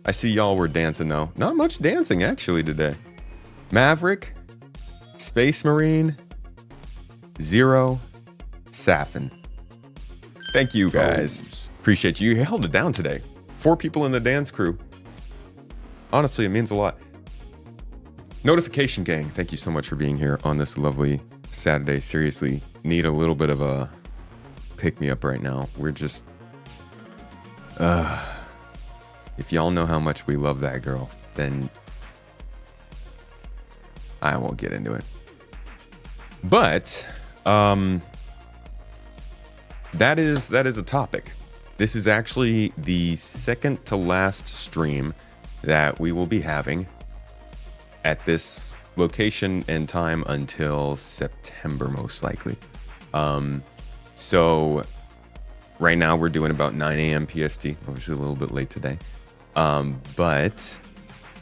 I see y'all were dancing though. Not much dancing actually today. Maverick, Space Marine, Zero, Safin. Thank you guys. Appreciate you. You held it down today. 4 people in the dance crew. Honestly, it means a lot. Notification gang, thank you so much for being here on this lovely Saturday. Seriously, need a little bit of a pick me up right now. We're just if y'all know how much we love that girl, then I won't get into it. But that is a topic. This is actually the second to last stream that we will be having at this location and time until September, most likely. So right now we're doing about 9 a.m. PST, obviously a little bit late today. But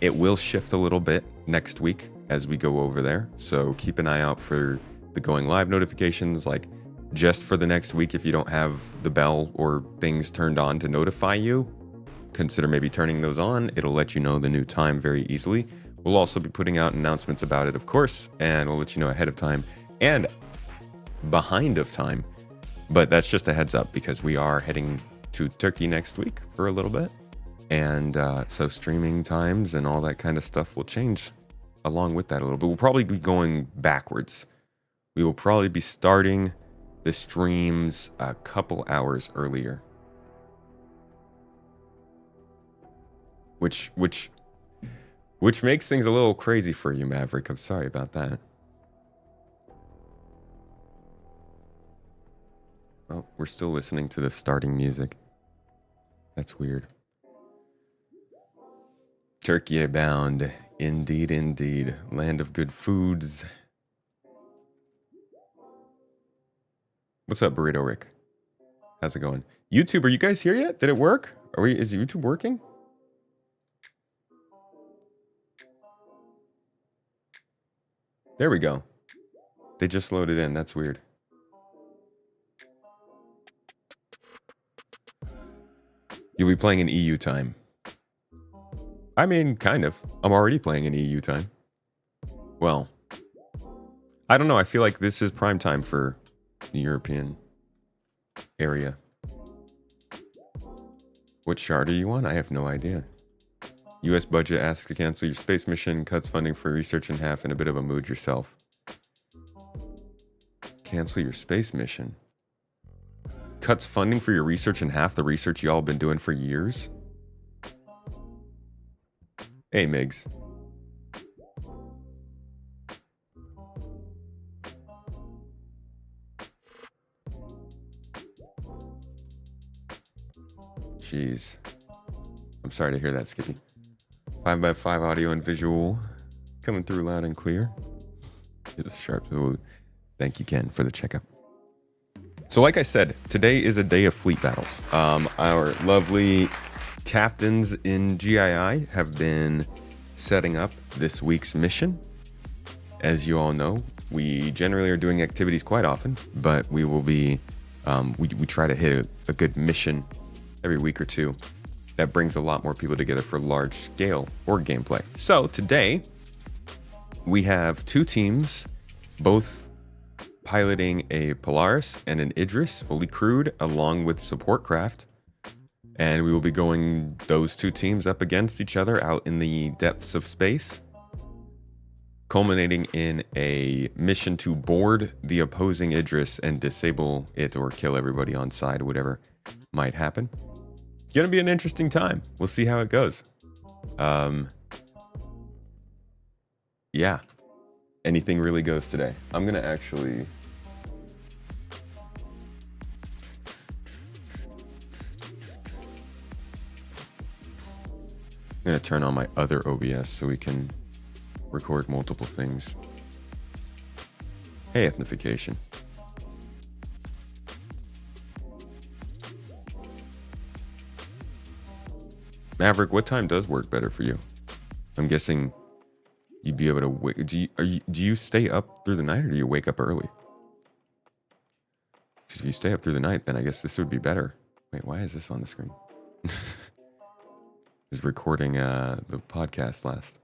it will shift a little bit next week as we go over there. So keep an eye out for the going live notifications, like just for the next week. If you don't have the bell or things turned on to notify you, consider maybe turning those on. It'll let you know the new time very easily. We'll also be putting out announcements about it, of course, and we'll let you know ahead of time and behind of time. But that's just a heads up because we are heading to Turkey next week for a little bit. And so streaming times and all that kind of stuff will change along with that a little bit. We'll probably be going backwards. We will probably be starting the streams a couple hours earlier. Which makes things a little crazy for you, Maverick. I'm sorry about that. Oh, we're still listening to the starting music. That's weird. Turkey bound. Indeed, indeed. Land of good foods. What's up, Burrito Rick? How's it going? YouTube, are you guys here yet? Did it work? Is YouTube working? There we go. They just loaded in. That's weird. You'll be playing in EU time. I mean, kind of. I'm already playing in EU time. Well, I don't know. I feel like this is prime time for the European area. What shard are you on? I have no idea. US budget asks to cancel your space mission, cuts funding for research in half, and a bit of a mood yourself. Cancel your space mission. Cuts funding for your research in half, the research y'all been doing for years? Hey, Migs. Jeez. I'm sorry to hear that, Skippy. 5x5 audio and visual coming through loud and clear. It's sharp. Thank you, Ken, for the checkup. So like I said, today is a day of fleet battles. Our lovely captains in GII have been setting up this week's mission. As you all know, we generally are doing activities quite often, but we will be, we try to hit a good mission every week or two. That brings a lot more people together for large scale or gameplay. So today we have 2 teams, both piloting a Polaris and an Idris, fully crewed, along with support craft. And we will be going those 2 teams up against each other out in the depths of space, culminating in a mission to board the opposing Idris and disable it or kill everybody on side, whatever might happen. It's gonna be an interesting time. We'll see how it goes. Yeah, anything really goes today. I'm gonna actually turn on my other OBS so we can record multiple things. Hey, ethnification. Maverick, what time does work better for you? I'm guessing you'd be able to wake. Do you stay up through the night or do you wake up early? Because if you stay up through the night, then I guess this would be better. Wait, why is this on the screen? is recording the podcast last.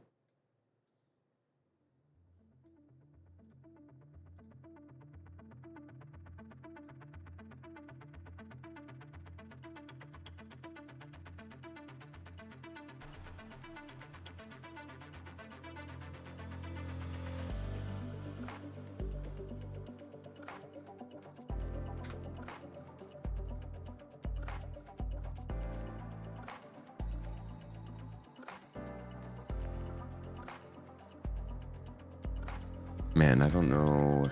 Man, I don't know.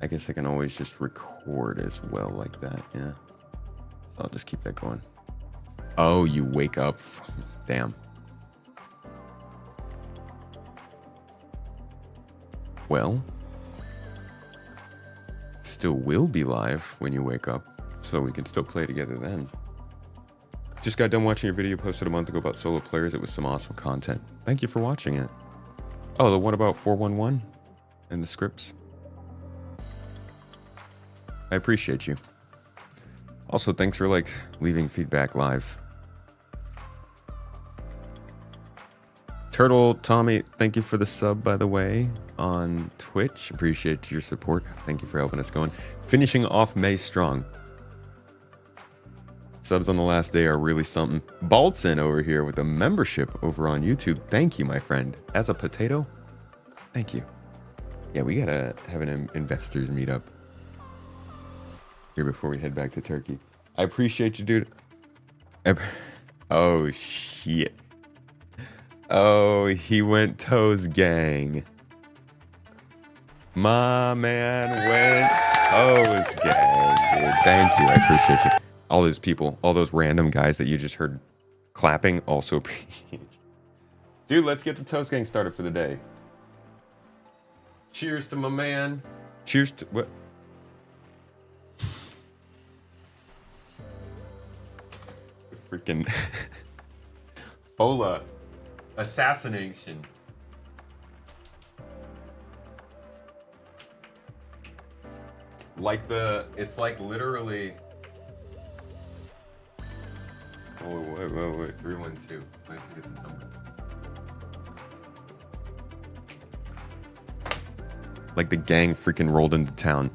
I guess I can always just record as well like that, yeah. So I'll just keep that going. Oh, you wake up. Damn. Well, still will be live when you wake up, so we can still play together then. Just got done watching your video posted a month ago about solo players. It was some awesome content. Thank you for watching it. Oh, the one about 411 and the scripts. I appreciate you. Also, thanks for like leaving feedback live. Turtle Tommy, thank you for the sub, by the way, on Twitch. Appreciate your support. Thank you for helping us going. Finishing off May strong. Subs on the last day are really something. Baltzin over here with a membership over on YouTube. Thank you, my friend. As a potato, thank you. Yeah, we gotta have an investors meetup here before we head back to Turkey. I appreciate you, dude. Oh, shit. Oh, he went Toes Gang. My man went Toes Gang, dude. Thank you, I appreciate you. All those people, all those random guys that you just heard clapping, also appreciate you. Dude, let's get the Toast Gang started for the day. Cheers to my man. Cheers to what? Freaking Ola. Assassination. Like it's like literally. Oh, wait, 312. Nice to get the number. Like the gang freaking rolled into town.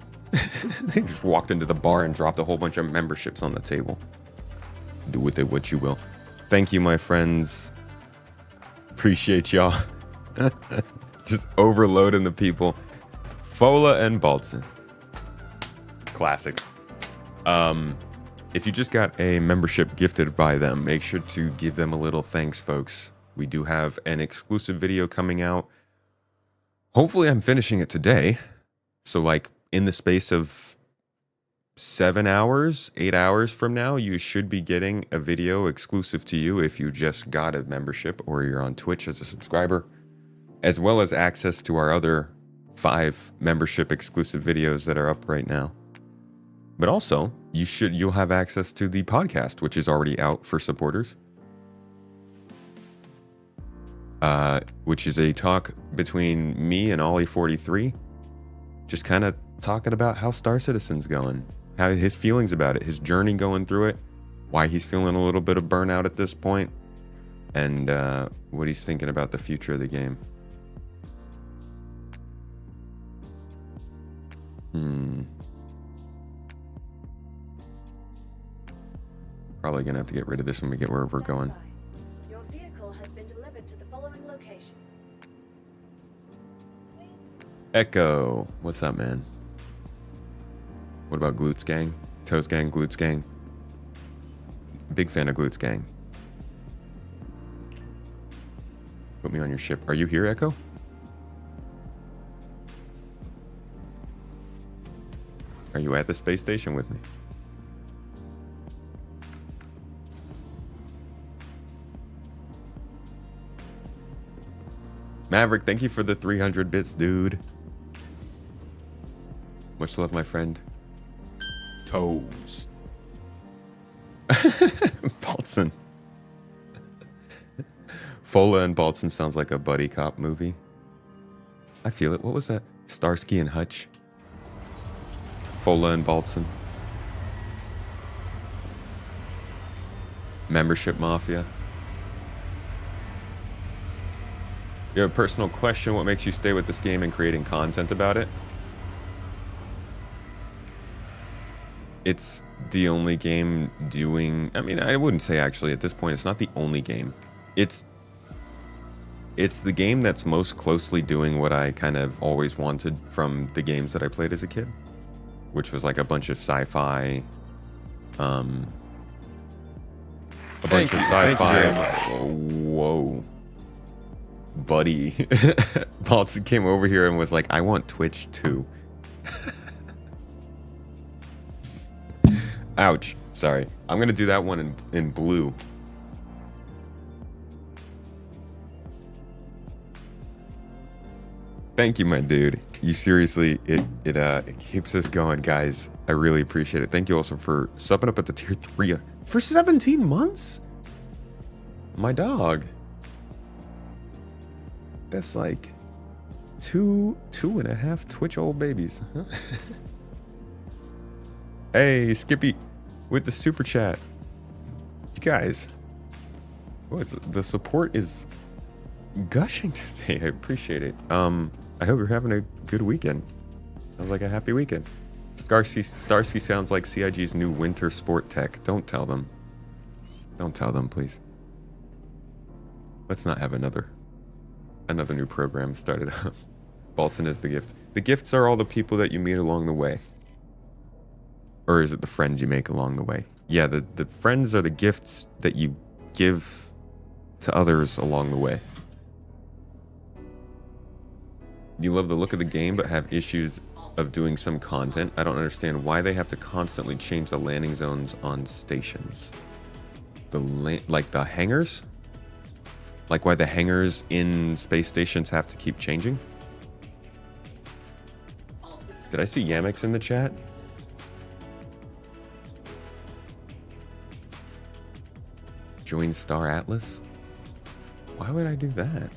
They just walked into the bar and dropped a whole bunch of memberships on the table. Do with it what you will. Thank you, my friends. Appreciate y'all. Just overloading the people. Fola and Baltzin. Classics. If you just got a membership gifted by them, make sure to give them a little thanks, folks. We do have an exclusive video coming out. Hopefully I'm finishing it today. So like in the space of 7 hours, 8 hours from now, you should be getting a video exclusive to you if you just got a membership or you're on Twitch as a subscriber, as well as access to our other 5 membership exclusive videos that are up right now. But also, you'll have access to the podcast, which is already out for supporters. Which is a talk between me and Ollie43. Just kind of talking about how Star Citizen's going. How his feelings about it, his journey going through it, why he's feeling a little bit of burnout at this point, and what he's thinking about the future of the game. Probably gonna have to get rid of this when we get where we're going. Your vehicle has been delivered to the following location. Echo, what's up, man? What about Glutes Gang? Toes Gang, Glutes Gang? Big fan of Glutes Gang. Put me on your ship. Are you here, Echo? Are you at the space station with me? Maverick, thank you for the 300 bits, dude. Much love, my friend. Toes. Baltzin. Fola and Baltzin sounds like a buddy cop movie. I feel it. What was that? Starsky and Hutch. Fola and Baltzin. Membership Mafia. You have a personal question. What makes you stay with this game and creating content about it? It's the only game doing... I mean, I wouldn't say actually at this point it's not the only game. It's the game that's most closely doing what I kind of always wanted from the games that I played as a kid, which was like a bunch of sci-fi, a bunch of sci-fi. Whoa, buddy! Baltz came over here and was like, "I want Twitch too." Ouch! Sorry, I'm gonna do that one in blue. Thank you, my dude. You seriously, it keeps us going, guys. I really appreciate it. Thank you also for subbing up at the tier 3 for 17 months. My dog. That's like two and a half Twitch old babies. Huh? Hey, Skippy, with the super chat. You guys, the support is gushing today. I appreciate it. I hope you're having a good weekend. Sounds like a happy weekend. Starsky sounds like CIG's new winter sport tech. Don't tell them. Don't tell them, please. Let's not have another new program started up. Balton is the gift. The gifts are all the people that you meet along the way. Or is it the friends you make along the way? Yeah, the friends are the gifts that you give to others along the way. You love the look of the game, but have issues of doing some content. I don't understand why they have to constantly change the landing zones on stations. Like the hangars? Like why the hangars in space stations have to keep changing? Did I see Yamix in the chat? Join Star Atlas? Why would I do that?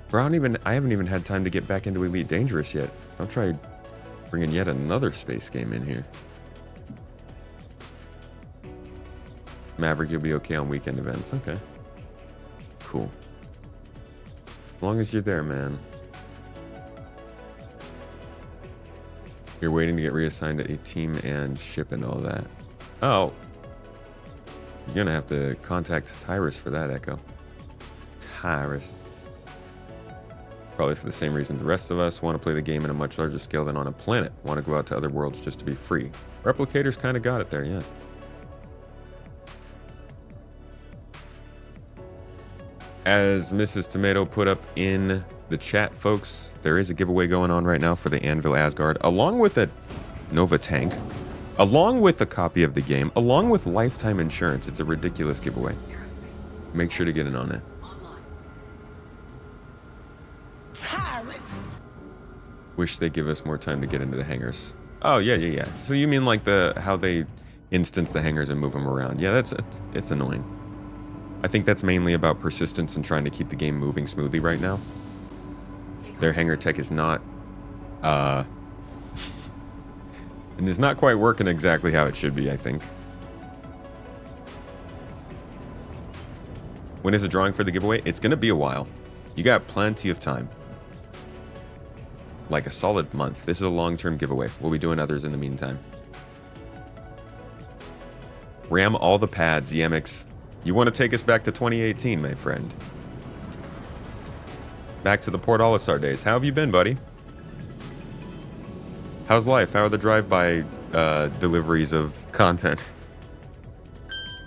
Bro, I haven't even had time to get back into Elite Dangerous yet. Don't try bringing yet another space game in here. Maverick, you'll be okay on weekend events. Okay. Cool. As long as you're there, man. You're waiting to get reassigned to a team and ship and all that. Oh. You're gonna have to contact Tyrus for that, Echo. Tyrus. Probably for the same reason the rest of us want to play the game in a much larger scale than on a planet. Want to go out to other worlds just to be free. Replicators kind of got it there, yeah. As Mrs. Tomato put up in the chat, folks, there is a giveaway going on right now for the Anvil Asgard, along with a Nova tank, along with a copy of the game, along with lifetime insurance. It's a ridiculous giveaway. Make sure to get in on it. Wish they give us more time to get into the hangars. Oh, yeah. So you mean like how they instance the hangars and move them around. Yeah, it's annoying. I think that's mainly about persistence and trying to keep the game moving smoothly right now. Their hangar tech is not, and is not quite working exactly how it should be, I think. When is the drawing for the giveaway? It's gonna be a while. You got plenty of time. Like a solid month. This is a long-term giveaway. We'll be doing others in the meantime. Ram all the pads, Yamix. You want to take us back to 2018, my friend. Back to the Port Olisar days. How have you been, buddy? How's life? How are the drive-by deliveries of content?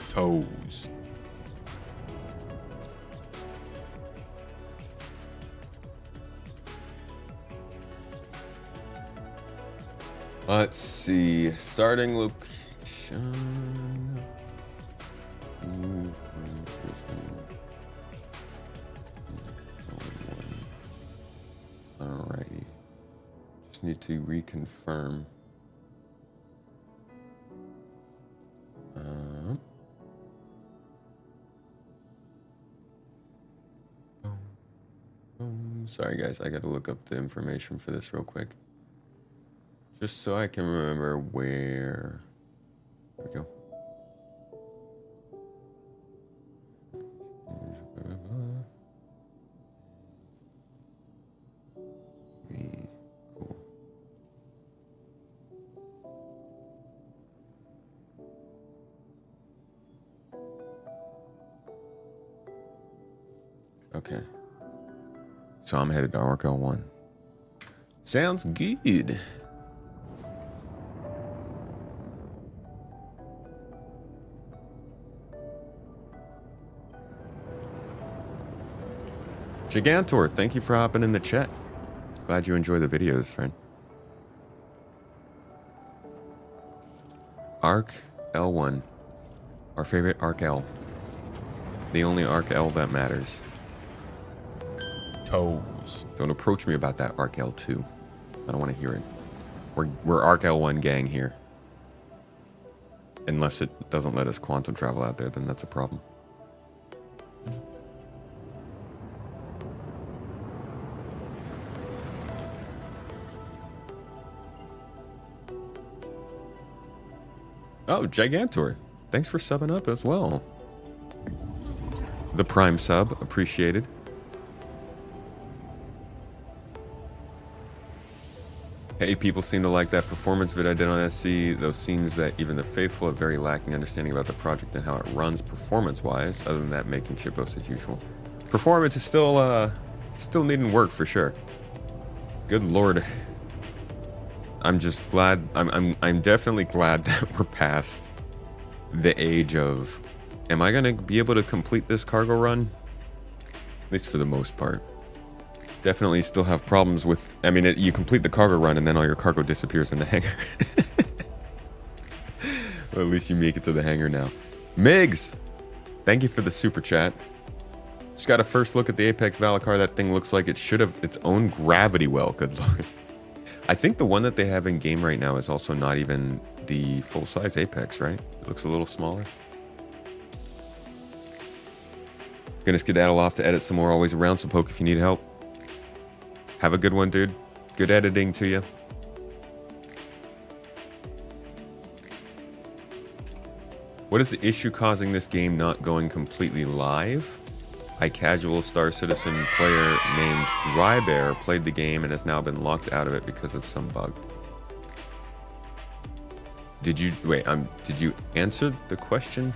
Toes. Let's see. Starting location. Alrighty. Just need to reconfirm. Sorry guys, I gotta look up the information for this real quick. Just so I can remember where... There we go. Okay. So I'm headed to Arc L1. Sounds good. Gigantor, thank you for hopping in the chat. Glad you enjoy the videos, friend. Arc L1. Our favorite Arc L. The only Arc L that matters. Toes. Don't approach me about that Arc L2. I don't want to hear it. We're Arc L1 gang here. Unless it doesn't let us quantum travel out there, then that's a problem. Oh, Gigantor. Thanks for subbing up as well. The Prime sub, appreciated. Hey, people seem to like that performance vid I did on SC. Those scenes that even the faithful have very lacking understanding about the project and how it runs performance-wise. Other than that, making shitposts as usual. Performance is still needing work for sure. Good lord. I'm just glad. I'm definitely glad that we're past the age of, am I gonna be able to complete this cargo run? At least for the most part. Definitely still have problems with, I mean, you complete the cargo run and then all your cargo disappears in the hangar. Well, at least you make it to the hangar now. Migs, thank you for the super chat. Just got a first look at the Apex Valacar. That thing looks like it should have its own gravity well. Good lord. I think the one that they have in game right now is also not even the full-size Apex, right? It looks a little smaller. Gonna skedaddle off to edit some more. Always around, so poke if you need help. Have a good one, dude. Good editing to you. What is the issue causing this game not going completely live? A casual Star Citizen player named Drybear played the game and has now been locked out of it because of some bug. Did you wait? Did you answer the question?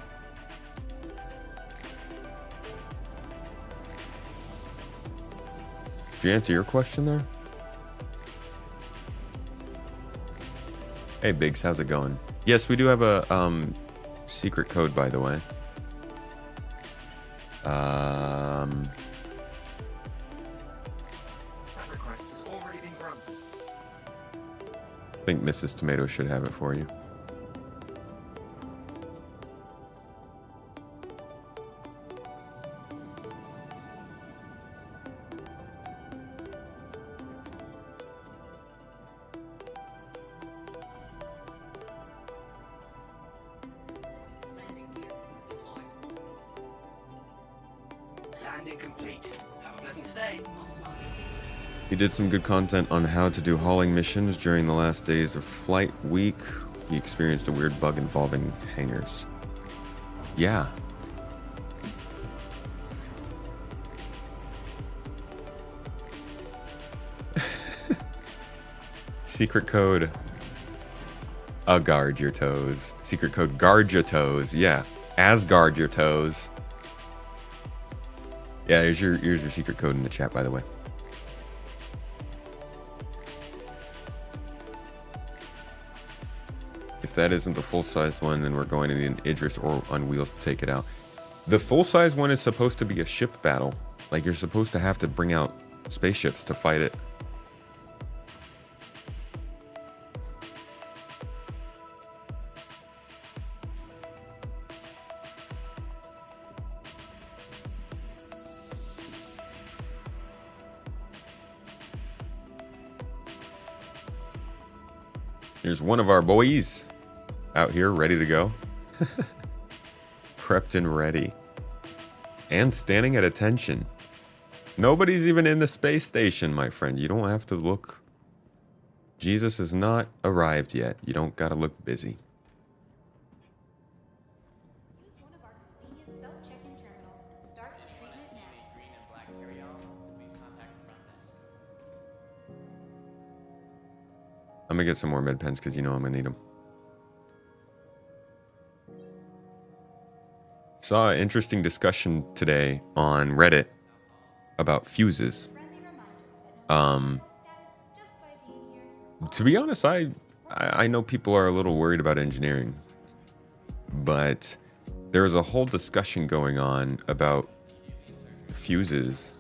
Did you answer your question there? Hey Biggs, how's it going? Yes, we do have a secret code, by the way. I think Mrs. Tomato should have it for you. He did some good content on how to do hauling missions during the last days of flight week. He experienced a weird bug involving hangars. Yeah. Secret code. Guard your toes. Secret code guard your toes. Yeah. Asgard your toes. Yeah, here's your secret code in the chat, by the way. If that isn't the full-sized one, then we're going to need an Idris or on wheels to take it out. The full-size one is supposed to be a ship battle. Like, you're supposed to have to bring out spaceships to fight it. Here's one of our boys out here ready to go. Prepped and ready. And standing at attention. Nobody's even in the space station, my friend. You don't have to look. Jesus has not arrived yet. You don't gotta look busy. Use one of our convenient self-check-in terminals and start treatment now. Green and black carry-on, please contact the front desk. I'm gonna get some more med pens because you know I'm gonna need them. Saw an interesting discussion today on Reddit about fuses. Friendly reminder that no matter status, just by being here, To be honest, I know people are a little worried about engineering, but there's a whole discussion going on about fuses.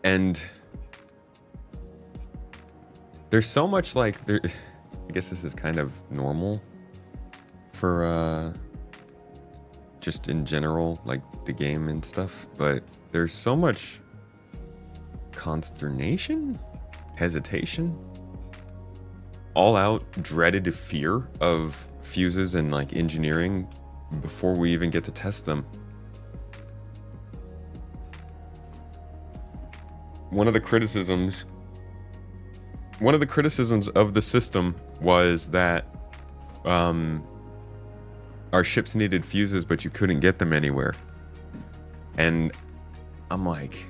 And there's so much like there. I guess this is kind of normal for just in general, like the game and stuff. But there's so much consternation, hesitation, all out dreaded fear of fuses and like engineering before we even get to test them. One of the criticisms of the system was that our ships needed fuses, but you couldn't get them anywhere. And I'm like,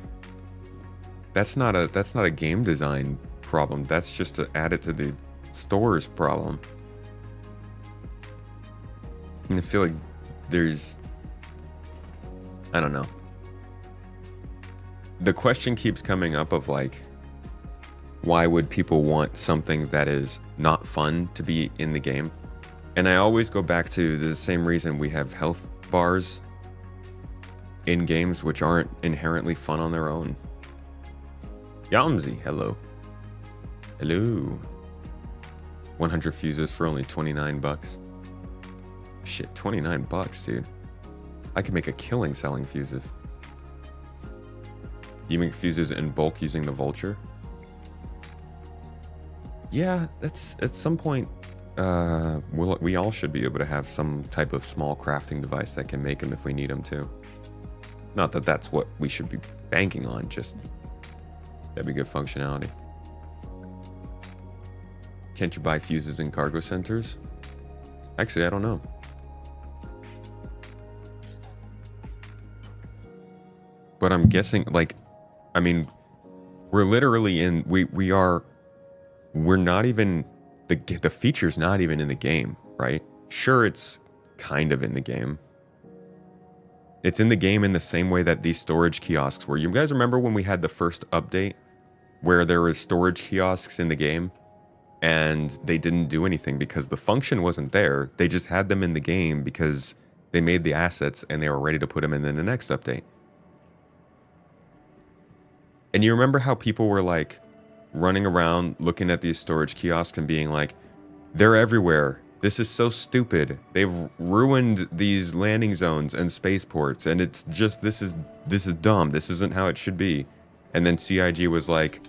that's not a game design problem. That's just to add it to the store's problem. And I feel like I don't know. The question keeps coming up of like, why would people want something that is not fun to be in the game? And I always go back to the same reason we have health bars in games which aren't inherently fun on their own. Yamzi, hello. Hello. 100 fuses for only 29 bucks. Shit, 29 bucks, dude. I could make a killing selling fuses. You make fuses in bulk using the vulture? Yeah, that's at some point. We all should be able to have some type of small crafting device that can make them if we need them to. Not that that's what we should be banking on, just that'd be good functionality. Can't you buy fuses in cargo centers? Actually, I don't know. But I'm guessing, like, I mean, we're literally in, we're not even, the feature's not even in the game, right? Sure, it's kind of in the game. It's in the game in the same way that these storage kiosks were. You guys remember when we had the first update where there were storage kiosks in the game and they didn't do anything because the function wasn't there. They just had them in the game because they made the assets and they were ready to put them in the next update. And you remember how people were like running around looking at these storage kiosks and being like, they're everywhere. This is so stupid. They've ruined these landing zones and spaceports, and it's just, this is dumb. This isn't how it should be. And then CIG was like,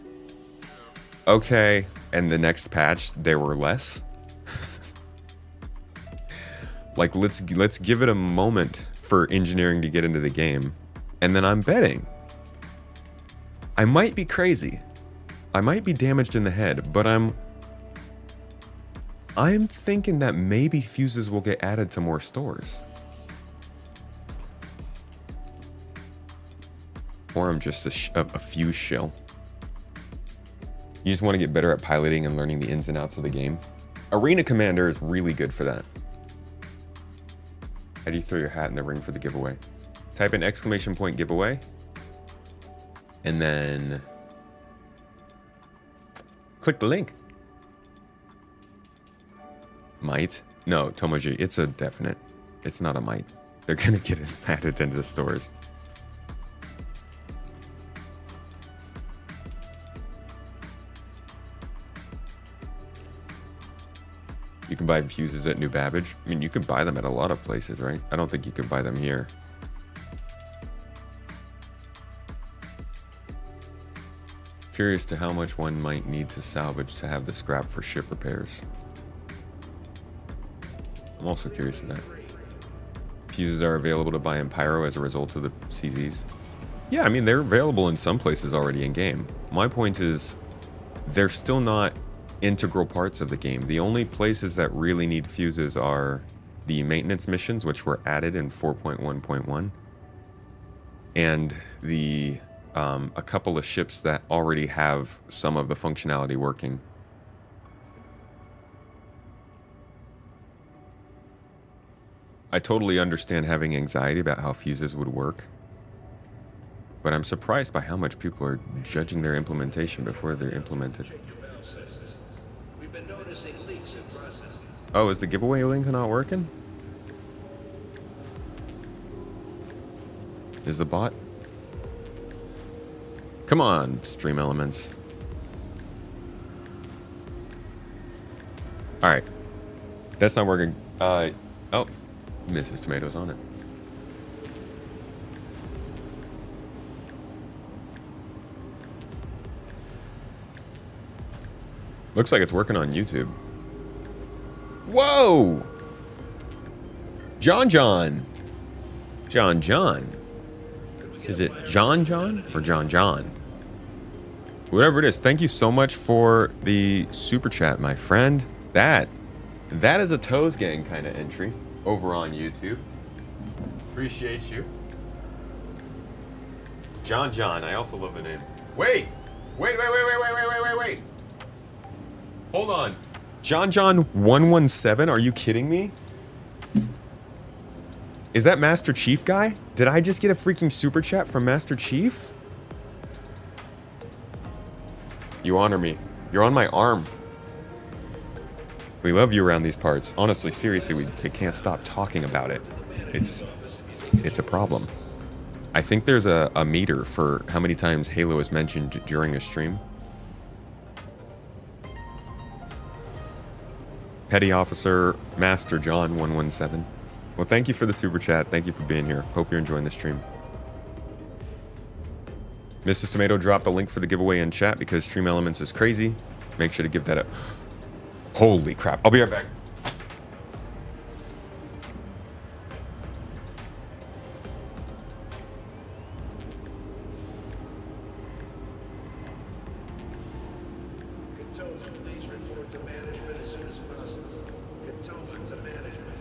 okay. And the next patch, there were less. Like, let's give it a moment for engineering to get into the game. And then I'm betting, I might be crazy. I might be damaged in the head, but I'm thinking that maybe fuses will get added to more stores. Or I'm just a fuse shell. You just want to get better at piloting and learning the ins and outs of the game. Arena Commander is really good for that. How do you throw your hat in the ring for the giveaway? Type in !! giveaway. And then click the link. Might? No, Tomoji, it's a definite. It's not a might. They're gonna get it added into the stores. You can buy fuses at New Babbage. I mean, you can buy them at a lot of places, right? I don't think you can buy them here. Curious to how much one might need to salvage to have the scrap for ship repairs. I'm also curious to that. Fuses are available to buy in Pyro as a result of the CZs. Yeah, I mean, they're available in some places already in game. My point is, they're still not integral parts of the game. The only places that really need fuses are the maintenance missions, which were added in 4.1.1, and the a couple of ships that already have some of the functionality working. I totally understand having anxiety about how fuses would work, but I'm surprised by how much people are judging their implementation before they're implemented. We've been noticing leaks in processes. Oh, is the giveaway link not working? Is the bot? Come on, Stream Elements. All right. That's not working. Oh, Mrs. Tomato's on it. Looks like it's working on YouTube. Whoa! John. Is it John or John? Whatever it is, thank you so much for the super chat, my friend. That is a Toes Gang kind of entry over on YouTube. Appreciate you. John. I also love the name. Wait. Hold on. John 117, are you kidding me? Is that Master Chief guy? Did I just get a freaking super chat from Master Chief? You honor me. You're on my arm. We love you around these parts. Honestly, seriously, we can't stop talking about it. It's a problem. I think there's a meter for how many times Halo is mentioned during a stream. Petty Officer Master John 117. Well, thank you for the super chat. Thank you for being here. Hope you're enjoying the stream. Mrs. Tomato dropped a link for the giveaway in chat because Stream Elements is crazy. Make sure to give that up. Holy crap. I'll be right back. Please report to management as soon as possible. Cantonment to management.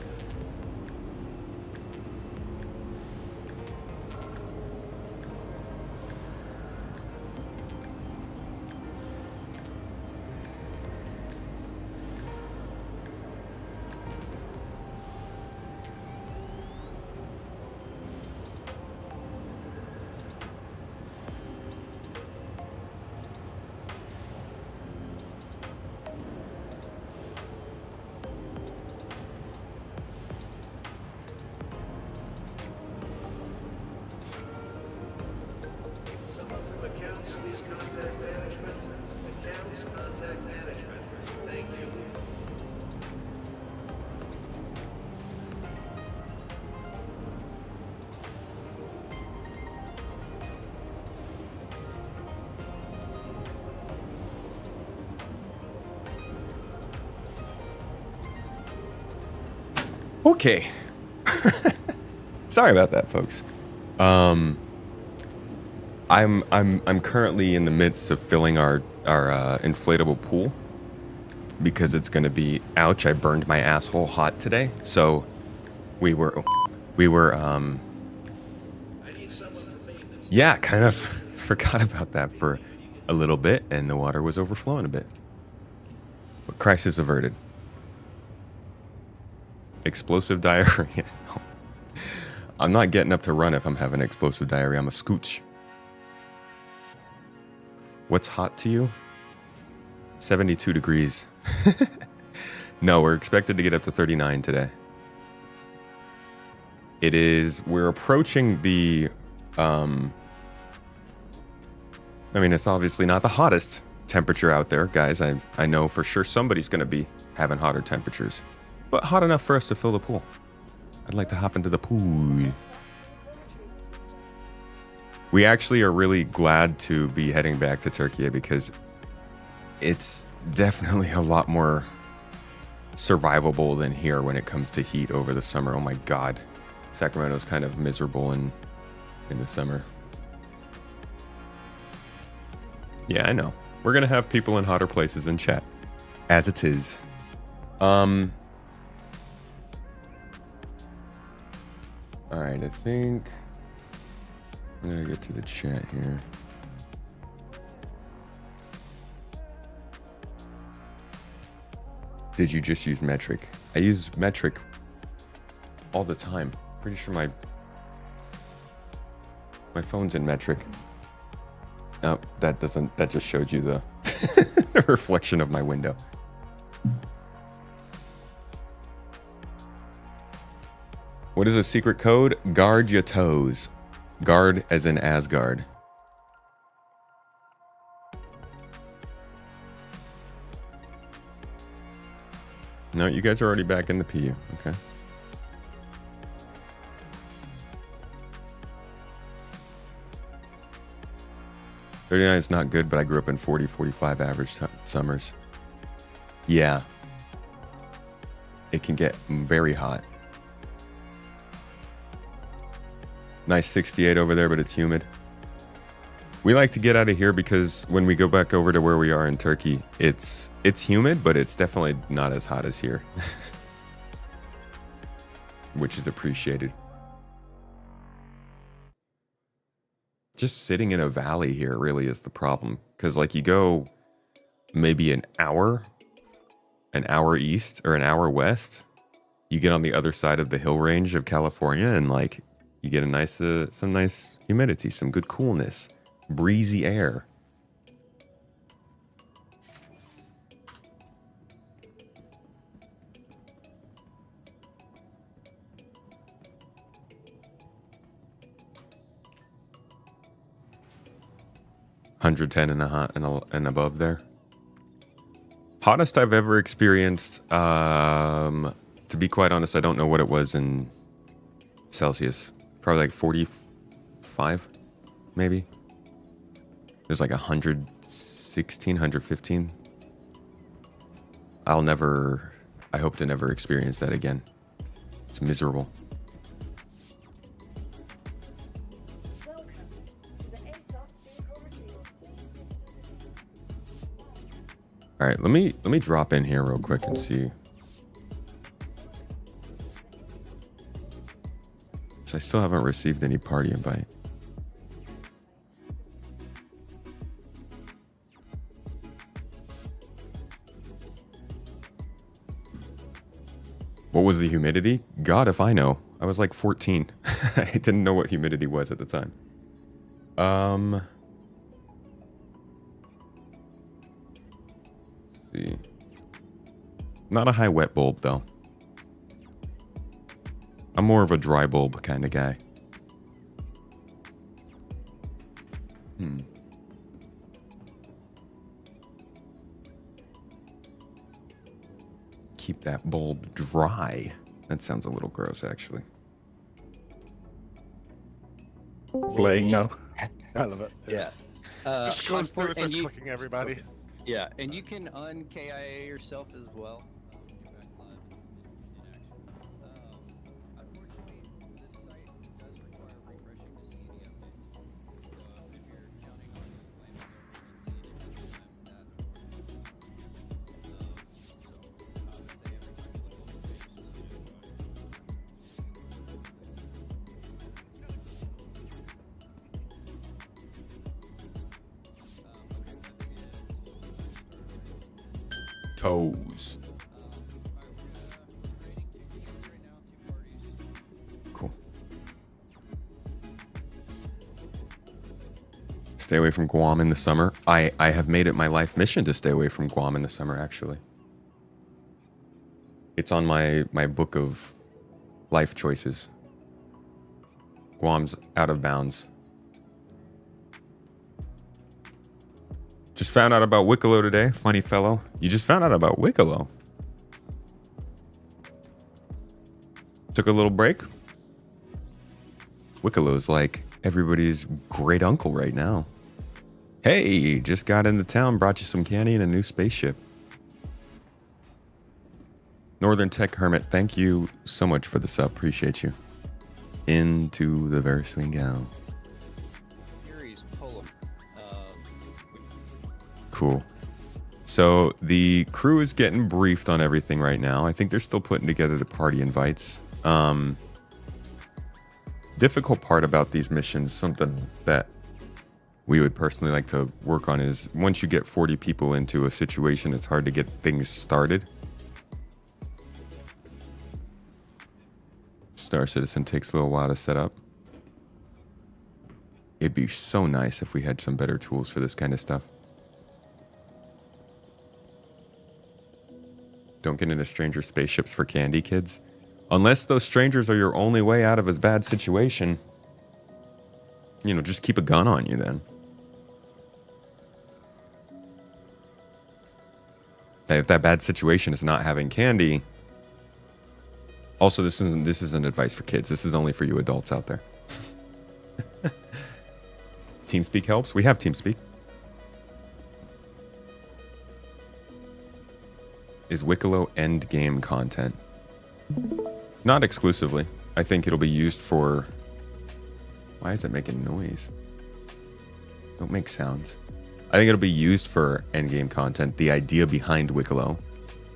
Someone from accounts, please contact management. Accounts, contact management. Thank you. Okay. Sorry about that, folks. I'm currently in the midst of filling our inflatable pool because it's gonna be, ouch, I burned my asshole hot today. So we were I need someone for maintenance. yeah, kind of forgot about that for a little bit, and the water was overflowing a bit. But crisis averted. Explosive diarrhea. I'm not getting up to run if I'm having explosive diarrhea. I'm a scooch. What's hot to you? 72 degrees. No, we're expected to get up to 39 today. It is, we're approaching the, I mean, it's obviously not the hottest temperature out there, guys. I know for sure somebody's going to be having hotter temperatures, but hot enough for us to fill the pool. I'd like to hop into the pool. We actually are really glad to be heading back to Turkey because it's definitely a lot more survivable than here when it comes to heat over the summer. Oh my God. Sacramento's kind of miserable in the summer. Yeah, I know. We're gonna have people in hotter places in chat, as it is. All right, I think I'm gonna get to the chat here. Did you just use metric? I use metric all the time. Pretty sure My phone's in metric. Oh, that doesn't. That just showed you the the reflection of my window. What is a secret code? Guard your toes. Guard as in Asgard. No, you guys are already back in the PU. Okay. $39 is not good, but I grew up in 40, 45 average summers. Yeah. It can get very hot. Nice 68 over there, but it's humid. We like to get out of here because when we go back over to where we are in Turkey, it's humid, but it's definitely not as hot as here. Which is appreciated. Just sitting in a valley here really is the problem. Because like you go maybe an hour east or an hour west, you get on the other side of the hill range of California and like you get a nice, some nice humidity, some good coolness, breezy air. $110 and above there. Hottest I've ever experienced. To be quite honest, I don't know what it was in Celsius. Probably like 45, maybe. It was like 116, 115. I hope to never experience that again. It's miserable. Welcome to the ASOC vehicle retrieval. All right, let me drop in here real quick and see. So I still haven't received any party invite. What was the humidity? God, if I know. I was like 14. I didn't know what humidity was at the time. Let's see. Not a high wet bulb though. I'm more of a dry bulb kind of guy. Keep that bulb dry. That sounds a little gross, actually. Playing now. I love it. Yeah. Just goes through and starts you, clicking everybody. yeah, and you can un-KIA yourself as well. Toes. Cool. Stay away from Guam in the summer. I have made it my life mission to stay away from Guam in the summer, actually. It's on my book of life choices. Guam's out of bounds. Just found out about Wicklow today. Funny fellow. You just found out about Wicklow. Took a little break. Wicklow's like everybody's great uncle right now. Hey, just got into town, brought you some candy and a new spaceship. Northern Tech Hermit, thank you so much for the sub. Appreciate you. Into the Veriswing Gal. Cool. So the crew is getting briefed on everything right now. I think they're still putting together the party invites. Difficult part about these missions, something that we would personally like to work on, is once you get 40 people into a situation, it's hard to get things started. Star Citizen takes a little while to set up. It'd be so nice if we had some better tools for this kind of stuff. Don't get into stranger spaceships for candy, kids. Unless those strangers are your only way out of a bad situation. You know, just keep a gun on you then. If that bad situation is not having candy. Also, this isn't advice for kids. This is only for you adults out there. TeamSpeak helps. We have TeamSpeak. Is Wicklow endgame content? Not exclusively. I think it'll be used for... Why is it making noise? Don't make sounds. I think it'll be used for endgame content, the idea behind Wicklow.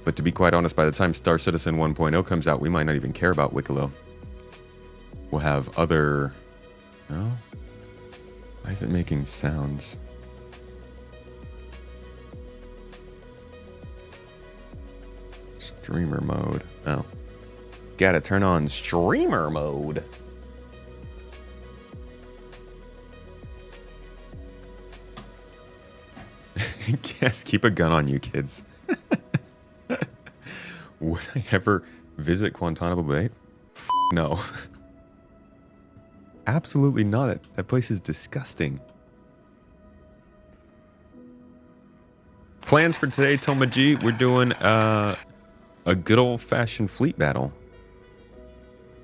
But to be quite honest, by the time Star Citizen 1.0 comes out, we might not even care about Wicklow. We'll have other... No? Why is it making sounds? Streamer mode. Oh. Gotta turn on streamer mode. Yes, keep a gun on you, kids. Would I ever visit Guantanamo Bay? No. Absolutely not. That place is disgusting. Plans for today, Toma G. We're doing a good old-fashioned fleet battle.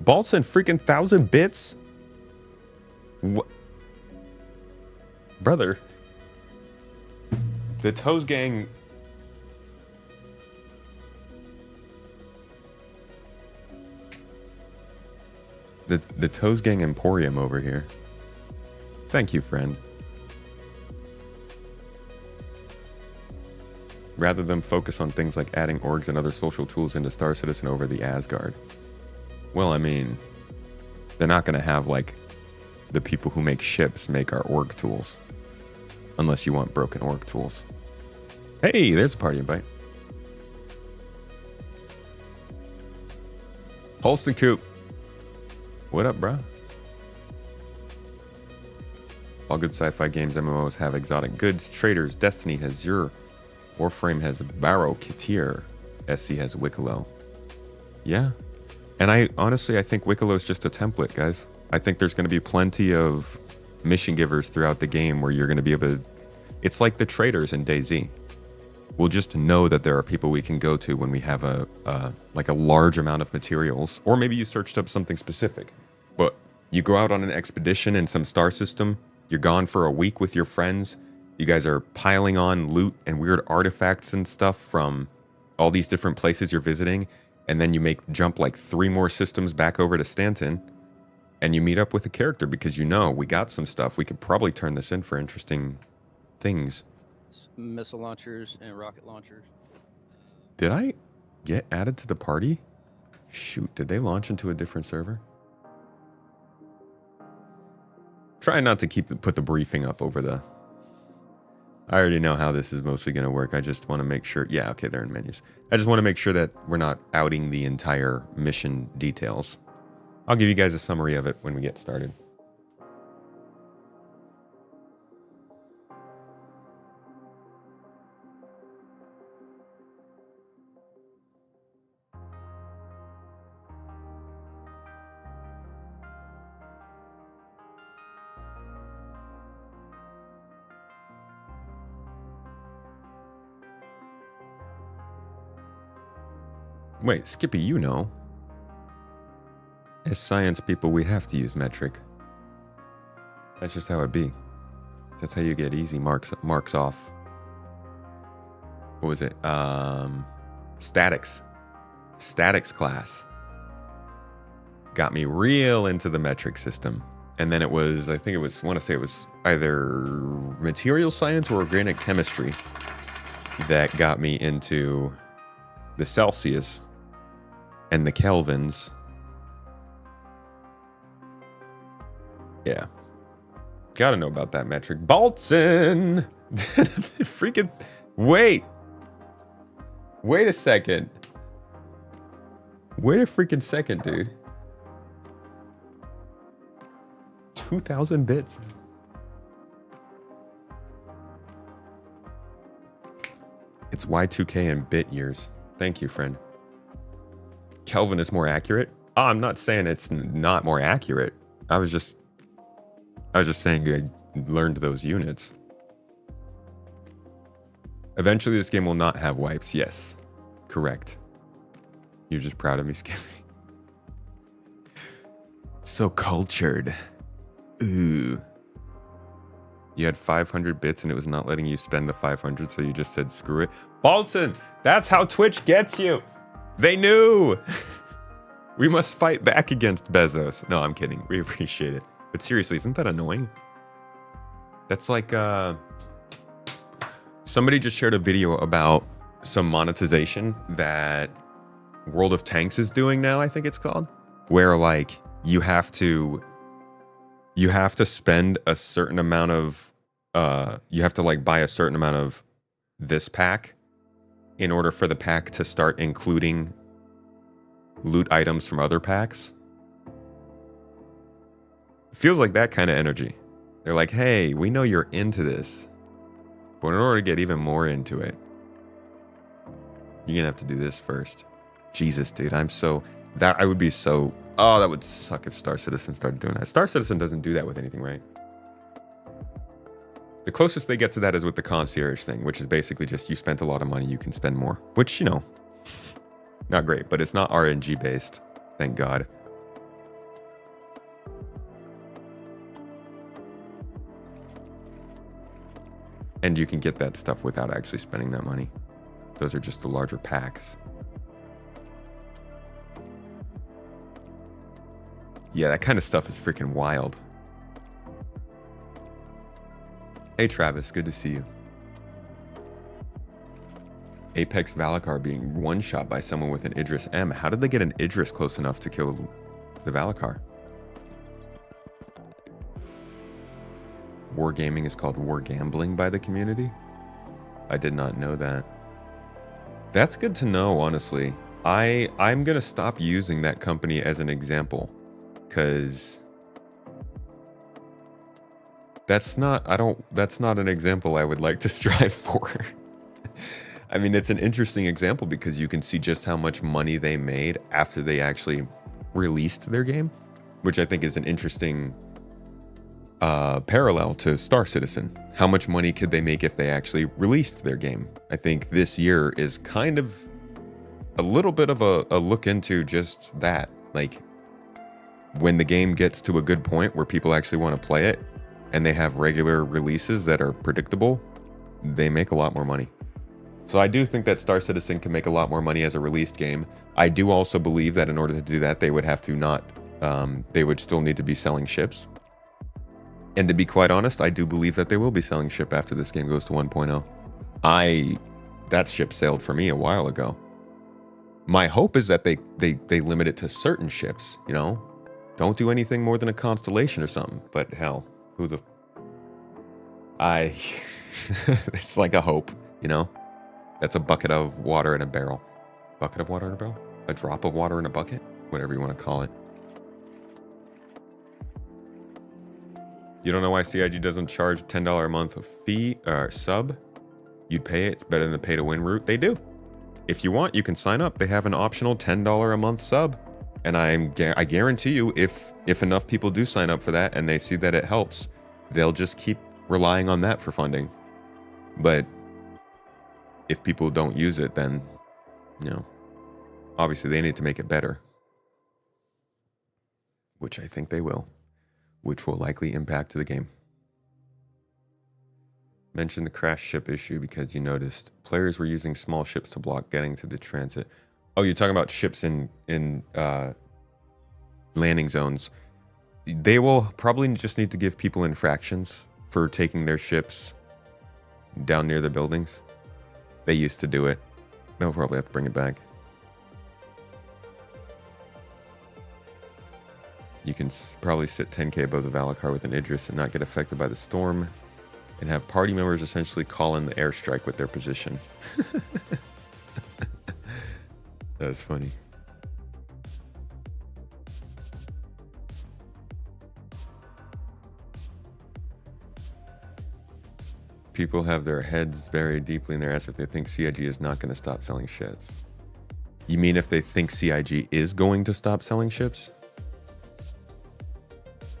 Bolts and freaking 1,000 bits? What? Brother. The Toes Gang... The Toes Gang Emporium over here. Thank you, friend. Rather than focus on things like adding orgs and other social tools into Star Citizen over the Asgard. Well, I mean, they're not going to have, like, the people who make ships make our org tools. Unless you want broken org tools. Hey, there's a party invite. Holston Coop. What up, bruh? All good sci-fi games, MMOs have exotic goods. Traders, Destiny has Zur. Warframe has Barrow, Kitir. SC has Wicklow. Yeah. And I think Wicklow is just a template, guys. I think there's going to be plenty of mission givers throughout the game where you're going to be able to... It's like the traders in DayZ. We'll just know that there are people we can go to when we have a large amount of materials. Or maybe you searched up something specific. But you go out on an expedition in some star system. You're gone for a week with your friends. You guys are piling on loot and weird artifacts and stuff from all these different places you're visiting. And then you jump like 3 more systems back over to Stanton. And you meet up with a character because you know we got some stuff. We could probably turn this in for interesting things. Missile launchers and rocket launchers. Did I get added to the party? Shoot, did they launch into a different server? Try not to put the briefing up over the... I already know how this is mostly going to work. I just want to make sure... Yeah, okay, they're in menus. I just want to make sure that we're not outing the entire mission details. I'll give you guys a summary of it when we get started. Wait, Skippy, you know. As science people, we have to use metric. That's just how it be. That's how you get easy marks off. What was it? Statics. Statics class. Got me real into the metric system. And then it was, I want to say it was either material science or organic chemistry that got me into the Celsius and the Kelvins. Yeah. Gotta know about that metric. Bolton! Freaking... Wait! Wait a second. Wait a freaking second, dude. 2,000 bits. It's Y2K in bit years. Thank you, friend. Kelvin is more accurate. Oh, I'm not saying it's not more accurate. I was just saying I learned those units. Eventually, this game will not have wipes. Yes, correct. You're just proud of me, Skippy. So cultured. Ooh. You had 500 bits and it was not letting you spend the 500, so you just said screw it. Balton, that's how Twitch gets you. They knew. We must fight back against Bezos. No, I'm kidding. We appreciate it. But seriously, isn't that annoying? That's like, somebody just shared a video about some monetization that World of Tanks is doing now, I think it's called, where like you have to spend a certain amount of you have to like buy a certain amount of this pack in order for the pack to start including loot items from other packs. Feels like that kind of energy. They're like, hey, we know you're into this, but in order to get even more into it, you're gonna have to do this first. Jesus, dude, I would be so, oh, that would suck if Star Citizen started doing that. Star Citizen doesn't do that with anything, right? The closest they get to that is with the concierge thing, which is basically just you spent a lot of money, you can spend more. Which, you know, not great, but it's not RNG based. Thank God. And you can get that stuff without actually spending that money. Those are just the larger packs. Yeah, that kind of stuff is freaking wild. Hey Travis, good to see you. Apex Valakar being one-shot by someone with an Idris M. How did they get an Idris close enough to kill the Valakar? Wargaming is called wargambling by the community? I did not know that. That's good to know, honestly. I'm gonna stop using that company as an example, because that's not an example I would like to strive for. I mean, it's an interesting example because you can see just how much money they made after they actually released their game, which I think is an interesting parallel to Star Citizen. How much money could they make if they actually released their game? I think this year is kind of a little bit of a look into just that. Like, when the game gets to a good point where people actually want to play it and they have regular releases that are predictable, they make a lot more money. So I do think that Star Citizen can make a lot more money as a released game. I do also believe that in order to do that, they would have to not, they would still need to be selling ships. And to be quite honest, I do believe that they will be selling ship after this game goes to 1.0. That ship sailed for me a while ago. My hope is that they limit it to certain ships, you know? Don't do anything more than a Constellation or something. But hell, it's like a hope, you know? That's a bucket of water in a barrel. Bucket of water in a barrel? A drop of water in a bucket? Whatever you want to call it. You don't know why CIG doesn't charge $10 a month of fee or sub? You'd pay it. It's better than the pay to win route. They do. If you want, you can sign up. They have an optional $10 a month sub. And I guarantee you, if enough people do sign up for that and they see that it helps, they'll just keep relying on that for funding. But if people don't use it, then, you know, obviously they need to make it better. Which I think they will. Which will likely impact the game. Mention the crash ship issue because you noticed players were using small ships to block getting to the transit. Oh, you're talking about ships in landing zones. They will probably just need to give people infractions for taking their ships down near the buildings. They used to do it. They'll probably have to bring it back. You can probably sit 10k above the Valakar with an Idris and not get affected by the storm, and have party members essentially call in the airstrike with their position. That's funny. People have their heads buried deeply in their ass if they think CIG is not going to stop selling ships. You mean if they think CIG is going to stop selling ships?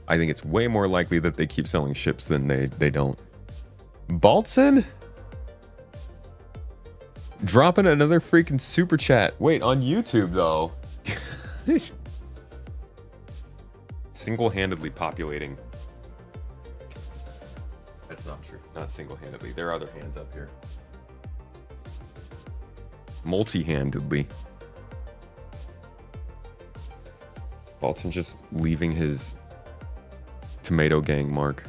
I think it's way more likely that they keep selling ships than they don't. Baltzen? Dropping another freaking super chat. Wait, on YouTube though. Single-handedly populating. That's not true. Not single-handedly. There are other hands up here. Multi-handedly. Balton just leaving his tomato gang mark.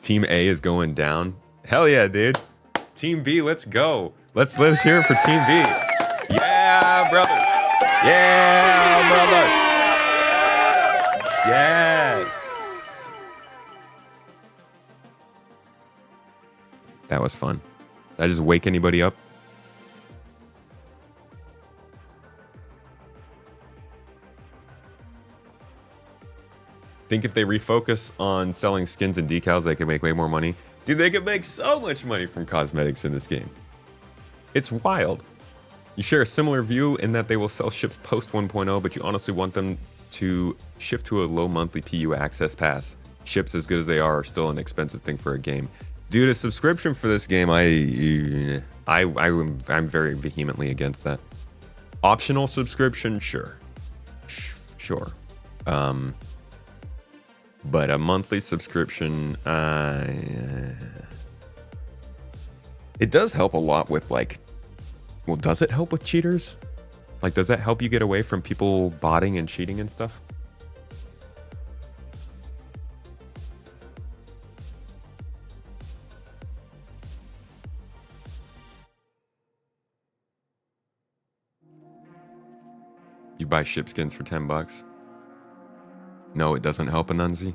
Team A is going down. Hell yeah, dude. Team B, let's go. Let's hear it for Team B. Yeah, brother. Yeah, brother. Yes. That was fun. Did I just wake anybody up? Think if they refocus on selling skins and decals, they can make way more money. Dude, they could make so much money from cosmetics in this game. It's wild. You share a similar view in that they will sell ships post 1.0, but you honestly want them to shift to a low monthly PU access pass. Ships, as good as they are still an expensive thing for a game. Dude, a subscription for this game, I'm very vehemently against that. Optional subscription, sure. Sure. But a monthly subscription, it does help a lot with like, well, does it help with cheaters? Like, does that help you get away from people botting and cheating and stuff? You buy ship skins for $10? No, it doesn't help Anunzi?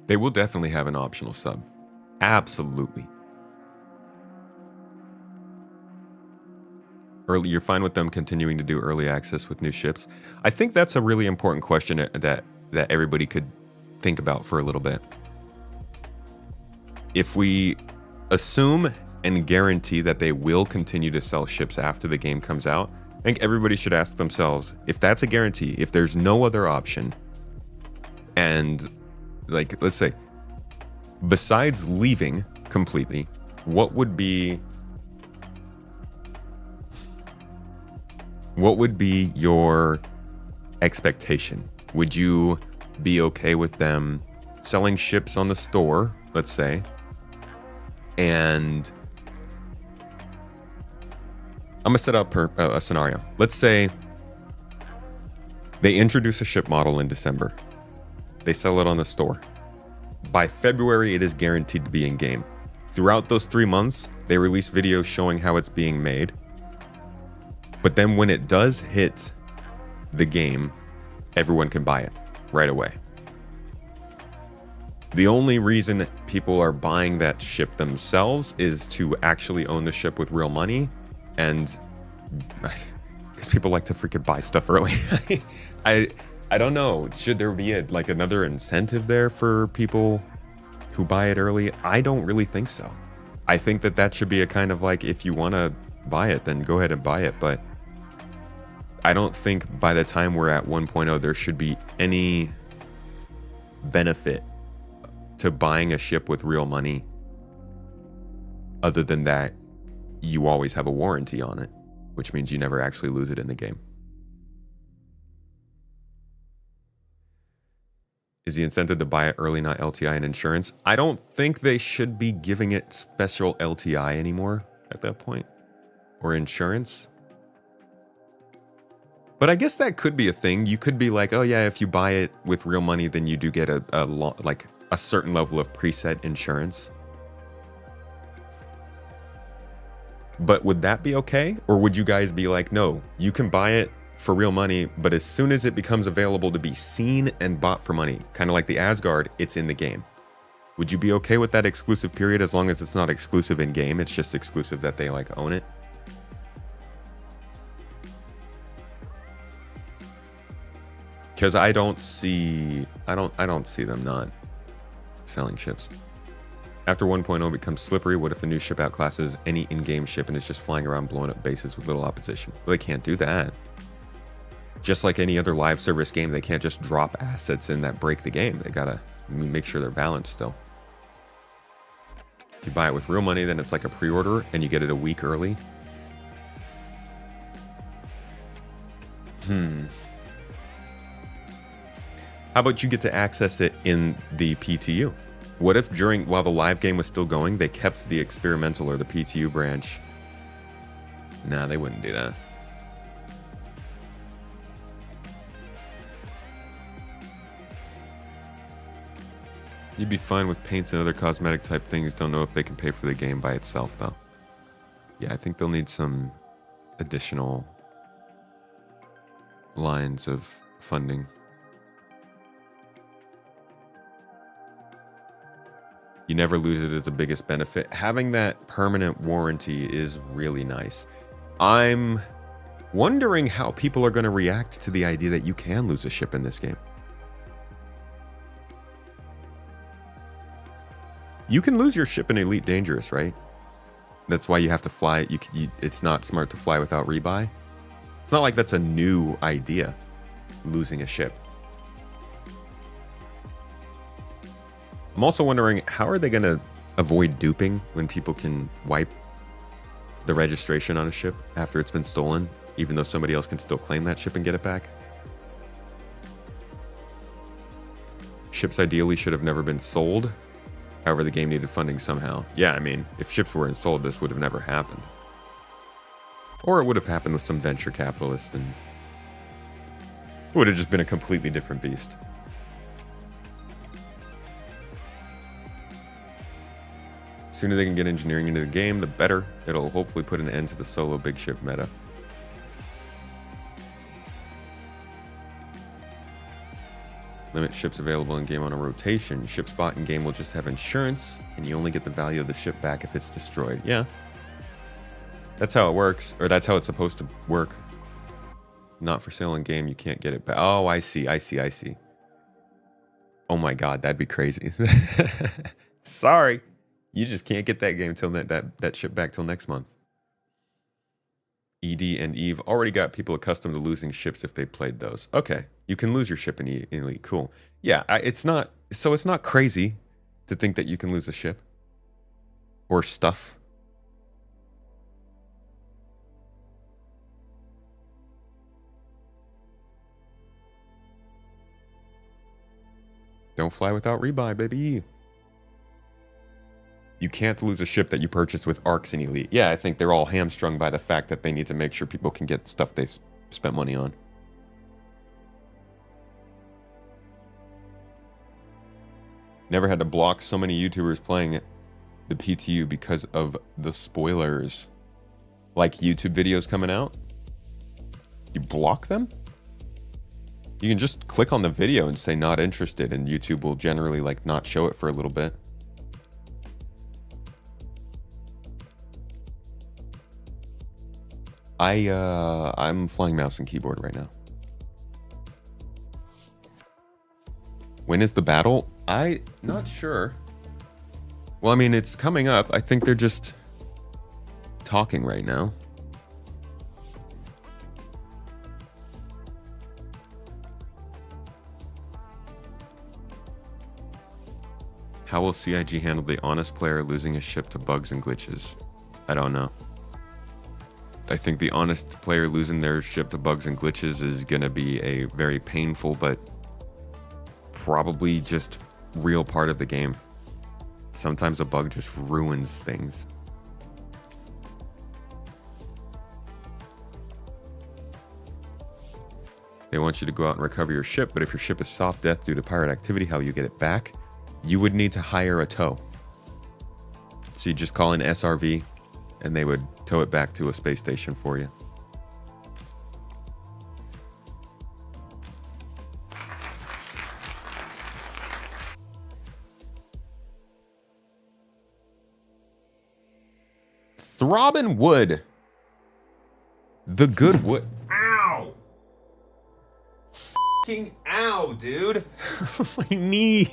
They will definitely have an optional sub. Absolutely. You're fine with them continuing to do early access with new ships? I think that's a really important question that everybody could think about for a little bit. If we assume and guarantee that they will continue to sell ships after the game comes out, I think everybody should ask themselves, if that's a guarantee, if there's no other option, and like, let's say, besides leaving completely, what would be your expectation? Would you be okay with them selling ships on the store, let's say, and I'm gonna set up a scenario. Let's say they introduce a ship model in December. They sell it on the store. By February, it is guaranteed to be in game. Throughout those 3 months, they release videos showing how it's being made. But then when it does hit the game, everyone can buy it right away. The only reason people are buying that ship themselves is to actually own the ship with real money, and because people like to freaking buy stuff early. I don't know. Should there be another incentive there for people who buy it early? I don't really think so. I think that should be a kind of like, if you want to buy it, then go ahead and buy it. But I don't think by the time we're at 1.0, there should be any benefit to buying a ship with real money, other than that you always have a warranty on it, which means you never actually lose it in the game. Is the incentive to buy it early not LTI and insurance? I don't think they should be giving it special LTI anymore at that point, or insurance. But I guess that could be a thing. You could be like, oh yeah, if you buy it with real money, then you do get a certain level of preset insurance. But would that be okay? Or would you guys be like, no, you can buy it for real money, but as soon as it becomes available to be seen and bought for money, kind of like the Asgard, it's in the game. Would you be okay with that exclusive period as long as it's not exclusive in game, it's just exclusive that they like own it? Because I don't see them not selling ships. After 1.0 becomes slippery, what if the new ship outclasses any in-game ship and is just flying around blowing up bases with little opposition? Well, they can't do that. Just like any other live service game, they can't just drop assets in that break the game. They gotta make sure they're balanced still. If you buy it with real money, then it's like a pre-order and you get it a week early. How about you get to access it in the PTU? What if while the live game was still going, they kept the experimental or the PTU branch? Nah, they wouldn't do that. You'd be fine with paints and other cosmetic type things. Don't know if they can pay for the game by itself though. Yeah, I think they'll need some additional lines of funding. You never lose it as the biggest benefit. Having that permanent warranty is really nice. I'm wondering how people are going to react to the idea that you can lose a ship in this game. You can lose your ship in Elite Dangerous, right? That's why you have to fly it. It's not smart to fly without rebuy. It's not like that's a new idea, losing a ship. I'm also wondering, how are they going to avoid duping when people can wipe the registration on a ship after it's been stolen, even though somebody else can still claim that ship and get it back? Ships ideally should have never been sold. However, the game needed funding somehow. Yeah, I mean, if ships weren't sold, this would have never happened. Or it would have happened with some venture capitalist and it would have just been a completely different beast. The sooner they can get engineering into the game, the better. It'll hopefully put an end to the solo big ship meta. Limit ships available in game on a rotation. Ships bought in game will just have insurance, and you only get the value of the ship back if it's destroyed. Yeah. That's how it works, or that's how it's supposed to work. Not for sale in game, you can't get it back. Oh, I see. Oh my god, that'd be crazy. Sorry. You just can't get that game till that ship back till next month. ED and Eve already got people accustomed to losing ships if they played those. Okay, you can lose your ship in Elite. Cool. Yeah, it's not crazy to think that you can lose a ship or stuff. Don't fly without rebuy, baby. You can't lose a ship that you purchased with ARCs in Elite. Yeah, I think they're all hamstrung by the fact that they need to make sure people can get stuff they've spent money on. Never had to block so many YouTubers playing the PTU because of the spoilers. Like YouTube videos coming out? You block them? You can just click on the video and say not interested, and YouTube will generally like not show it for a little bit. I'm flying mouse and keyboard right now. When is the battle? Not sure. Well, I mean, it's coming up. I think they're just talking right now. How will CIG handle the honest player losing a ship to bugs and glitches? I don't know. I think the honest player losing their ship to bugs and glitches is going to be a very painful but probably just real part of the game. Sometimes a bug just ruins things. They want you to go out and recover your ship, but if your ship is soft death due to pirate activity, how will you get it back? You would need to hire a tow. So you just call in SRV and they would tow it back to a space station for you. Throbbing wood. The good wood. Ow! Fucking Ow, dude. My knee.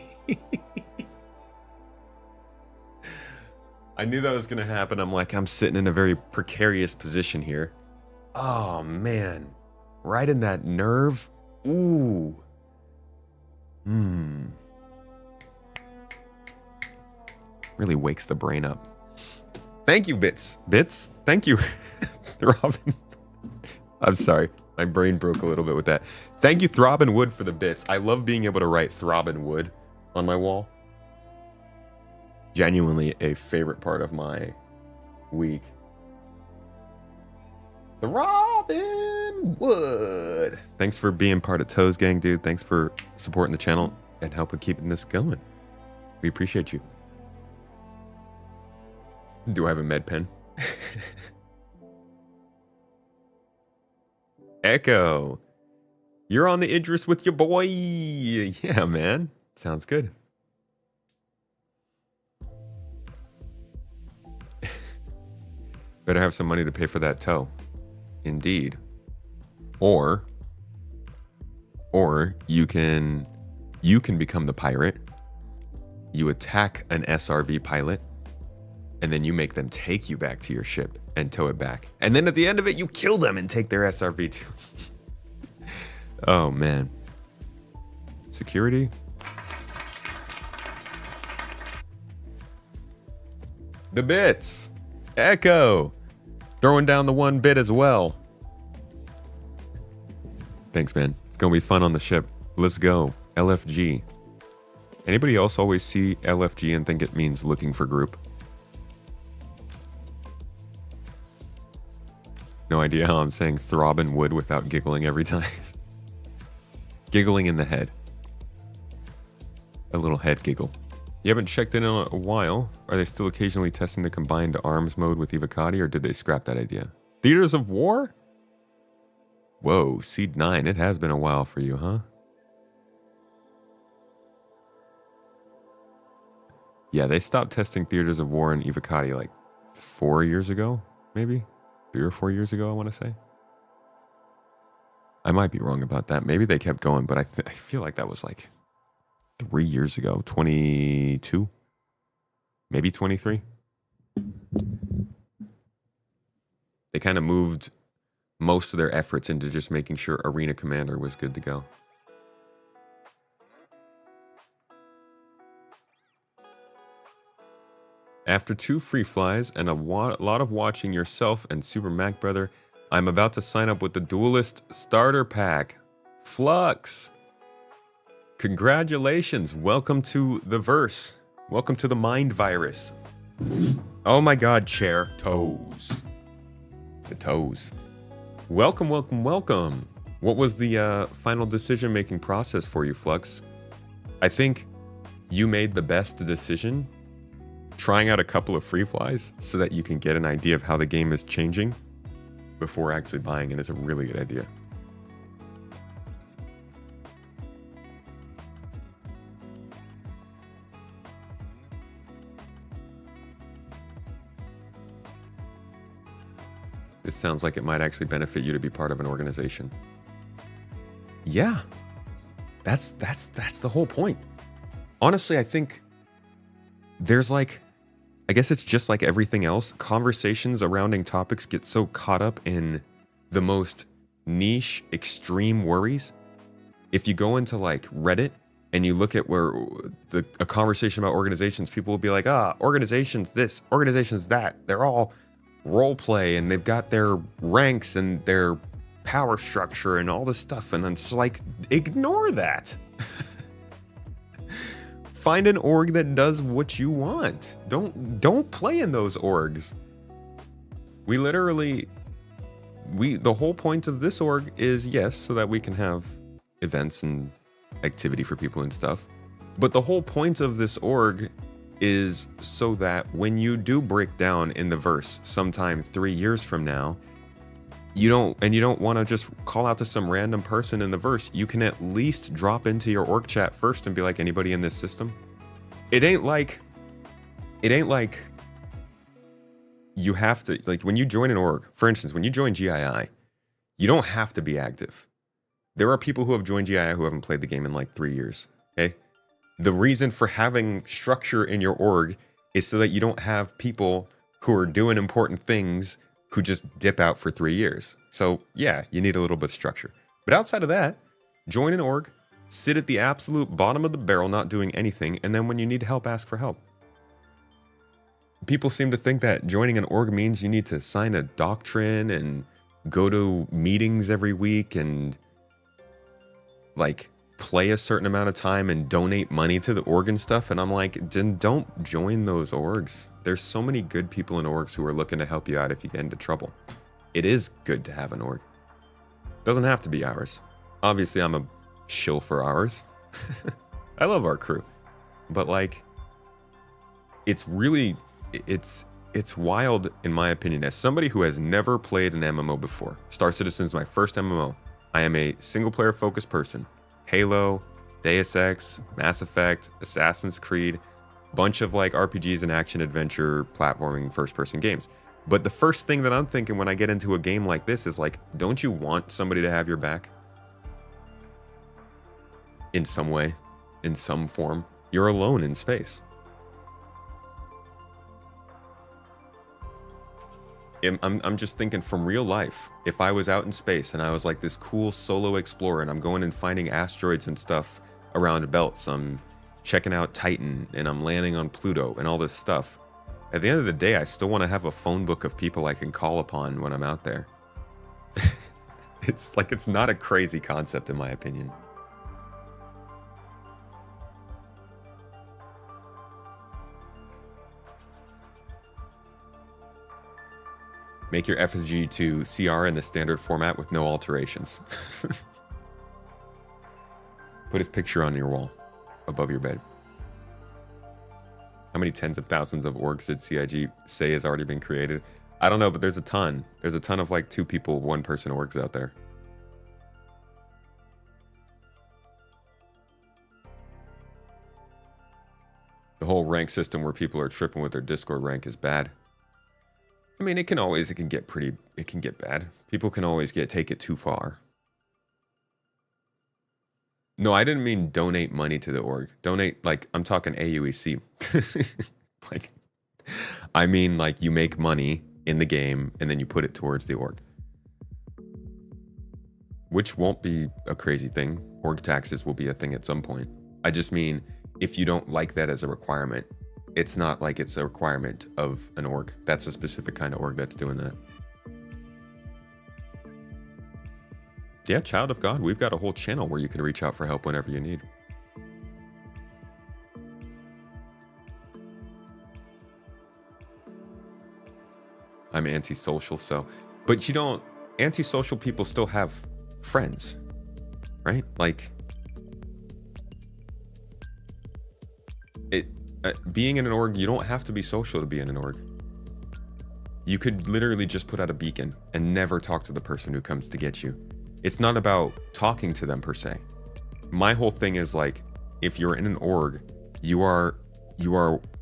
I knew that was going to happen. I'm like, I'm sitting in a very precarious position here. Oh, man. Right in that nerve. Ooh. Really wakes the brain up. Thank you, Bits. Bits? Thank you. Robin. I'm sorry. My brain broke a little bit with that. Thank you, Throbbing Wood, for the bits. I love being able to write Throbbing Wood on my wall. Genuinely a favorite part of my week. Throbbing Wood. Thanks for being part of Toes Gang, dude. Thanks for supporting the channel and helping keeping this going. We appreciate you. Do I have a med pen? Echo. You're on the Idris with your boy. Yeah, man. Sounds good. Better have some money to pay for that tow. Indeed. Or you can become the pirate. You attack an SRV pilot, and then you make them take you back to your ship and tow it back. And then at the end of it, you kill them and take their SRV too. Oh, man. Security. The bits. Echo. Throwing down the 1 bit as well. Thanks, man. It's going to be fun on the ship. Let's go. LFG. Anybody else always see LFG and think it means looking for group? No idea how I'm saying throbbing wood without giggling every time. Giggling in the head. A little head giggle. You haven't checked in a while. Are they still occasionally testing the combined arms mode with Evocati, or did they scrap that idea? Theaters of War? Whoa, Seed 9. It has been a while for you, huh? Yeah, they stopped testing Theaters of War and Evocati like 4 years ago, maybe? 3 or 4 years ago, I want to say. I might be wrong about that. Maybe they kept going, but I feel like that was like 3 years ago. 22? Maybe 23? They kind of moved most of their efforts into just making sure Arena Commander was good to go. After 2 free flies and a lot of watching yourself and Super Mac Brother, I'm about to sign up with the Duelist Starter Pack. Flux! Congratulations! Welcome to the verse. Welcome to the Mind Virus. Oh my god, chair. Toes. The toes. Welcome, welcome, welcome. What was the final decision-making process for you, Flux? I think you made the best decision trying out a couple of free flies so that you can get an idea of how the game is changing before actually buying it is a really good idea. This sounds like it might actually benefit you to be part of an organization. Yeah, that's the whole point. Honestly, I think there's like, I guess it's just like everything else. Conversations surrounding topics get so caught up in the most niche, extreme worries. If you go into like Reddit and you look at where a conversation about organizations, people will be like, organizations this, organizations that. They're all role play and they've got their ranks and their power structure and all this stuff. And it's like, ignore that. Find an org that does what you want. Don't play in those orgs. The whole point of this org is, yes, so that we can have events and activity for people and stuff. But the whole point of this org is so that when you do break down in the verse sometime 3 years from now, you don't want to just call out to some random person in the verse. You can at least drop into your org chat first and be like, anybody in this system? It ain't like you have to, like when you join an org, for instance, when you join GII, you don't have to be active. There are people who have joined GII who haven't played the game in like 3 years. Okay, the reason for having structure in your org is so that you don't have people who are doing important things who just dip out for 3 years. So yeah, you need a little bit of structure. But outside of that, join an org, sit at the absolute bottom of the barrel not doing anything, and then when you need help, ask for help. People seem to think that joining an org means you need to sign a doctrine and go to meetings every week and like play a certain amount of time and donate money to the org and stuff. And I'm like, then don't join those orgs. There's so many good people in orgs who are looking to help you out if you get into trouble. It is good to have an org. Doesn't have to be ours. Obviously, I'm a shill for ours. I love our crew. But like, it's really, it's wild in my opinion. As somebody who has never played an MMO before, Star Citizen's my first MMO. I am a single player focused person. Halo, Deus Ex, Mass Effect, Assassin's Creed, bunch of like RPGs and action adventure platforming first person games. But the first thing that I'm thinking when I get into a game like this is like, don't you want somebody to have your back? In some way, in some form. You're alone in space. I'm just thinking from real life, if I was out in space and I was like this cool solo explorer and I'm going and finding asteroids and stuff around belts, I'm checking out Titan and I'm landing on Pluto and all this stuff. At the end of the day, I still want to have a phone book of people I can call upon when I'm out there. It's like, it's not a crazy concept in my opinion. Make your FSG to CR in the standard format with no alterations. Put his picture on your wall, above your bed. How many tens of thousands of orgs did CIG say has already been created? I don't know, but there's a ton. There's a ton of like 2 people, 1 person orgs out there. The whole rank system where people are tripping with their Discord rank is bad. I mean, it can get bad. People can always take it too far. No, I didn't mean donate money to the org. Donate, like, I'm talking AUEC. Like, I mean, like, you make money in the game and then you put it towards the org. Which won't be a crazy thing. Org taxes will be a thing at some point. I just mean, if you don't like that as a requirement, it's not like it's a requirement of an org. That's a specific kind of org that's doing that. Yeah, Child of God, we've got a whole channel where you can reach out for help whenever you need. I'm antisocial, so... But you don't... Antisocial people still have friends, right? Like... being in an org, you don't have to be social to be in an org. You could literally just put out a beacon and never talk to the person who comes to get you. It's not about talking to them per se. My whole thing is like, if you're in an org, you are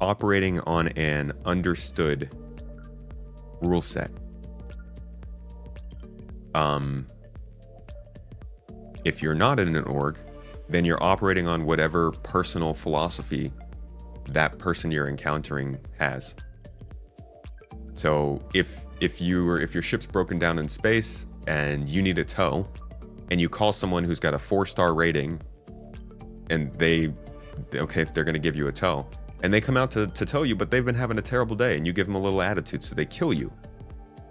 operating on an understood rule set. If you're not in an org, then you're operating on whatever personal philosophy that person you're encountering has. So if your ship's broken down in space and you need a tow, and you call someone who's got a 4-star rating, and they're gonna give you a tow, and they come out to tow you, but they've been having a terrible day, and you give them a little attitude, so they kill you.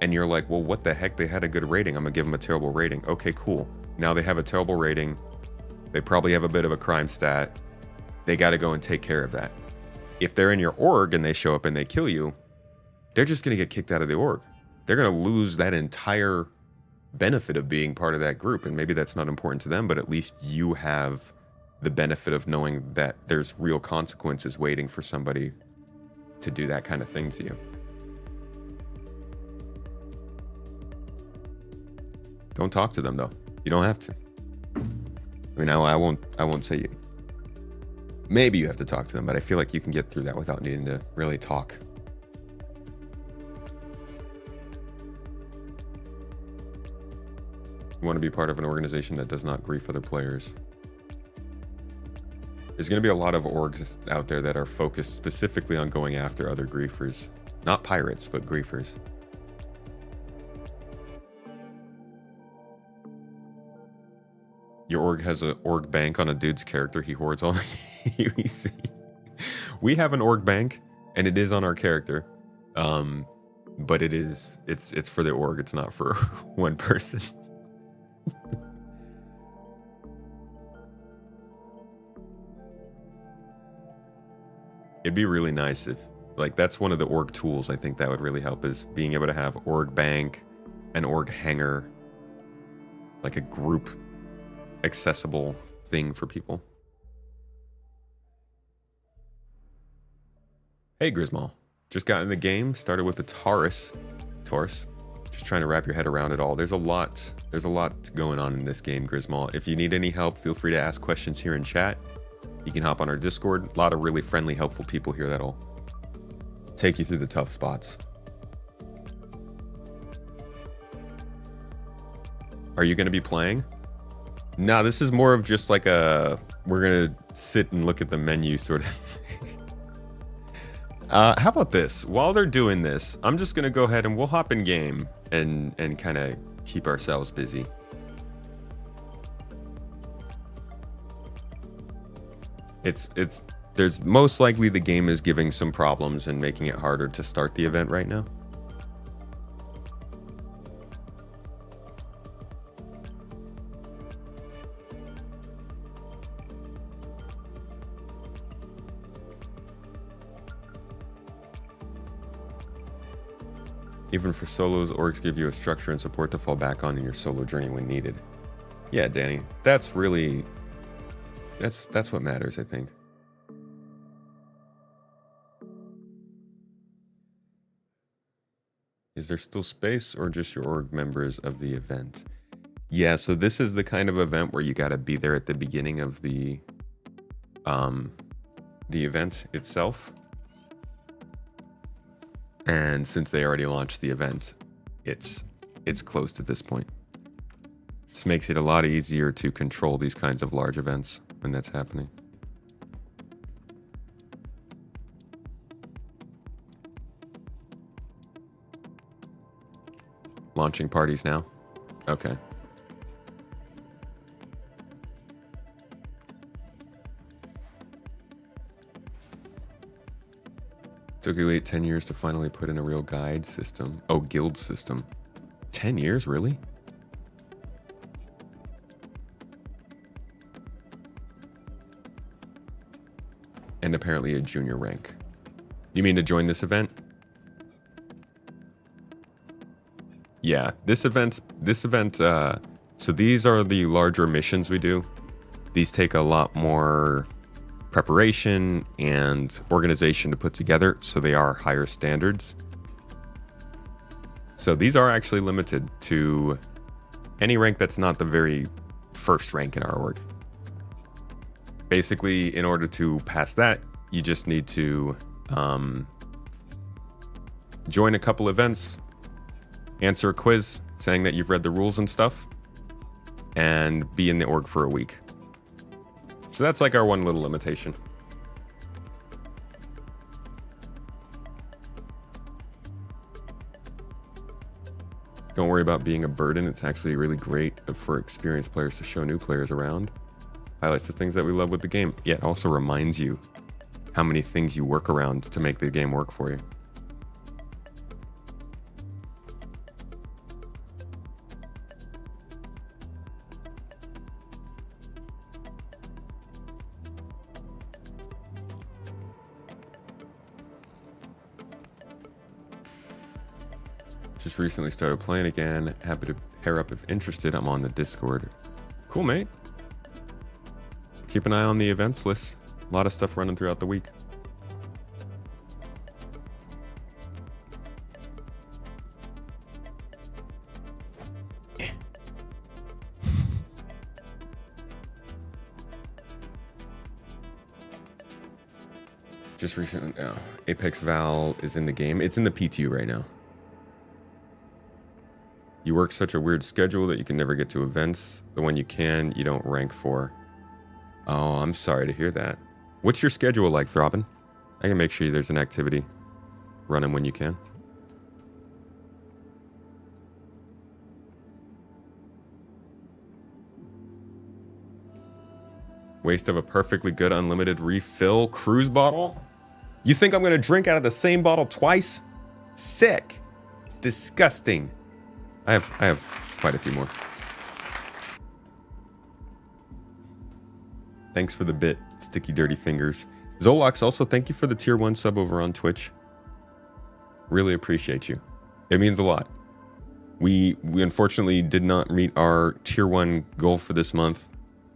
And you're like, well, what the heck? They had a good rating. I'm gonna give them a terrible rating. Okay, cool. Now they have a terrible rating. They probably have a bit of a crime stat. They got to go and take care of that. If they're in your org and they show up and they kill you, they're just going to get kicked out of the org. They're going to lose that entire benefit of being part of that group. And maybe that's not important to them, but at least you have the benefit of knowing that there's real consequences waiting for somebody to do that kind of thing to you. Don't talk to them though. You don't have to. I mean, I won't say you. Maybe you have to talk to them, but I feel like you can get through that without needing to really talk. You want to be part of an organization that does not grief other players. There's going to be a lot of orgs out there that are focused specifically on going after other griefers. Not pirates, but griefers. Your org has an org bank on a dude's character. He hoards all the UEC. We have an org bank, and it is on our character. But it's for the org. It's not for one person. It'd be really nice if, like, that's one of the org tools I think that would really help, is being able to have org bank, an org hangar, like a group accessible thing for people. Hey Grismal, just got in the game, started with the Taurus, just trying to wrap your head around it all. There's a lot going on in this game, Grismal. If you need any help, feel free to ask questions here in chat. You can hop on our Discord. A lot of really friendly, helpful people here that'll take you through the tough spots. Are you going to be playing? No, this is more of just like a, we're going to sit and look at the menu sort of. How about this? While they're doing this, I'm just going to go ahead and we'll hop in game and kind of keep ourselves busy. There's most likely the game is giving some problems and making it harder to start the event right now. Even for solos, orgs give you a structure and support to fall back on in your solo journey when needed. Yeah, Danny, that's really, that's what matters, I think. Is there still space or just your org members of the event? Yeah, so this is the kind of event where you got to be there at the beginning of the event itself. And since they already launched the event, it's closed at this point. This makes it a lot easier to control these kinds of large events when that's happening. Launching parties now? Okay. Took Elite 10 years to finally put in a real guide system. Oh, guild system. 10 years, really? And apparently a junior rank. You mean to join this event? Yeah, this event, so these are the larger missions we do. These take a lot more preparation and organization to put together, so they are higher standards. So these are actually limited to any rank that's not the very first rank in our org. Basically, in order to pass that, you just need to join a couple events, answer a quiz saying that you've read the rules and stuff, and be in the org for a week. So that's like our one little limitation. Don't worry about being a burden. It's actually really great for experienced players to show new players around. Highlights the things that we love with the game. Yeah, it also reminds you how many things you work around to make the game work for you. Just recently started playing again. Happy to pair up if interested. I'm on the Discord. Cool, mate. Keep an eye on the events list. A lot of stuff running throughout the week. Just recently, Apex Val is in the game. It's in the PTU right now. You work such a weird schedule that you can never get to events. The one you can, you don't rank for. Oh, I'm sorry to hear that. What's your schedule like, Throbbin? I can make sure there's an activity running when you can. Waste of a perfectly good unlimited refill Cruz bottle? You think I'm gonna drink out of the same bottle twice? Sick. It's disgusting. I have quite a few more. Thanks for the bit, Sticky Dirty Fingers. Zolox, also thank you for the tier 1 sub over on Twitch. Really appreciate you. It means a lot. We unfortunately did not meet our tier 1 goal for this month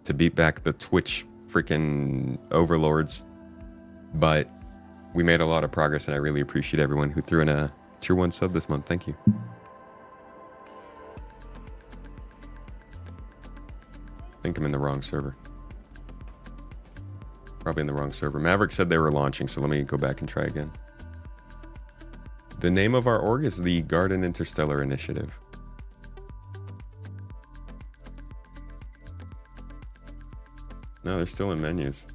to beat back the Twitch freaking overlords, but we made a lot of progress, and I really appreciate everyone who threw in a tier 1 sub this month. Thank you. I think I'm in the wrong server. Probably in the wrong server. Maverick said they were launching, so let me go back and try again. The name of our org is the Garden Interstellar Initiative. No, they're still in menus.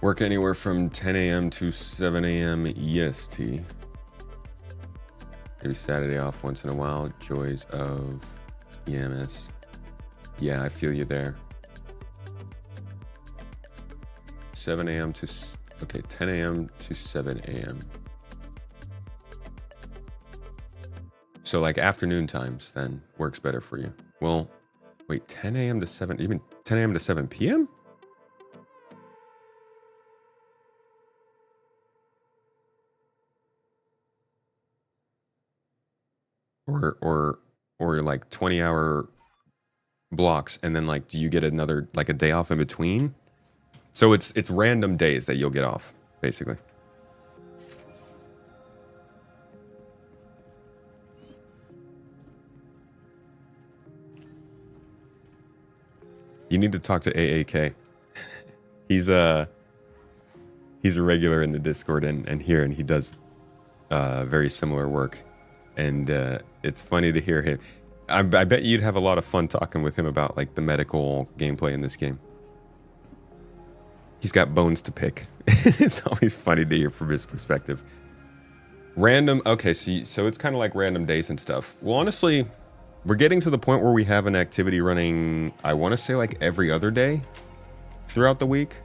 Work anywhere from 10 a.m. to 7 a.m. EST. Maybe Saturday off once in a while. Joys of EMS. Yeah, I feel you there. 7 a.m. to... Okay, 10 a.m. to 7 a.m. So like afternoon times then works better for you. Well, wait, 10 a.m. to 7... Even 10 a.m. to 7 p.m.? Or like 20-hour blocks, and then like do you get another like a day off in between? So it's random days that you'll get off, basically. You need to talk to AAK. He's a regular in the Discord and here, and he does very similar work. And it's funny to hear him. I bet you'd have a lot of fun talking with him about like the medical gameplay in this game. He's got bones to pick. It's always funny to hear from his perspective. Random, okay, so it's kind of like random days and stuff. Well, honestly, we're getting to the point where we have an activity running, I want to say like every other day throughout the week.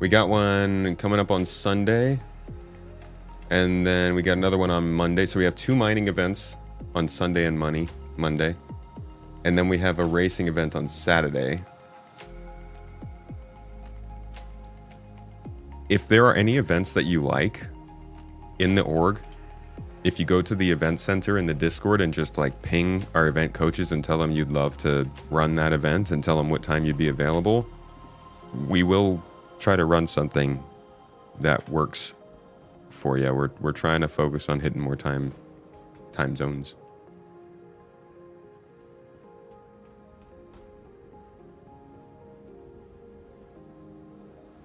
We got one coming up on Sunday. And then we got another one on Monday. So we have 2 mining events on Sunday and Monday. And then we have a racing event on Saturday. If there are any events that you like in the org, if you go to the event center in the Discord and just like ping our event coaches and tell them you'd love to run that event and tell them what time you'd be available, we will try to run something that works for you. We're trying to focus on hitting more time zones.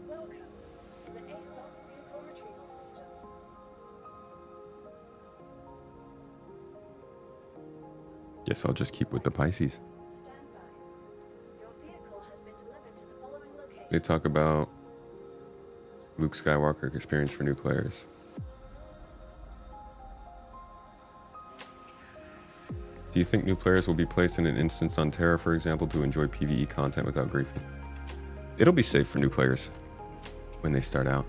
Welcome to the ASOC vehicle retrieval system. Guess I'll just keep with the Pisces. Stand by. Your vehicle has been delivered to the following location. They talk about Luke Skywalker experience for new players. Do you think new players will be placed in an instance on Terra, for example, to enjoy PvE content without griefing? It'll be safe for new players when they start out.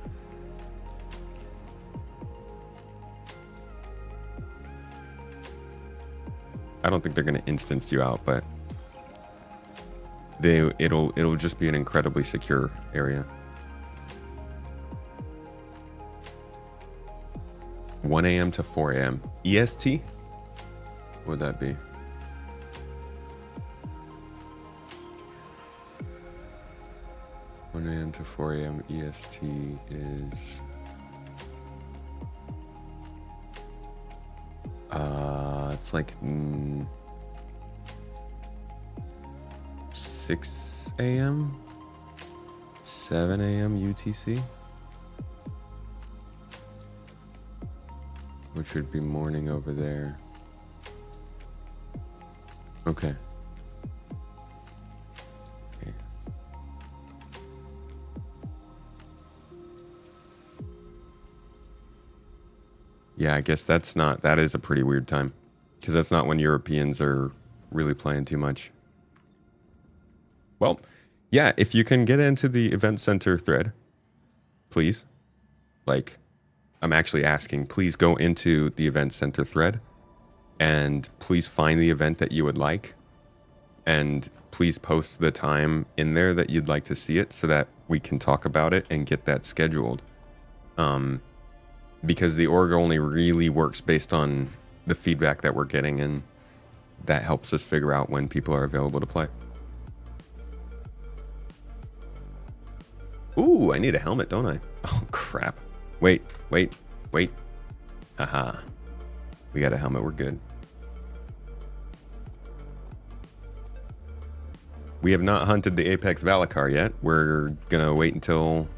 I don't think they're going to instance you out, but it'll just be an incredibly secure area. 1 a.m. to 4 a.m. EST? What would that be? (1 a.m. to 4 a.m. EST) is 3 It's like 6 a.m., 7 a.m. UTC, which would be morning over there. Okay. Yeah, I guess that is a pretty weird time. Because that's not when Europeans are really playing too much. Well, yeah, if you can get into the event center thread, please. Like, I'm actually asking, please go into the event center thread and please find the event that you would like. And please post the time in there that you'd like to see it so that we can talk about it and get that scheduled. Because the org only really works based on the feedback that we're getting, and that helps us figure out when people are available to play. Ooh, I need a helmet, don't I? Oh, crap. Wait. Haha. We got a helmet, we're good. We have not hunted the Apex Valacar yet. We're gonna wait until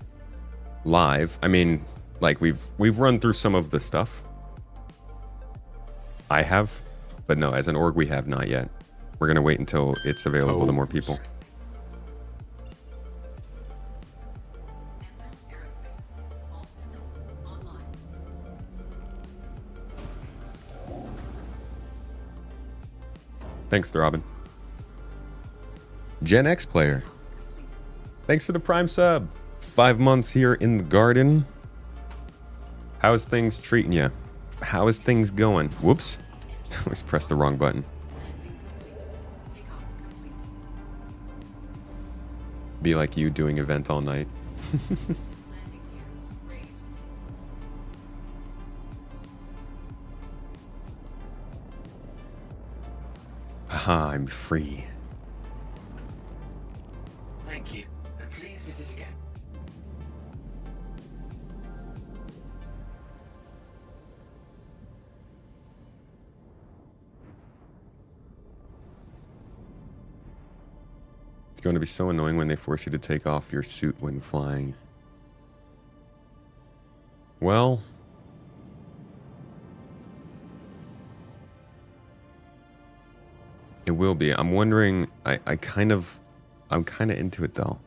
live. I mean, like, we've run through some of the stuff. I have, but no, as an org, we have not yet. We're gonna wait until it's available to more people. Thanks, Throbbin. Gen X player. Thanks for the Prime sub. 5 months here in the garden. How's things treating you? How is things going? Whoops. Let's press the wrong button. Be like you doing event all night. Haha, I'm free. Thank you, and please visit again. It's going to be so annoying when they force you to take off your suit when flying. Well, it will be. I'm wondering, I'm kind of into it though.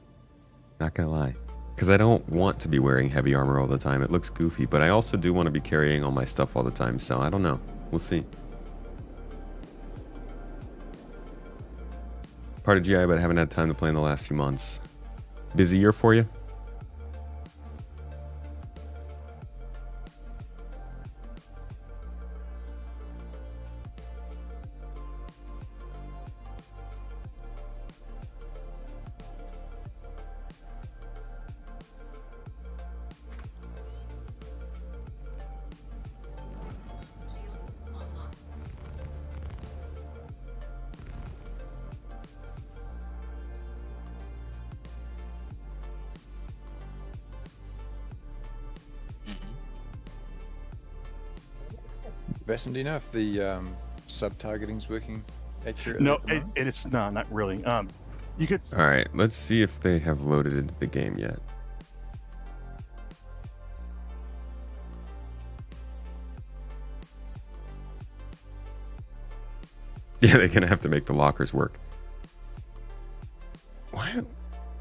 Not gonna lie. Because I don't want to be wearing heavy armor all the time. It looks goofy, but I also do want to be carrying all my stuff all the time, so I don't know. We'll see. Part of GI, but I haven't had time to play in the last few months. Busy year for you? Basson, do you know if the sub-targeting's working accurately? No, it's not really. You could. All right, let's see if they have loaded into the game yet. Yeah, they're gonna have to make the lockers work. Why?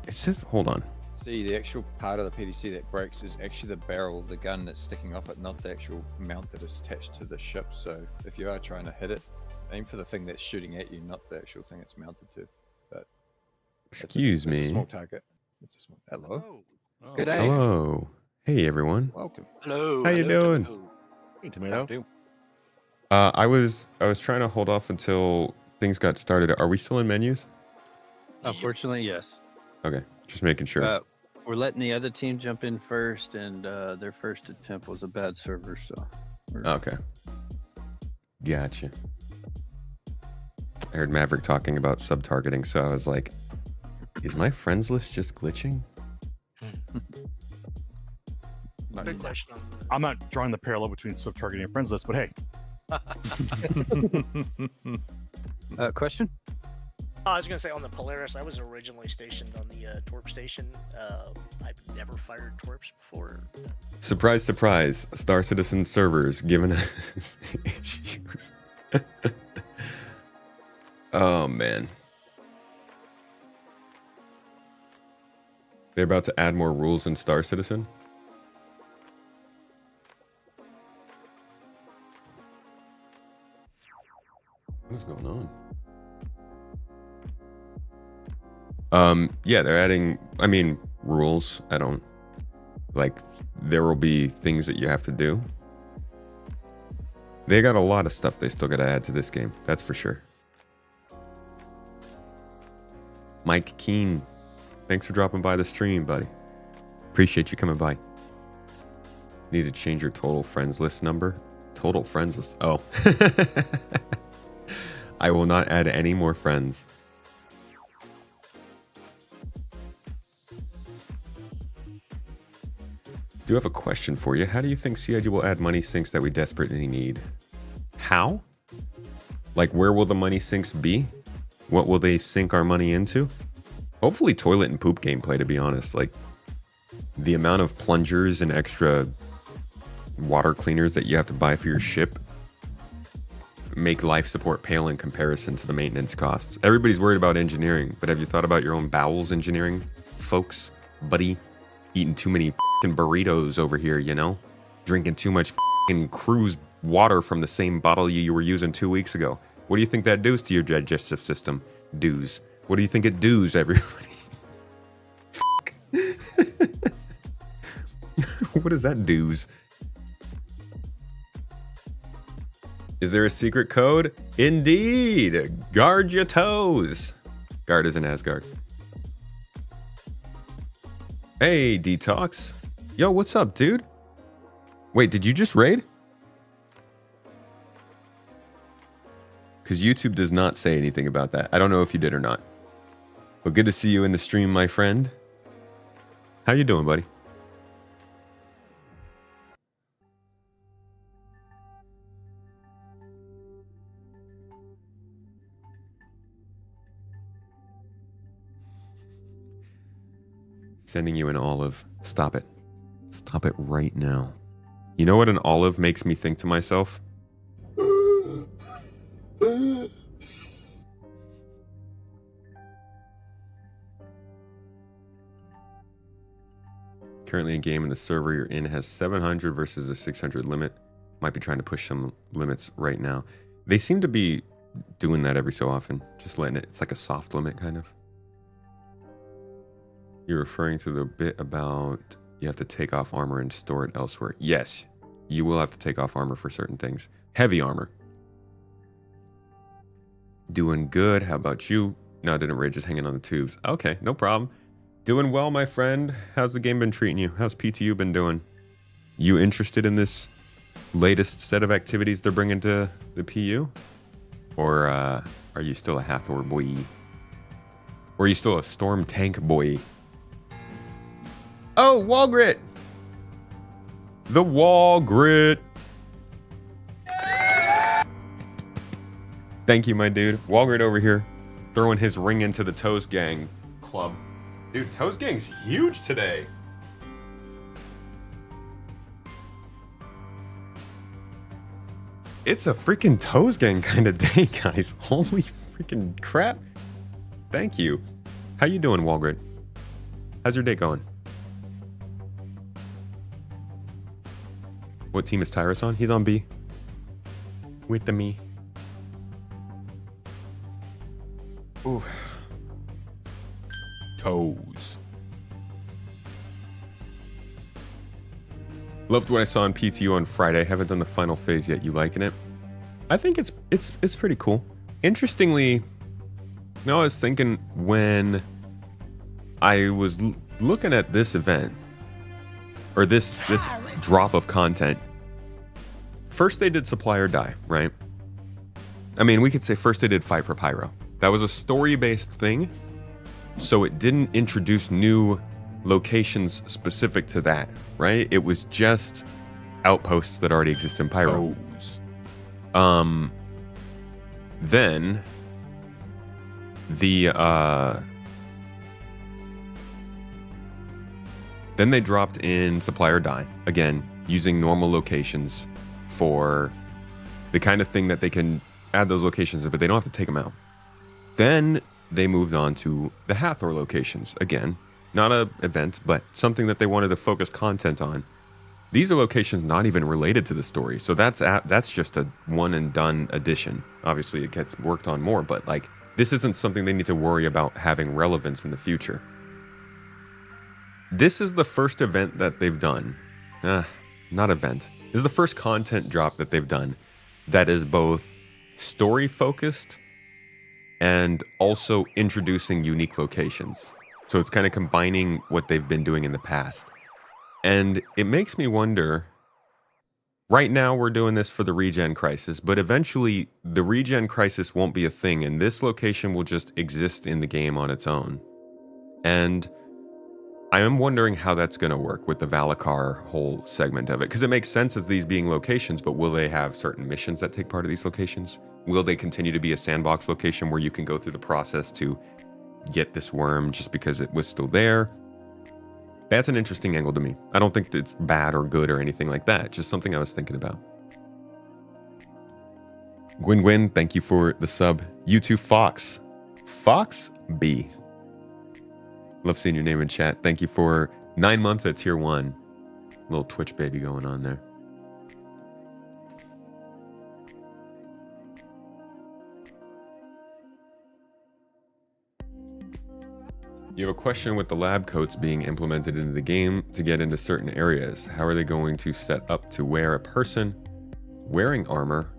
It says, hold on. See, the actual part of the PDC that breaks is actually the barrel, the gun that's sticking off it, not the actual mount that is attached to the ship. So if you are trying to hit it, aim for the thing that's shooting at you, not the actual thing it's mounted to. But excuse me. It's a small target. It's a small. Hello. Oh. Good day. Hello. Hey everyone. Welcome. Hello. How you doing? Hey, tomato. I was trying to hold off until things got started. Are we still in menus? Unfortunately, yes. Okay, just making sure. We're letting the other team jump in first, and their first attempt was a bad server, so. Okay. Gotcha. I heard Maverick talking about sub-targeting, so I was like, is my friends list just glitching? Not Good yet. question. I'm not drawing the parallel between sub-targeting and friends list, but hey, Question? I was gonna say on the Polaris, I was originally stationed on the Torp station. I've never fired Torps before. Surprise, surprise. Star Citizen servers giving us issues. Oh, man. They're about to add more rules in Star Citizen? What's going on? Yeah, they're adding, I mean, rules. I don't, like, there will be things that you have to do. They got a lot of stuff they still got to add to this game. That's for sure. Mike Keen, thanks for dropping by the stream, buddy. Appreciate you coming by. Need to change your total friends list number. Total friends list. Oh. I will not add any more friends. Do have a question for you. How do you think CIG will add money sinks that we desperately need? How? Like, where will the money sinks be? What will they sink our money into? Hopefully toilet and poop gameplay, to be honest. Like, the amount of plungers and extra water cleaners that you have to buy for your ship make life support pale in comparison to the maintenance costs. Everybody's worried about engineering, but have you thought about your own bowels engineering, folks? Buddy, eating too many f***ing burritos over here, you know? Drinking too much f***ing Cruz water from the same bottle you were using 2 weeks ago. What do you think that does to your digestive system? Doos. What do you think it does, everybody? What does that do's? Is there a secret code? Indeed! Guard your toes! Guard is in Asgard. Hey, Detox. Yo, what's up, dude? Wait, did you just raid? Because YouTube does not say anything about that. I don't know if you did or not. But good to see you in the stream, my friend. How you doing, buddy? Sending you an olive. Stop it. Stop it right now. You know what an olive makes me think to myself? Currently a game in the server you're in has 700 versus a 600 limit. Might be trying to push some limits right now. They seem to be doing that every so often. Just letting it, it's like a soft limit kind of. You're referring to the bit about you have to take off armor and store it elsewhere. Yes, you will have to take off armor for certain things. Heavy armor. Doing good. How about you? No, I didn't raid, just hanging on the tubes. Okay, no problem. Doing well, my friend. How's the game been treating you? How's PTU been doing? You interested in this latest set of activities they're bringing to the PU? Or are you still a Hathor boy? Or are you still a Storm Tank boy? Oh, wall grit! The wall grit! Thank you, my dude. Wall grit over here, throwing his ring into the Toes Gang club. Dude, Toes Gang's huge today. It's a freaking Toes Gang kind of day, guys. Holy freaking crap. Thank you. How you doing, Walgrid? How's your day going? What team is Tyrus on? He's on B. With the me. Ooh. Toes. Loved what I saw in PTU on Friday. Haven't done the final phase yet. You liking it? I think it's pretty cool. Interestingly, now I was thinking when I was looking at this event or this drop of content. First they did Supply or Die, right? I mean, we could say first they did Fight for Pyro. That was a story-based thing. So it didn't introduce new locations specific to that, right? It was just outposts that already exist in Pyro. Then then they dropped in supply or die, again, using normal locations for the kind of thing that they can add those locations in, but they don't have to take them out. Then they moved on to the Hathor locations. Again, not an event, but something that they wanted to focus content on. These are locations not even related to the story, so that's just a one and done addition. Obviously, it gets worked on more, but like this isn't something they need to worry about having relevance in the future. This is the first event that they've done. Not event. This is the first content drop that they've done that is both story focused and also introducing unique locations. So it's kind of combining what they've been doing in the past. And it makes me wonder, right now we're doing this for the regen crisis, but eventually the regen crisis won't be a thing and this location will just exist in the game on its own. And I am wondering how that's going to work with the Valakar whole segment of it, because it makes sense as these being locations, but will they have certain missions that take part of these locations? Will they continue to be a sandbox location where you can go through the process to get this worm just because it was still there? That's an interesting angle to me. I don't think it's bad or good or anything like that, just something I was thinking about. Gwyn, thank you for the sub. You2 Fox. Fox B. Love seeing your name in chat. Thank you for 9 months at tier 1. Little Twitch baby going on there. You have a question with the lab coats being implemented into the game to get into certain areas. How are they going to set up to where a person wearing armor,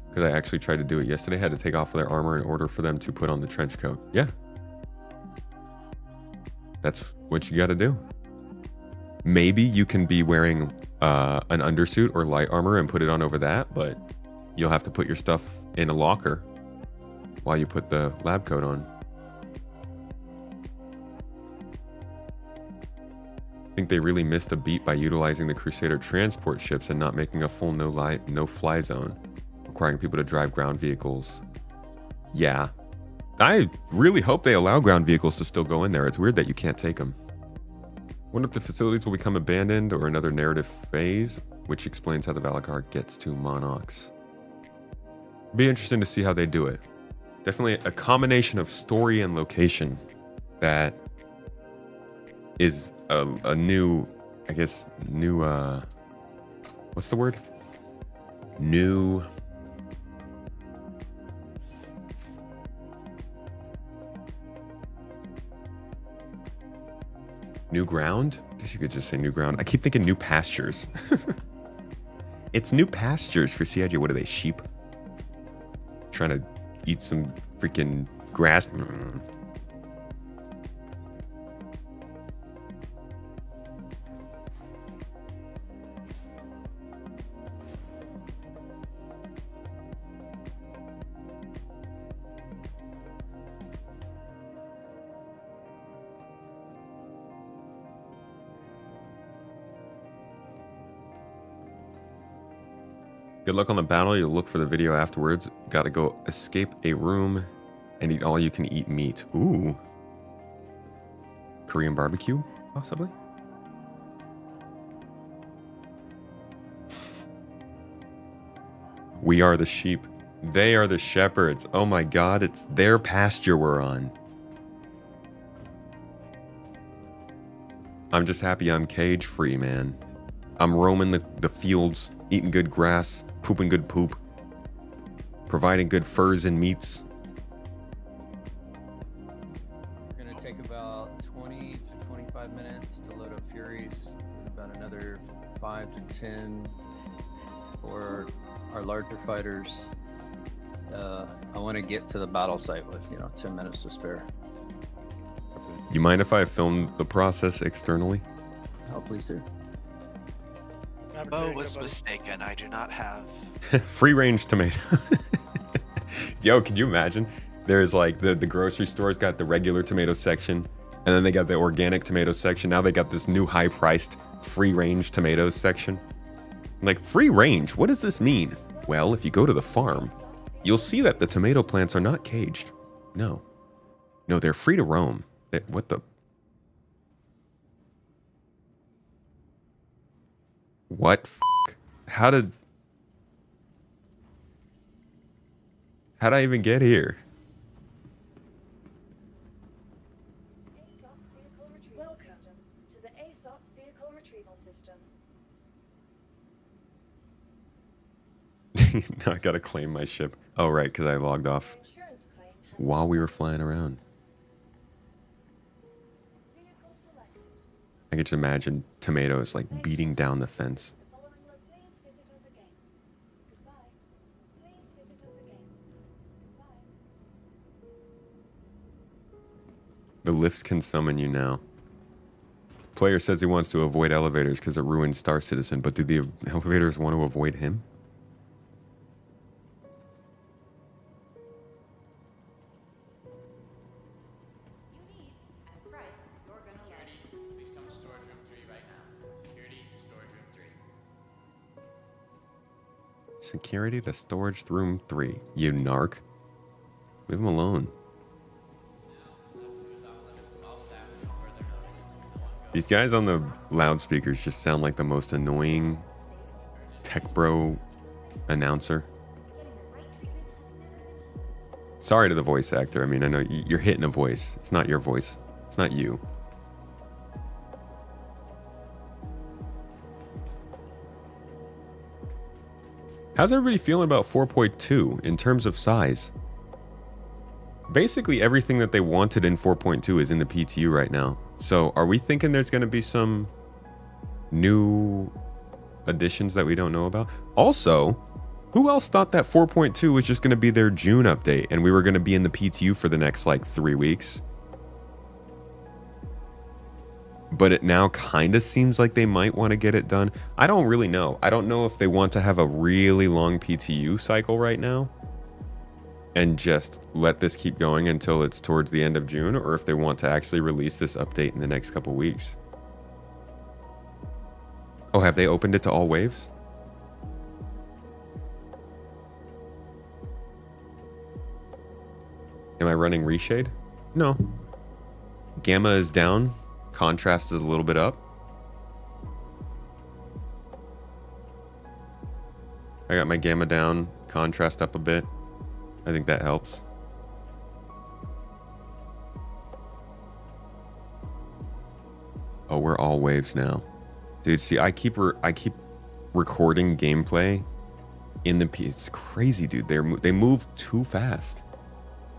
because I actually tried to do it yesterday, had to take off their armor in order for them to put on the trench coat. Yeah. That's what you got to do. Maybe you can be wearing an undersuit or light armor and put it on over that, but you'll have to put your stuff in a locker while you put the lab coat on. I think they really missed a beat by utilizing the Crusader transport ships and not making a full no-fly zone, requiring people to drive ground vehicles. Yeah. I really hope they allow ground vehicles to still go in there. It's weird that you can't take them. Wonder if the facilities will become abandoned or another narrative phase, which explains how the Valakar gets to Monarchs. Be interesting to see how they do it. Definitely a combination of story and location that is a new, I guess, new, what's the word? New ground? I guess you could just say new ground. I keep thinking new pastures. It's new pastures for CIG. What are they, sheep? Trying to eat some freaking grass. Good luck on the battle. You'll look for the video afterwards. Gotta go escape a room and eat all you can eat meat. Ooh. Korean barbecue, possibly? We are the sheep. They are the shepherds. Oh my god, it's their pasture we're on. I'm just happy I'm cage free, man. I'm roaming the fields, eating good grass, pooping good poop, providing good furs and meats. We're going to take about 20 to 25 minutes to load up Furies, about another 5 to 10 for our larger fighters. I want to get to the battle site with, 10 minutes to spare. You mind if I film the process externally? Oh, please do. Bo was mistaken. I do not have free range tomato. Yo, can you imagine? There's like the grocery store's got the regular tomato section, and then they got the organic tomato section. Now they got this new high-priced free range tomatoes section. Like, free range? What does this mean? Well, if you go to the farm, you'll see that the tomato plants are not caged. No. No, they're free to roam. What the? What f***? How'd I even get here? Welcome to the ASOP vehicle retrieval system. Now I gotta claim my ship. Oh, right, because I logged off Insurance claim has while we were flying around. vehicle selected. I could just imagine tomatoes like beating down the fence. The following please visit us again. Goodbye. Please visit us again. Goodbye. The lifts can summon you now. Player says he wants to avoid elevators because it ruined Star Citizen, but do the elevators want to avoid him? You need at a price you're gonna love. Security, please come to storage room 3 right now. Security to storage room 3. Security to storage room 3. You narc. Leave him alone. Level 2 is off limits to all staff until further notice. No one goes. These guys on the loudspeakers just sound like the most annoying tech bro announcer. Getting the right treatment has never been easier. Sorry to the voice actor. I mean, I know you're hitting a voice. It's not your voice. It's not you. How's everybody feeling about 4.2 in terms of size? Basically, everything that they wanted in 4.2 is in the PTU right now. So are we thinking there's going to be some new additions that we don't know about? Also, who else thought that 4.2 was just going to be their June update and we were going to be in the PTU for the next like 3 weeks? But it now kind of seems like they might want to get it done. I don't really know. I don't know if they want to have a really long PTU cycle right now and just let this keep going until it's towards the end of June, or if they want to actually release this update in the next couple weeks. Oh, have they opened it to all waves? Am I running reshade? No. Gamma is down. Contrast is a little bit up. I got my gamma down, contrast up a bit. I think that helps. Oh, we're all waves now. Dude, see, I keep recording gameplay in the it's crazy, dude. They move too fast.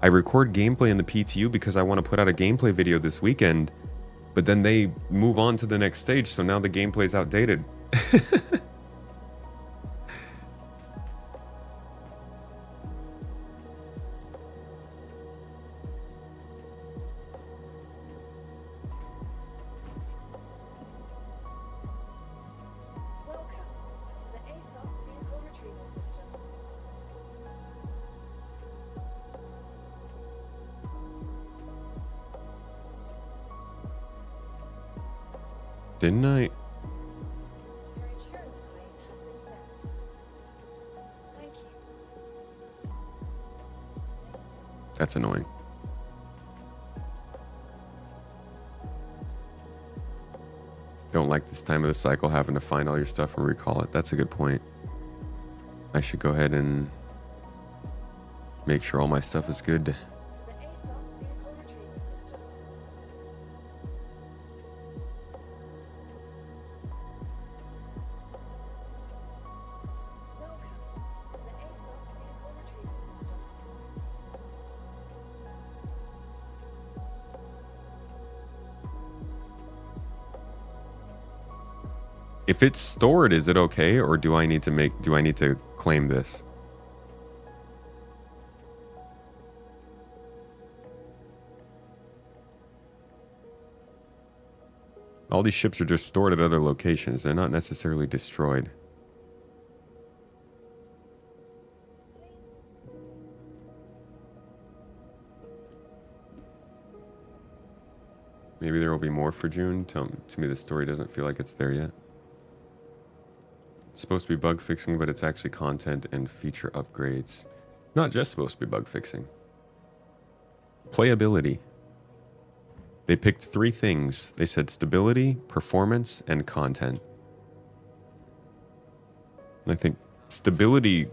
I record gameplay in the PTU because I want to put out a gameplay video this weekend, but then they move on to the next stage, so now the gameplay's outdated. Welcome to the ASOP vehicle retrieval system. Didn't I? Your insurance claim has been sent. Thank you. That's annoying. Don't like this time of the cycle having to find all your stuff and recall it. That's a good point. I should go ahead and make sure all my stuff is good. To the ASOP vehicle retrieval system. Welcome to the ASOP vehicle retrieval system. If it's stored, is it okay, or do I need to claim this? All these ships are just stored at other locations. They're not necessarily destroyed. Maybe there will be more for June. To me, the story doesn't feel like it's there yet. It's supposed to be bug fixing, but it's actually content and feature upgrades. Not just supposed to be bug fixing. Playability. They picked 3 things. They said stability, performance, and content. I think stability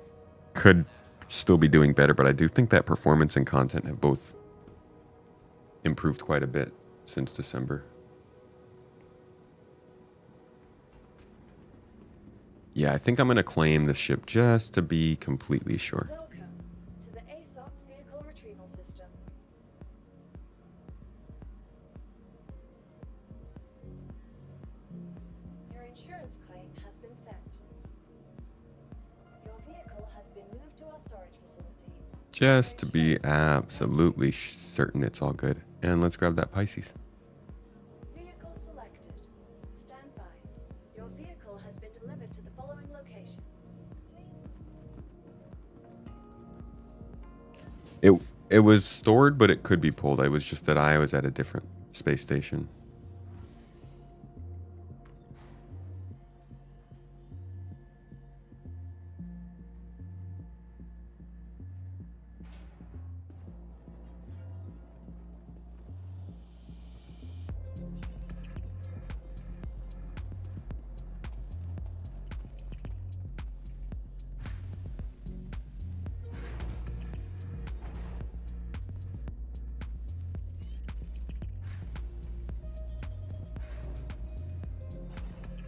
could still be doing better, but I do think that performance and content have both improved quite a bit since December. Yeah, I think I'm going to claim the ship just to be completely sure. Welcome to the ASOP vehicle retrieval system. Your insurance claim has been sent. Your vehicle has been moved to our storage facilities. Just to be absolutely certain it's all good. And let's grab that Pisces. Vehicle selected. Stand by. Your vehicle has been delivered to the following location. It was stored, but it could be pulled. It was just that I was at a different space station.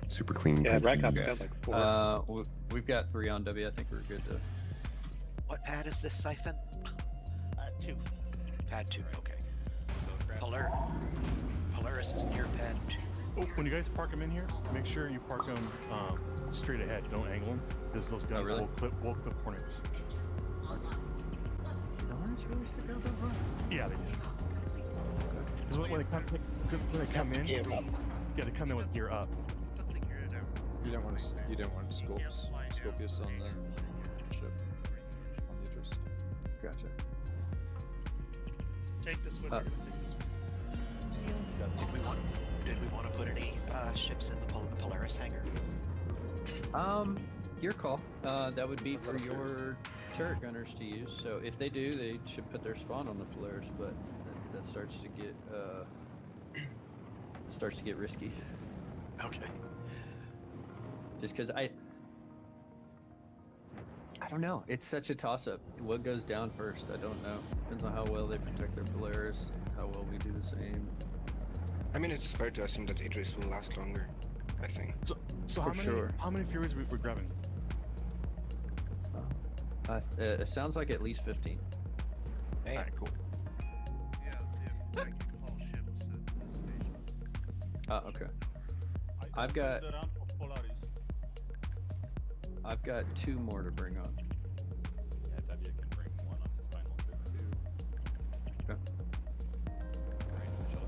Super clean. Yeah, Pisces. rack up got like 4. We've got 3 on W. I think we're good to. What pad is this siphon? 2. Pad 2, okay. Polaris is near pad 2. Oh, when you guys park them in here, make sure you park them straight ahead. Don't angle them, because those guys really? will clip Hornets. The Hornets really stick out that far? Yeah, they do. Because when they come in, yeah, they come in with gear up. You don't want to Scorpius on the ship on the Idris. Gotcha. Take this one. We're gonna take this one. Did we want to put any ships in the Polaris hangar? Your call. That would be for your turret gunners to use. So if they do, they should put their spawn on the Polaris, but that starts to get risky. Okay. Just because I don't know. It's such a toss-up. What goes down first? I don't know. Depends on how well they protect their Polaris, how well we do the same. I mean, it's fair to assume that Idris will last longer, I think. So how many Furies we're grabbing? It sounds like at least 15. Hey. Alright, cool. Yeah, if I can call ships at this station. Okay. I've got 2 more to bring on. Yeah, W can bring 1 on his final trip too. Okay.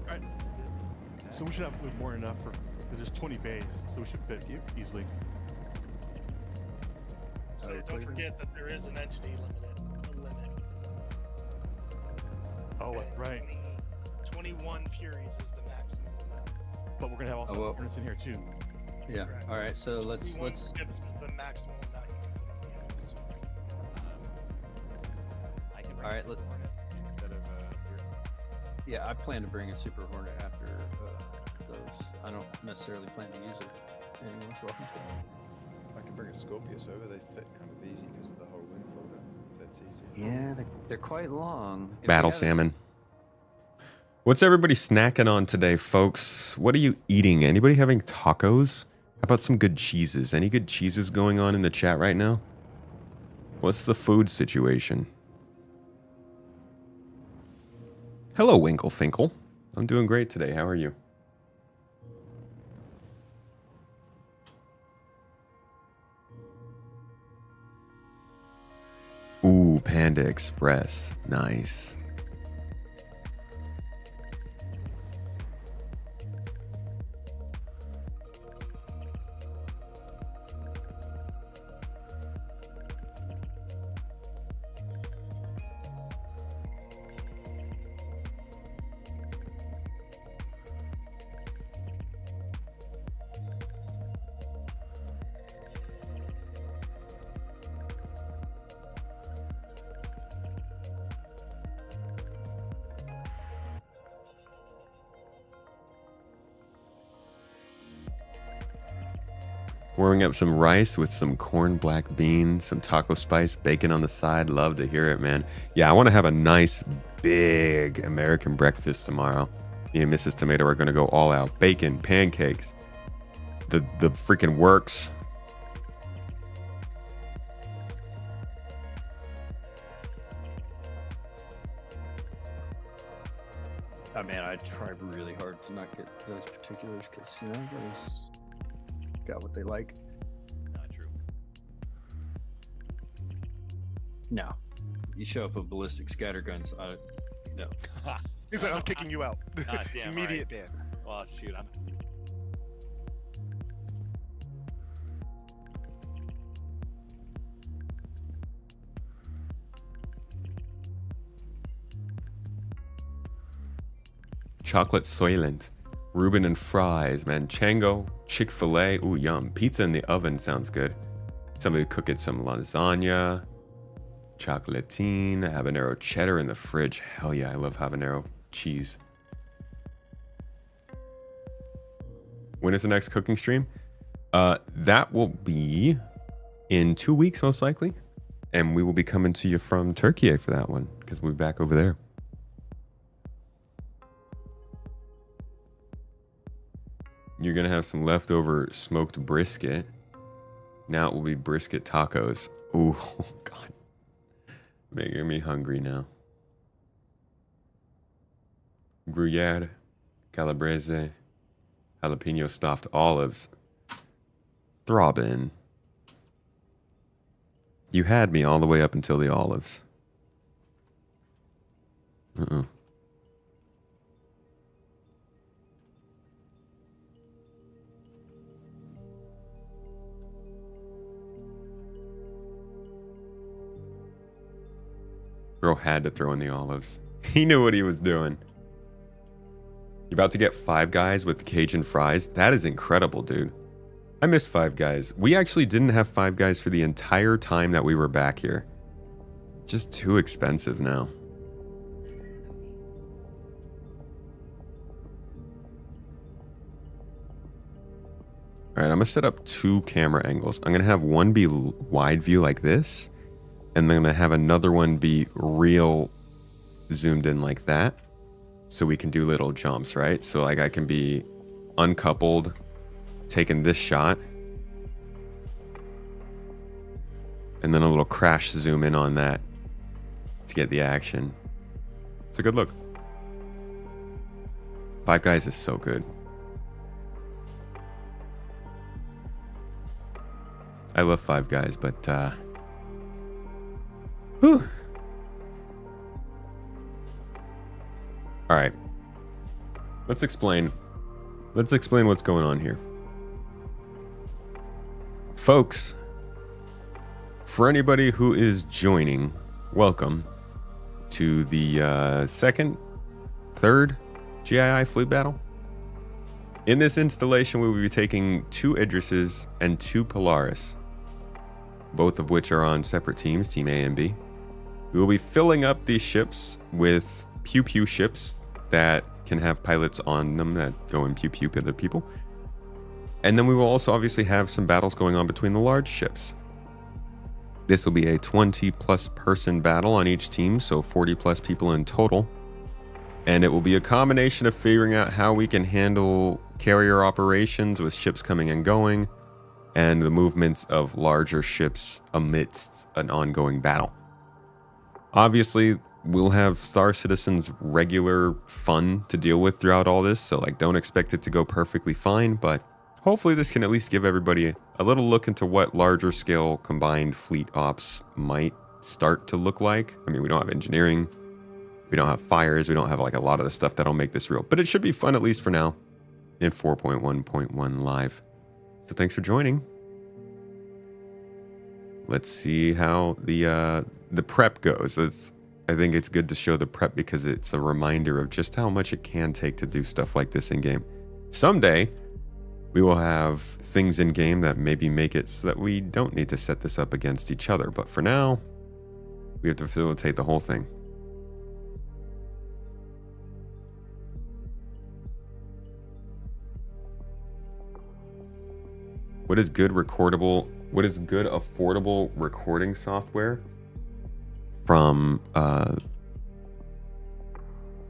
Alright. So we should have more than enough because there's 20 bays, so we should fit easily. So don't forget that there is an entity limit. Oh, right. 21 Furies is the maximum amount. But we're gonna have also Hornets in here too. Yeah. Correct. All right. So let's. Ships is the maximum amount you can put on the ships. I can bring All right, Super Hornet instead of Fury. Yeah, I plan to bring a Super Hornet after those. I don't necessarily plan to use it. Anyone's welcome to. I can bring a Scorpius over. They fit kind of easy because of the whole wing folder. That's easy. Yeah, they're quite long. If Battle we have salmon. What's everybody snacking on today, folks? What are you eating? Anybody having tacos? How about some good cheeses? Any good cheeses going on in the chat right now? What's the food situation? Hello, Winklefinkel. I'm doing great today. How are you? Ooh, Panda Express. Nice. Warming up some rice with some corn black beans, some taco spice, bacon on the side. Love to hear it, man. Yeah, I want to have a nice, big American breakfast tomorrow. Me and Mrs. Tomato are going to go all out. Bacon, pancakes, the freaking works. Oh man, I tried really hard to not get those particulars because, you know, everybody's got what they like. Not true. No. You show up with ballistic scatterguns, no. He's like, I'm kicking you out. Ah, damn, Immediate alright. ban. Well, shoot, I'm. Chocolate Soylent, Reuben and fries, Manchego, Chick-fil-A. Ooh, yum. Pizza in the oven sounds good. Somebody cooking some lasagna. Chocolatine, habanero cheddar in the fridge. Hell yeah, I love habanero cheese. When is the next cooking stream? That will be in 2 weeks, most likely. And we will be coming to you from Turkey for that one, because we'll be back over there. You're going to have some leftover smoked brisket. Now it will be brisket tacos. Ooh, oh God. Making me hungry now. Gruyere, calabrese, jalapeno stuffed olives. Throbbing. You had me all the way up until the olives. Bro had to throw in the olives. He knew what he was doing. You're about to get Five Guys with Cajun fries? That is incredible, dude. I miss Five Guys. We actually didn't have Five Guys for the entire time that we were back here. Just too expensive now. All right, I'm gonna set up 2 camera angles. I'm gonna have one be wide view like this, and then I'm gonna have another one be real zoomed in like that, so we can do little jumps, right? So like I can be uncoupled, taking this shot, and then a little crash zoom in on that to get the action. It's a good look. Five Guys is so good. I love Five Guys, but whew. All right. Let's explain what's going on here. Folks, for anybody who is joining, welcome to the second, third GII fleet battle. In this installation, we will be taking 2 Idrises and 2 Polaris, both of which are on separate teams, Team A and B. We will be filling up these ships with pew-pew ships that can have pilots on them that go and pew-pew other people. And then we will also obviously have some battles going on between the large ships. This will be a 20-plus person battle on each team, so 40-plus people in total. And it will be a combination of figuring out how we can handle carrier operations with ships coming and going, and the movements of larger ships amidst an ongoing battle. Obviously, we'll have Star Citizen's regular fun to deal with throughout all this, so like don't expect it to go perfectly fine, but hopefully this can at least give everybody a little look into what larger scale combined fleet ops might start to look like. I mean, we don't have engineering, we don't have fires, we don't have like a lot of the stuff that'll make this real, but it should be fun at least for now in 4.1.1 live. So thanks for joining. Let's see how the prep goes. I think it's good to show the prep because it's a reminder of just how much it can take to do stuff like this in game. Someday, we will have things in game that maybe make it so that we don't need to set this up against each other. But for now, we have to facilitate the whole thing. What is good recordable? What is good affordable recording software from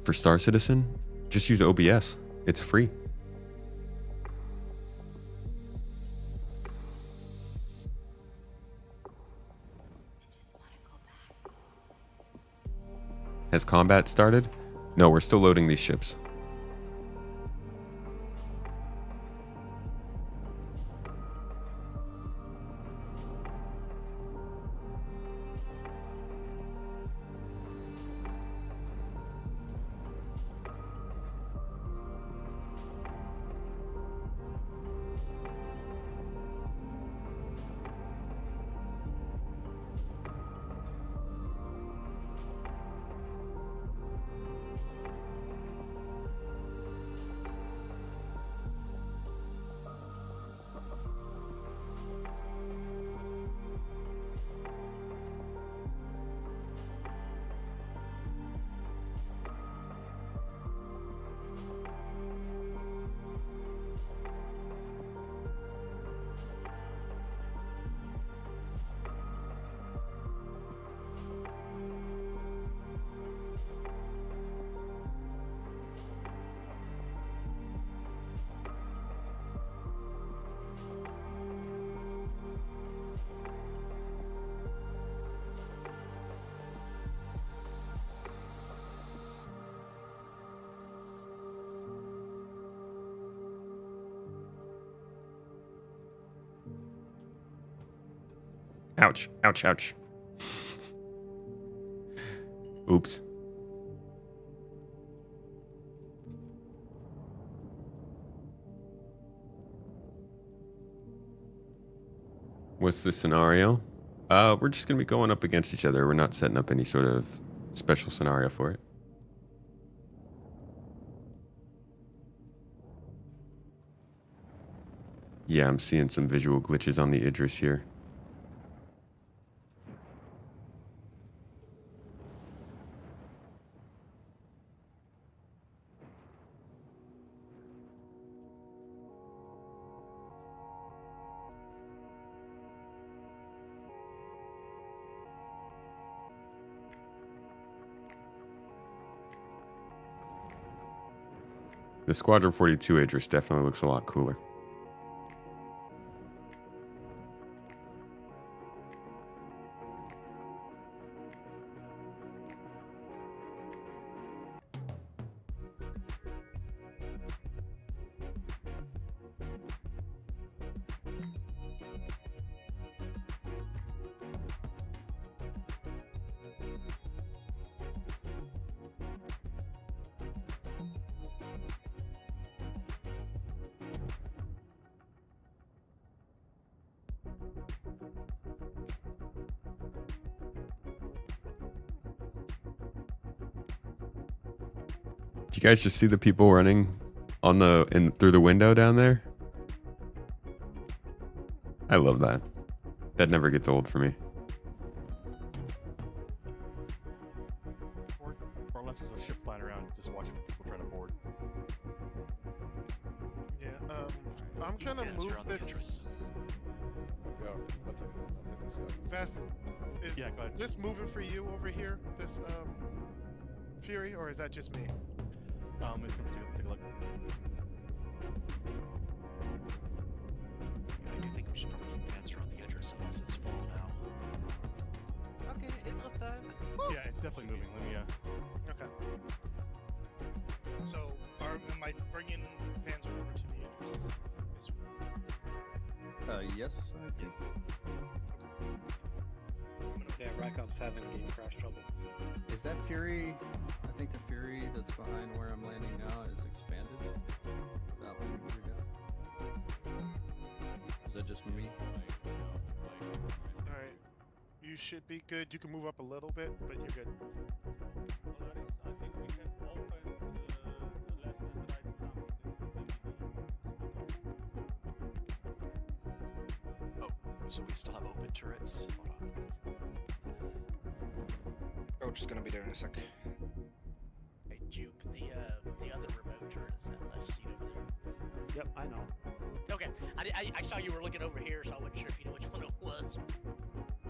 for Star Citizen? Just use OBS. It's free. Has combat started? No, we're still loading these ships. Ouch, ouch, ouch. Oops. What's the scenario? We're just gonna be going up against each other. We're not setting up any sort of special scenario for it. Yeah, I'm seeing some visual glitches on the Idris here. The Squadron 42 Idris definitely looks a lot cooler. Do you guys just see the people running on through the window down there? I love that. That never gets old for me. Or unless there's a ship flying around, just watching people try to board. Yeah, I'm trying to move this. Fast. Yeah, go ahead. This moving for you over here? This Fury, or is that just me? Let's take a look. I do think we should probably keep Banter on the Idris unless it's full now. Okay, Idris time. Yeah, it's definitely moving. Let me Okay. So, am I bringing Panzer over to the Idris? Yes, I guess. Yeah, Rakon's having game crash trouble. Is that Fury? I think the Fury that's behind where I'm landing now is expanded. Without landing further down. Is that just me? Alright. You should be good. You can move up a little bit, but you're good. Polaris, I think we can open the left and right some. Oh, so we still have open turrets? Hold on. Oh, just gonna be there in a sec. Hey, Juke, the other remote turret is that left seat over there. Yep, I know. Okay, I saw you were looking over here, so I wasn't sure if you knew which one it was.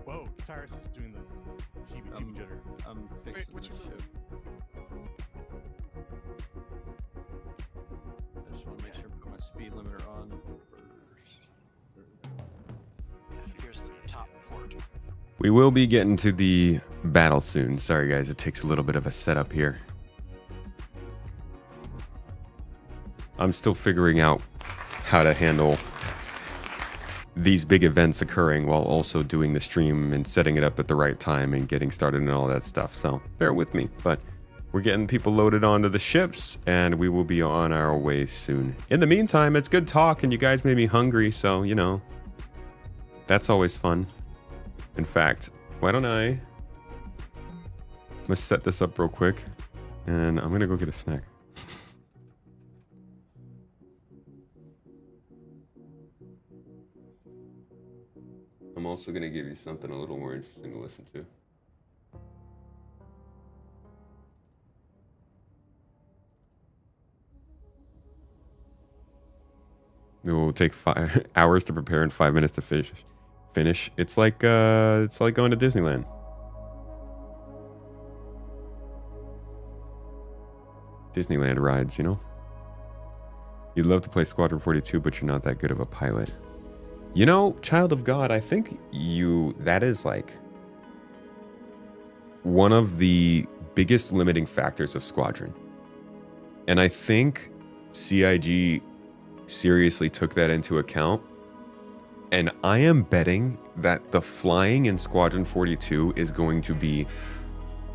Whoa, Tyrus is doing the heebie-jeebie jitter. I'm fixing what this you ship. I just want to make sure I put my speed limiter on first. Here's the top port. We will be getting to the battle soon. Sorry, guys, it takes a little bit of a setup here. I'm still figuring out how to handle these big events occurring while also doing the stream and setting it up at the right time and getting started and all that stuff. So bear with me, but we're getting people loaded onto the ships and we will be on our way soon. In the meantime, it's good talk and you guys made me hungry. So, you know, that's always fun. In fact, why don't I'm gonna set this up real quick and I'm gonna go get a snack. I'm also going to give you something a little more interesting to listen to. It will take 5 hours to prepare and 5 minutes to finish. It's like going to Disneyland. Disneyland rides, you know? You'd love to play Squadron 42, but you're not that good of a pilot. You know, Child of God, I think that is like one of the biggest limiting factors of Squadron. And I think CIG seriously took that into account. And I am betting that the flying in Squadron 42 is going to be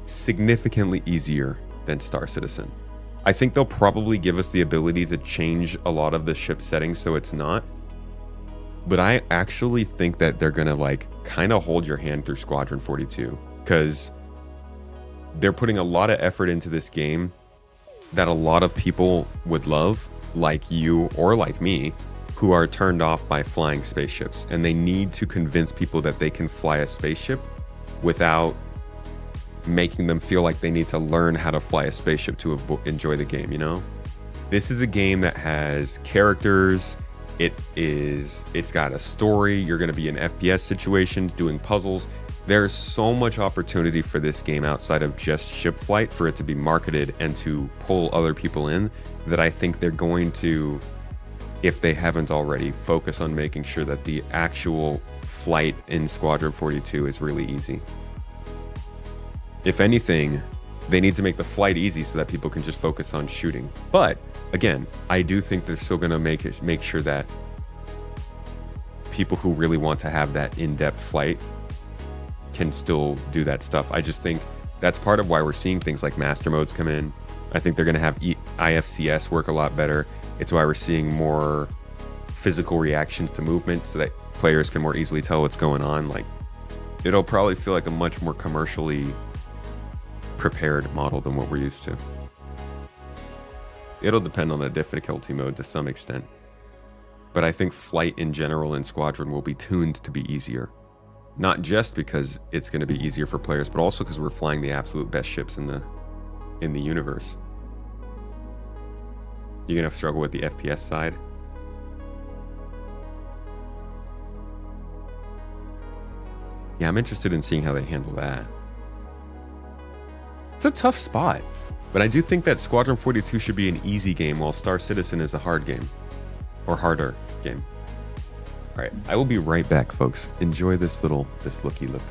significantly easier than Star Citizen. I think they'll probably give us the ability to change a lot of the ship settings so it's not. But I actually think that they're going to like kind of hold your hand through Squadron 42 because they're putting a lot of effort into this game that a lot of people would love, like you or like me, who are turned off by flying spaceships. And they need to convince people that they can fly a spaceship without making them feel like they need to learn how to fly a spaceship to enjoy the game, you know? This is a game that has characters. It's got a story. You're going to be in FPS situations doing puzzles. There's so much opportunity for this game outside of just ship flight for it to be marketed and to pull other people in that I think they're going to, if they haven't already, focus on making sure that the actual flight in Squadron 42 is really easy. If anything, they need to make the flight easy so that people can just focus on shooting. But again, I do think they're still going to make sure that people who really want to have that in-depth flight can still do that stuff. I just think that's part of why we're seeing things like master modes come in. I think they're going to have IFCS work a lot better. It's why we're seeing more physical reactions to movement so that players can more easily tell what's going on. Like, it'll probably feel like a much more commercially prepared model than what we're used to. It'll depend on the difficulty mode to some extent. But I think flight in general in Squadron will be tuned to be easier. Not just because it's going to be easier for players, but also because we're flying the absolute best ships in the universe. You're going to struggle with the FPS side. Yeah, I'm interested in seeing how they handle that. It's a tough spot, but I do think that Squadron 42 should be an easy game while Star Citizen is a hard game. Or harder game. All right, I will be right back, folks. Enjoy this looky look.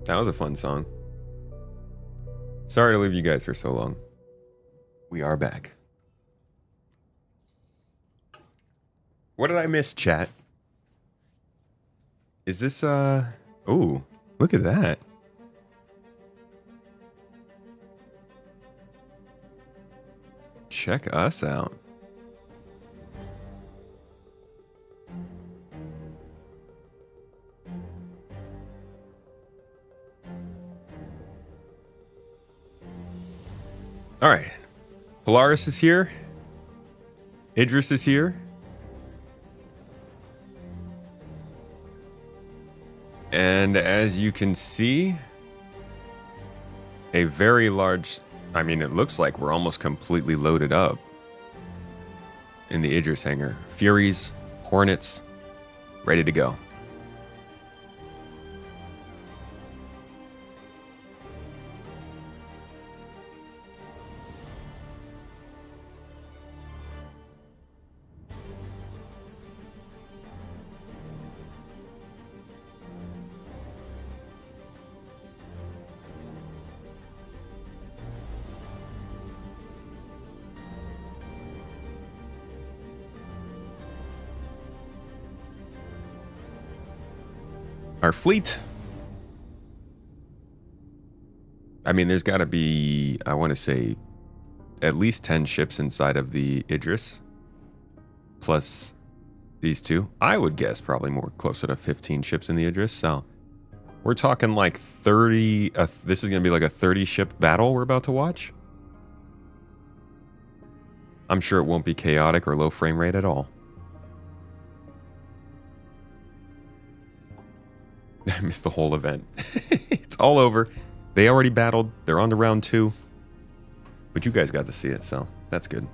That was a fun song. Sorry to leave you guys for so long. We are back. What did I miss, chat? Is this, ooh, look at that. Check us out. All right. Polaris is here. Idris is here. And as you can see, a very large, I mean, it looks like we're almost completely loaded up in the Idris hangar. Furies, Hornets, ready to go. Our fleet. I mean, there's got to be, I want to say, at least 10 ships inside of the Idris. Plus these two. I would guess probably more closer to 15 ships in the Idris. So we're talking like 30. This is going to be like a 30 ship battle we're about to watch. I'm sure it won't be chaotic or low frame rate at all. I missed the whole event. It's all over. They already battled. They're on to round 2. But you guys got to see it, so that's good.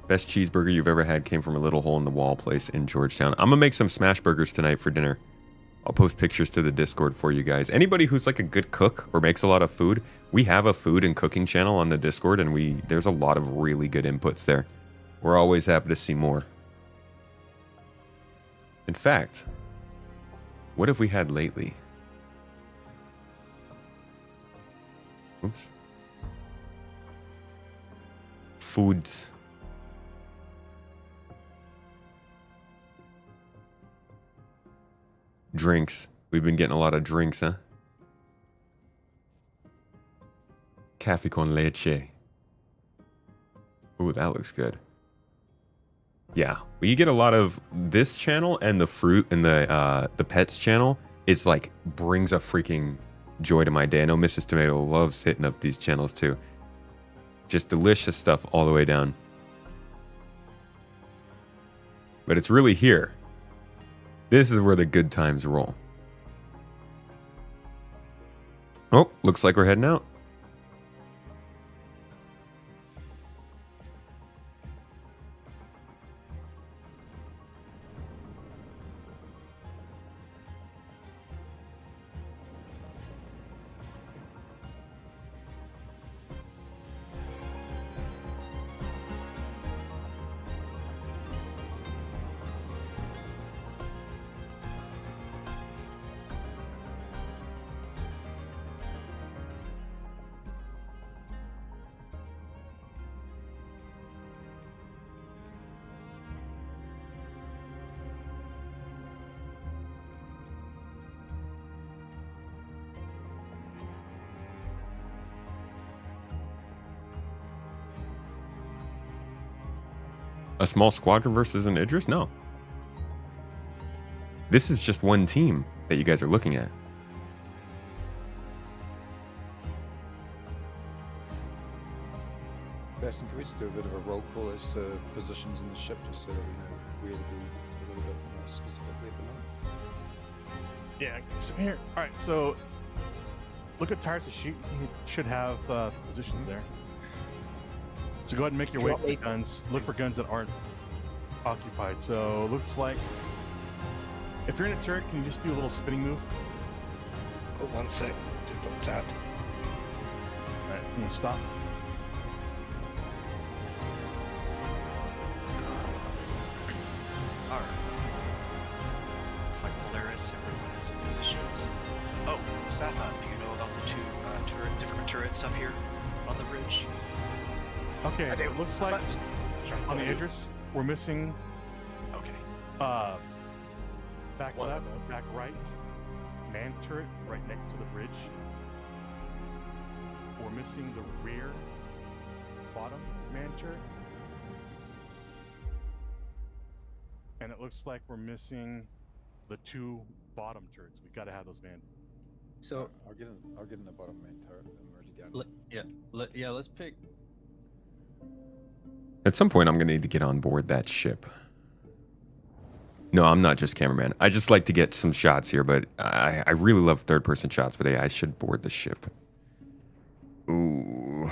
Best cheeseburger you've ever had came from a little hole in the wall place in Georgetown. I'm going to make some smash burgers tonight for dinner. I'll post pictures to the Discord for you guys. Anybody who's like a good cook or makes a lot of food, we have a food and cooking channel on the Discord, and there's a lot of really good inputs there. We're always happy to see more. In fact, what have we had lately? Oops. Foods. Drinks. We've been getting a lot of drinks, huh? Café con leche. Ooh, that looks good. Yeah, we get a lot of this channel, and the fruit and the pets channel is like brings a freaking joy to my day. I know Mrs. Tomato loves hitting up these channels too. Just delicious stuff all the way down. But it's really here. This is where the good times roll. Oh, looks like we're heading out. A small squadron versus an Idris? No. This is just one team that you guys are looking at. Baston, can we just do a bit of a roll call as to positions in the ship, just so that we know where to be a little bit more specifically at the moment? Yeah, so here. All right, so look at Tyrus' sheet. He should have positions there. So go ahead and make your way to the guns. Look for guns that aren't occupied. So looks like if you're in a turret, can you just do a little spinning move? Oh, 1 sec. Just on tap. Alright, can you stop? Alright. looks like Polaris. Everyone is in positions. Oh, Safa, do you know about the two different turrets up here on the bridge? Okay, so it looks like on the Idris, we're missing. Okay. Back left, back right, man turret right next to the bridge. We're missing the rear bottom man turret. And it looks like we're missing the two bottom turrets. We got to have those manned. So I'll get in the bottom main turret. I'm already down. Let's pick. At some point, I'm going to need to get on board that ship. No, I'm not just cameraman. I just like to get some shots here, but I really love third-person shots, but I should board the ship. Ooh.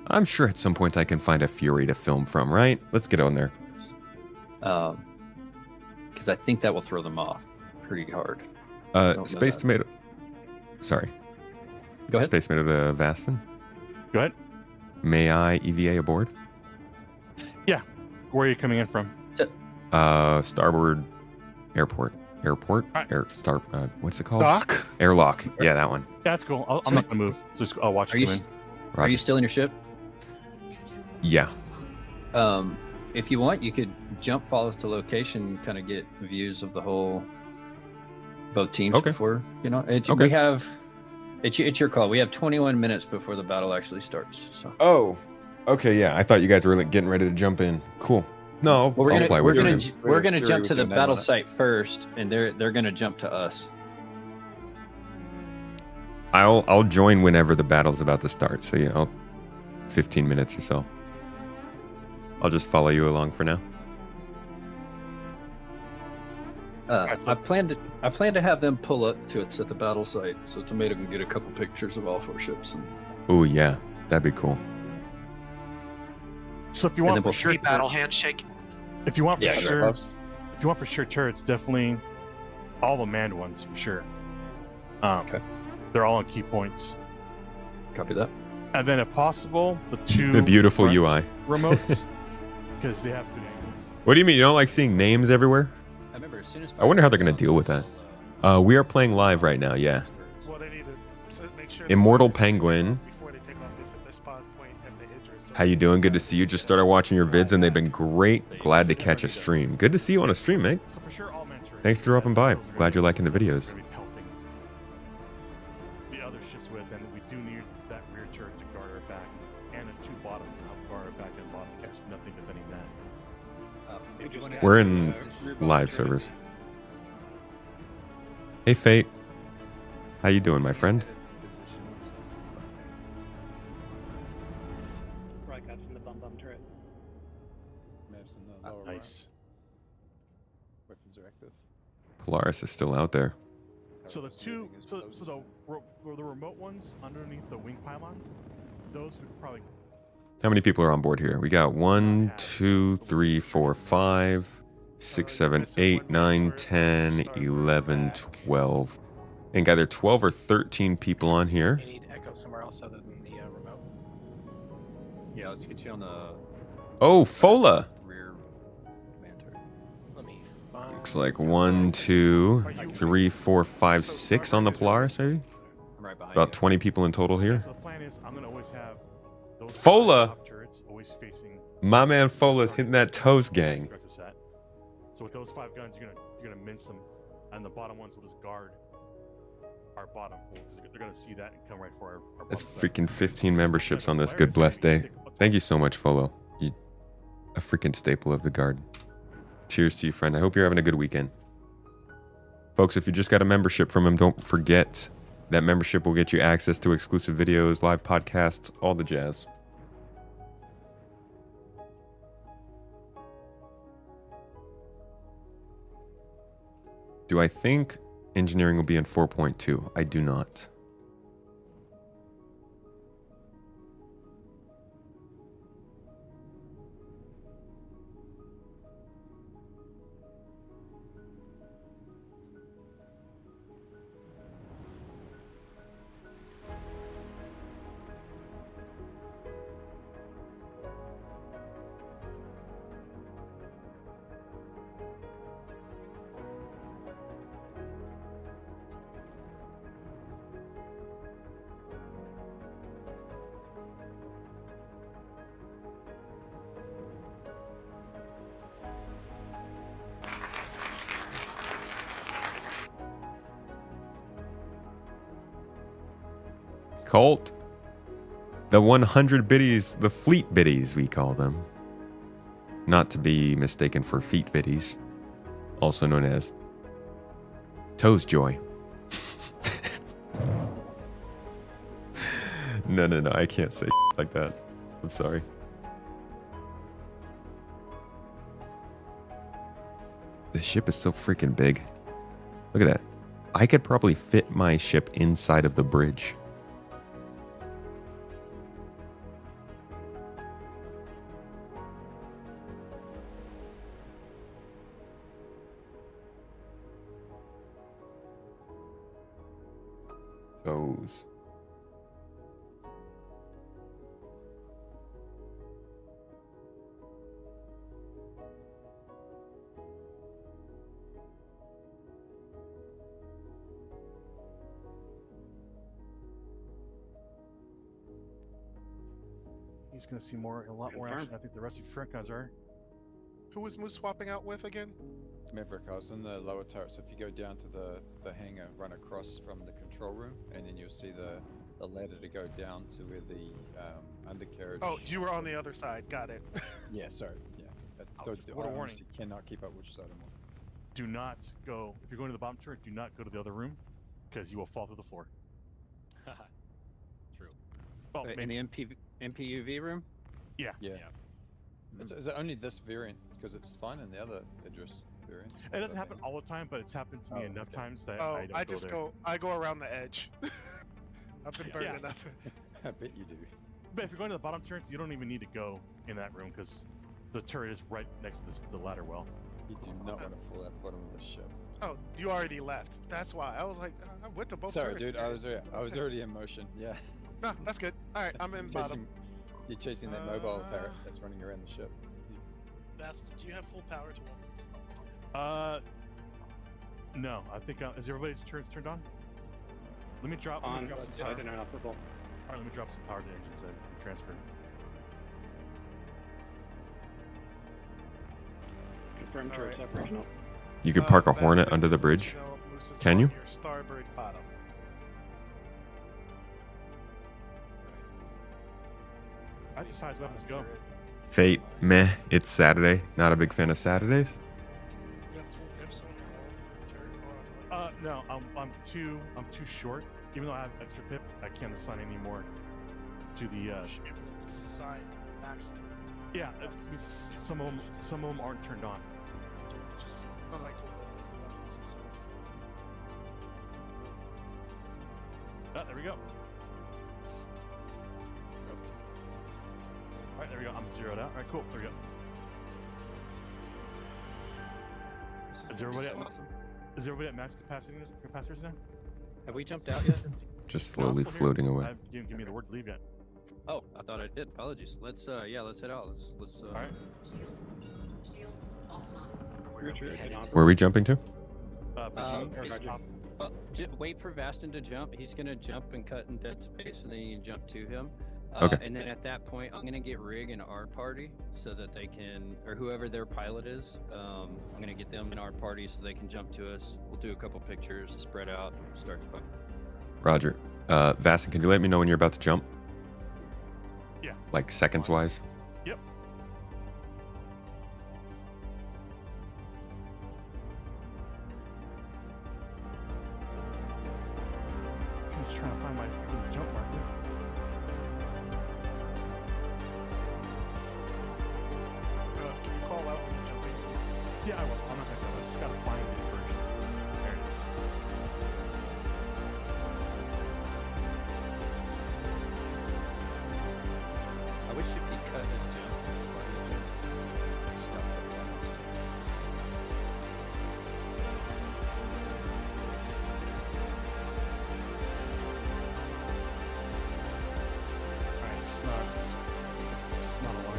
I'm sure at some point I can find a Fury to film from, right? Let's get on there. Because I think that will throw them off pretty hard. Space Tomato. Sorry. Go ahead. Space Tomato Vastin. Go ahead. May I EVA aboard? Yeah. Where are you coming in from? Starboard Airport. What's it called? Dock? Airlock. Yeah, that one. Yeah, that's cool. I'm not gonna move. So just, I'll watch you come in. Are you still in your ship? Yeah. If you want, you could jump follows to location, kind of get views of the whole both teams before we have. It's your call. We have 21 minutes before the battle actually starts. So. Oh. Okay. Yeah. I thought you guys were getting ready to jump in. Cool. No, well, I'll fly with you. We're gonna jump to the battle site first, and they're gonna jump to us. I'll join whenever the battle's about to start. So 15 minutes or so. I'll just follow you along for now. I plan to have them pull up to us at the battle site, so Tomato can get a couple pictures of all four ships. Oh yeah, that'd be cool. So if you want for sure, battle handshake. If you want for sure turrets, definitely all the manned ones for sure. Okay. They're all on key points. Copy that. And then if possible, the beautiful UI remotes, because they have good angles. What do you mean? You don't like seeing names everywhere? I remember as soon as. I wonder how they're gonna deal with that. We are playing live right now. Yeah. Well, they need to make sure. Immortal Penguin. Before they take off, they set their spawn point at the Idris. How you doing? Good to see you. Just started watching your vids and they've been great. Glad to catch a stream. Good to see you on a stream, mate. So for sure, all mentoring. Thanks for dropping by. Glad you're liking the videos. The other ships with, and we do need that rear turret to guard our back, and the two bottom to help guard our back and bottom catch nothing defending that. We're in live servers. Hey Fate, how you doing, my friend? Rycat's in the bum turret. Maps in the lower Nice. Right. Weapons are active. Polaris is still out there. So the two, so the remote ones underneath the wing pylons, those would probably. How many people are on board here? We got 1, 2, 3, 4, 5, 6, 7, 8, 9, 10, 11, 12. And either 12 or 13 people on here. You need echo somewhere else other than the remote. Yeah, let's get you on the. Oh, Fola. Rear banter. Let me find. Looks like 1, 2, 3, 4, 5, 6 on the Polaris, maybe? I'm right behind About you. 20 people in total here. So the plan is, I'm gonna always have those Fola! top turrets always facing. My man Fola hitting that toast gang. So with those 5 guns, you're gonna mince them, and the bottom ones will just guard our bottom pool, because they're gonna see that and come right for our That's bottom side. freaking 15 memberships on this good blessed day. Thank you so much, Folo. You a freaking staple of the guard. Cheers to you, friend. I hope you're having a good weekend. Folks, if you just got a membership from him, don't forget that membership will get you access to exclusive videos, live podcasts, all the jazz. Do I think engineering will be in 4.2? I do not. Colt. The 100 biddies, the fleet biddies, we call them. Not to be mistaken for feet biddies, also known as Toes Joy. No, I can't say like that. I'm sorry. The ship is so freaking big. Look at that. I could probably fit my ship inside of the bridge. Toes. He's going to see a lot more action. I think the rest of your front guys are. Who was Moose swapping out with again? Maverick, I was in the lower turret, so if you go down to the hangar, run across from the control room, and then you'll see the ladder to go down to where the undercarriage... Oh, you were on the other side. Got it. Yeah, sorry. Yeah. What a warning. You cannot keep up which side I'm on. Do not go, if you're going to the bottom turret, do not go to the other room, because you will fall through the floor. True. Well, in the MPUV room? Yeah. Yeah. Is it only this variant? Because it's fine in the other Idris variant. It doesn't happen all the time, but it's happened to me enough times that Oh, I don't go there. I go around the edge. I've been burned enough. I bet you do. But if you're going to the bottom turrets, you don't even need to go in that room because the turret is right next to the ladder well. You do not want to fall out the bottom of the ship. Oh, you already left. That's why. I was like, I went to both Sorry, turrets. dude. I was already in motion. Yeah. No, that's good. All right, I'm in bottom. You're chasing that mobile turret that's running around the ship. Best, do you have full power to weapons? No. I think is everybody's turrets turned on? Let me drop. On. Let me drop some power. I didn't know purple. All right, let me drop some power to the engines and transfer. Confirm turret separation. You could park a Hornet under the bridge. Can you? Your starboard bottom. That's as high as weapons go. Fate, meh. It's Saturday. Not a big fan of Saturdays. No, I'm too short. Even though I have extra pip, I can't assign any more to the. Assign maximum. Yeah, some of them aren't turned on. Just cycle the weapons themselves. There we go. Alright, there we go. I'm zeroed out. Alright, cool. There we go. Is everybody at max capacitors now? Have we jumped out yet? Just slowly floating away. You didn't give me the word to leave yet. Oh, I thought I did. Apologies. Let's head out. Let's All right. Where are we jumping to? Wait for Vastin to jump. He's gonna jump and cut in dead space, and then you can jump to him. Okay. And then at that point, I'm gonna get Rig in our party so that they can, or whoever their pilot is, I'm gonna get them in our party so they can jump to us. We'll do a couple pictures, spread out, start the fight. Roger. Vastin, can you let me know when you're about to jump? Yeah. Like seconds wise? Yep. I'm just trying to find my freaking jump marker. Can you call out when you're jumping? Yeah, I will. I'm not gonna do it. I just gotta find it first. There it is. I wish if he cut and jump. Stuff like that. Alright, it's not a lot.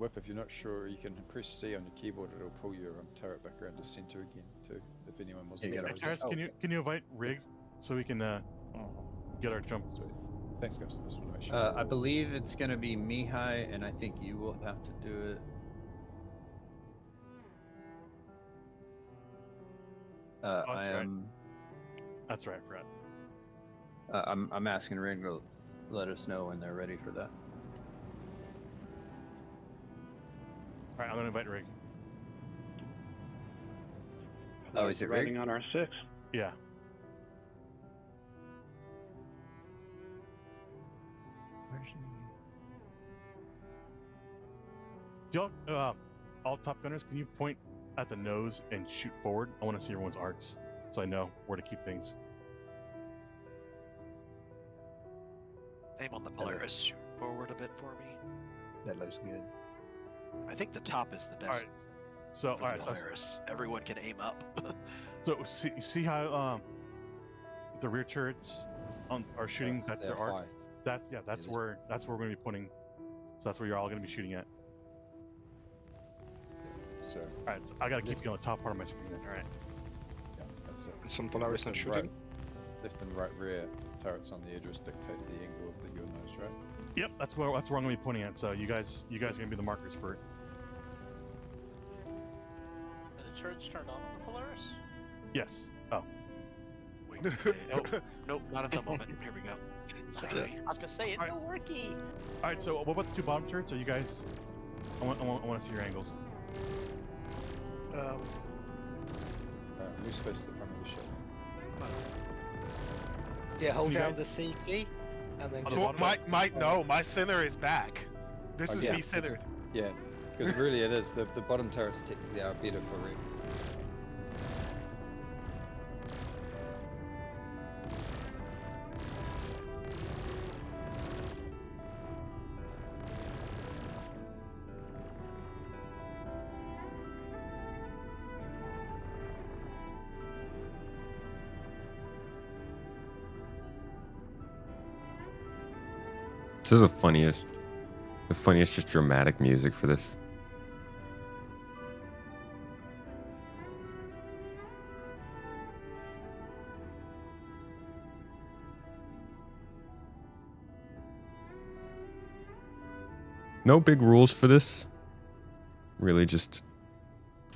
Whip, if you're not sure, you can press C on your keyboard. It'll pull your turret back around to center again too. If anyone wasn't Yeah, aware. Tyrus, can you invite Rig so we can get our jump? Sweet. Thanks, guys. Just wanna make sure. I believe it's gonna be Mihai, and I think you will have to do it. That's I right. am. That's right, Fred. I'm asking Rig to let us know when they're ready for that. All right, I'm gonna invite Rig. Oh, is it riding Rig? on R6? Yeah. Y'all, all top gunners, can you point at the nose and shoot forward? I want to see everyone's arcs, so I know where to keep things. Same on the Polaris. Shoot forward a bit for me. That looks good. I think the top is the All best. right. So, for all the right. So, Polaris. Everyone can aim up. so see how the rear turrets are shooting. That's their arc. That's where we're going to be pointing. So that's where you're all going to be shooting at. So, all right. So I got to keep you on the top part of my screen. Then. All right. yeah, that's it. Some Polaris not Left and shooting. Right, left and right rear turrets on the Idris dictate the angle of your nose, right? Yep. That's where I'm going to be pointing at. So you guys are going to be the markers for it. Are the turrets turned on the Polaris? Yes. Oh. Wait, nope, not at the moment. Here we go. Sorry. I was gonna say it's not working. All right. So what about the two bottom turrets? Are you guys? I want to see your angles. Who's faced the front of the ship? Yeah, hold You down guys- the C key, and then Well, just. my center is back. This is yeah, me centered. Yeah, because really it is. The bottom turrets technically are better for red. This is the funniest just dramatic music for this. No big rules for this. Really just